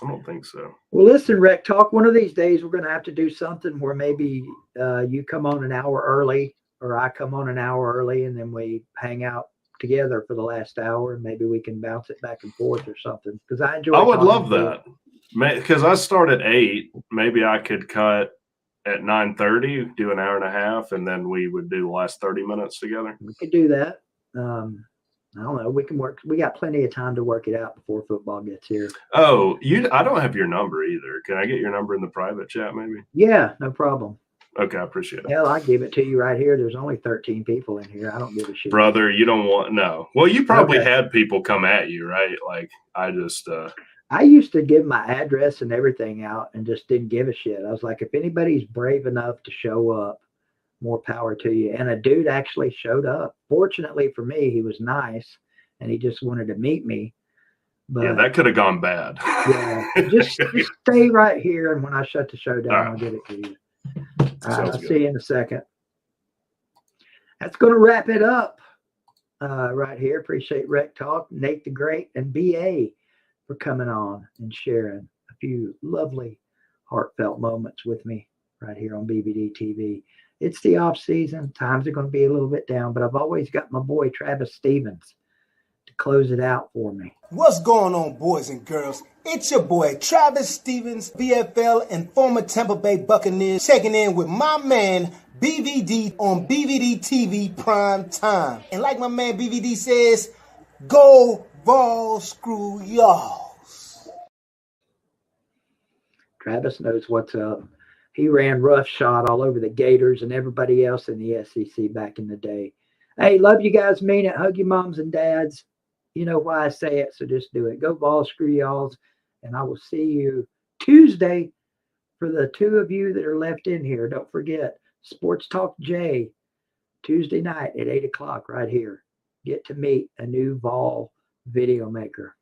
I don't think so. well, listen, Rec Talk, one of these days we're going to have to do something where maybe you come on an hour early or I come on an hour early and then we hang out together for the last hour, and maybe we can bounce it back and forth or something. Because I enjoy. I would talking love to you. that. Because I start at 8. Maybe I could cut at 9:30, do an hour and a half, and then we would do the last 30 minutes together. We could do that. I don't know. We can work. We got plenty of time to work it out before football gets here. Oh, I don't have your number either. Can I get your number in the private chat, maybe? Yeah, no problem. Okay, I appreciate it. Hell, I give it to you right here. There's only 13 people in here. I don't give a shit. Brother, you don't want no. Well, you probably Okay. had people come at you, right? Like I just I used to give my address and everything out and just didn't give a shit. I was like, if anybody's brave enough to show up, more power to you. And a dude actually showed up. Fortunately for me, he was nice and he just wanted to meet me. But yeah, that could have gone bad. yeah, just stay right here. And when I shut the show down, All right. I'll get it to you. Sounds I'll good. see you in a second. That's going to wrap it up right here. Appreciate Rec Talk, Nate the Great, and BA for coming on and sharing a few lovely, heartfelt moments with me right here on BVD TV. It's the off season. Times are going to be a little bit down, but I've always got my boy Travis Stevens to close it out for me. What's going on, boys and girls? It's your boy Travis Stevens, BFL and former Tampa Bay Buccaneers, checking in with my man BVD on BVD TV Prime Time. And like my man BVD says, go VOLS, screw y'all. Travis knows what's up. He ran roughshod all over the Gators and everybody else in the SEC back in the day. Hey, love you guys, mean it. Hug your moms and dads. You know why I say it, so just do it. Go VOLS, screw y'alls. And I will see you Tuesday for the two of you that are left in here. Don't forget, Sports Talk J, Tuesday night at 8 o'clock right here. Get to meet a new Vol video maker.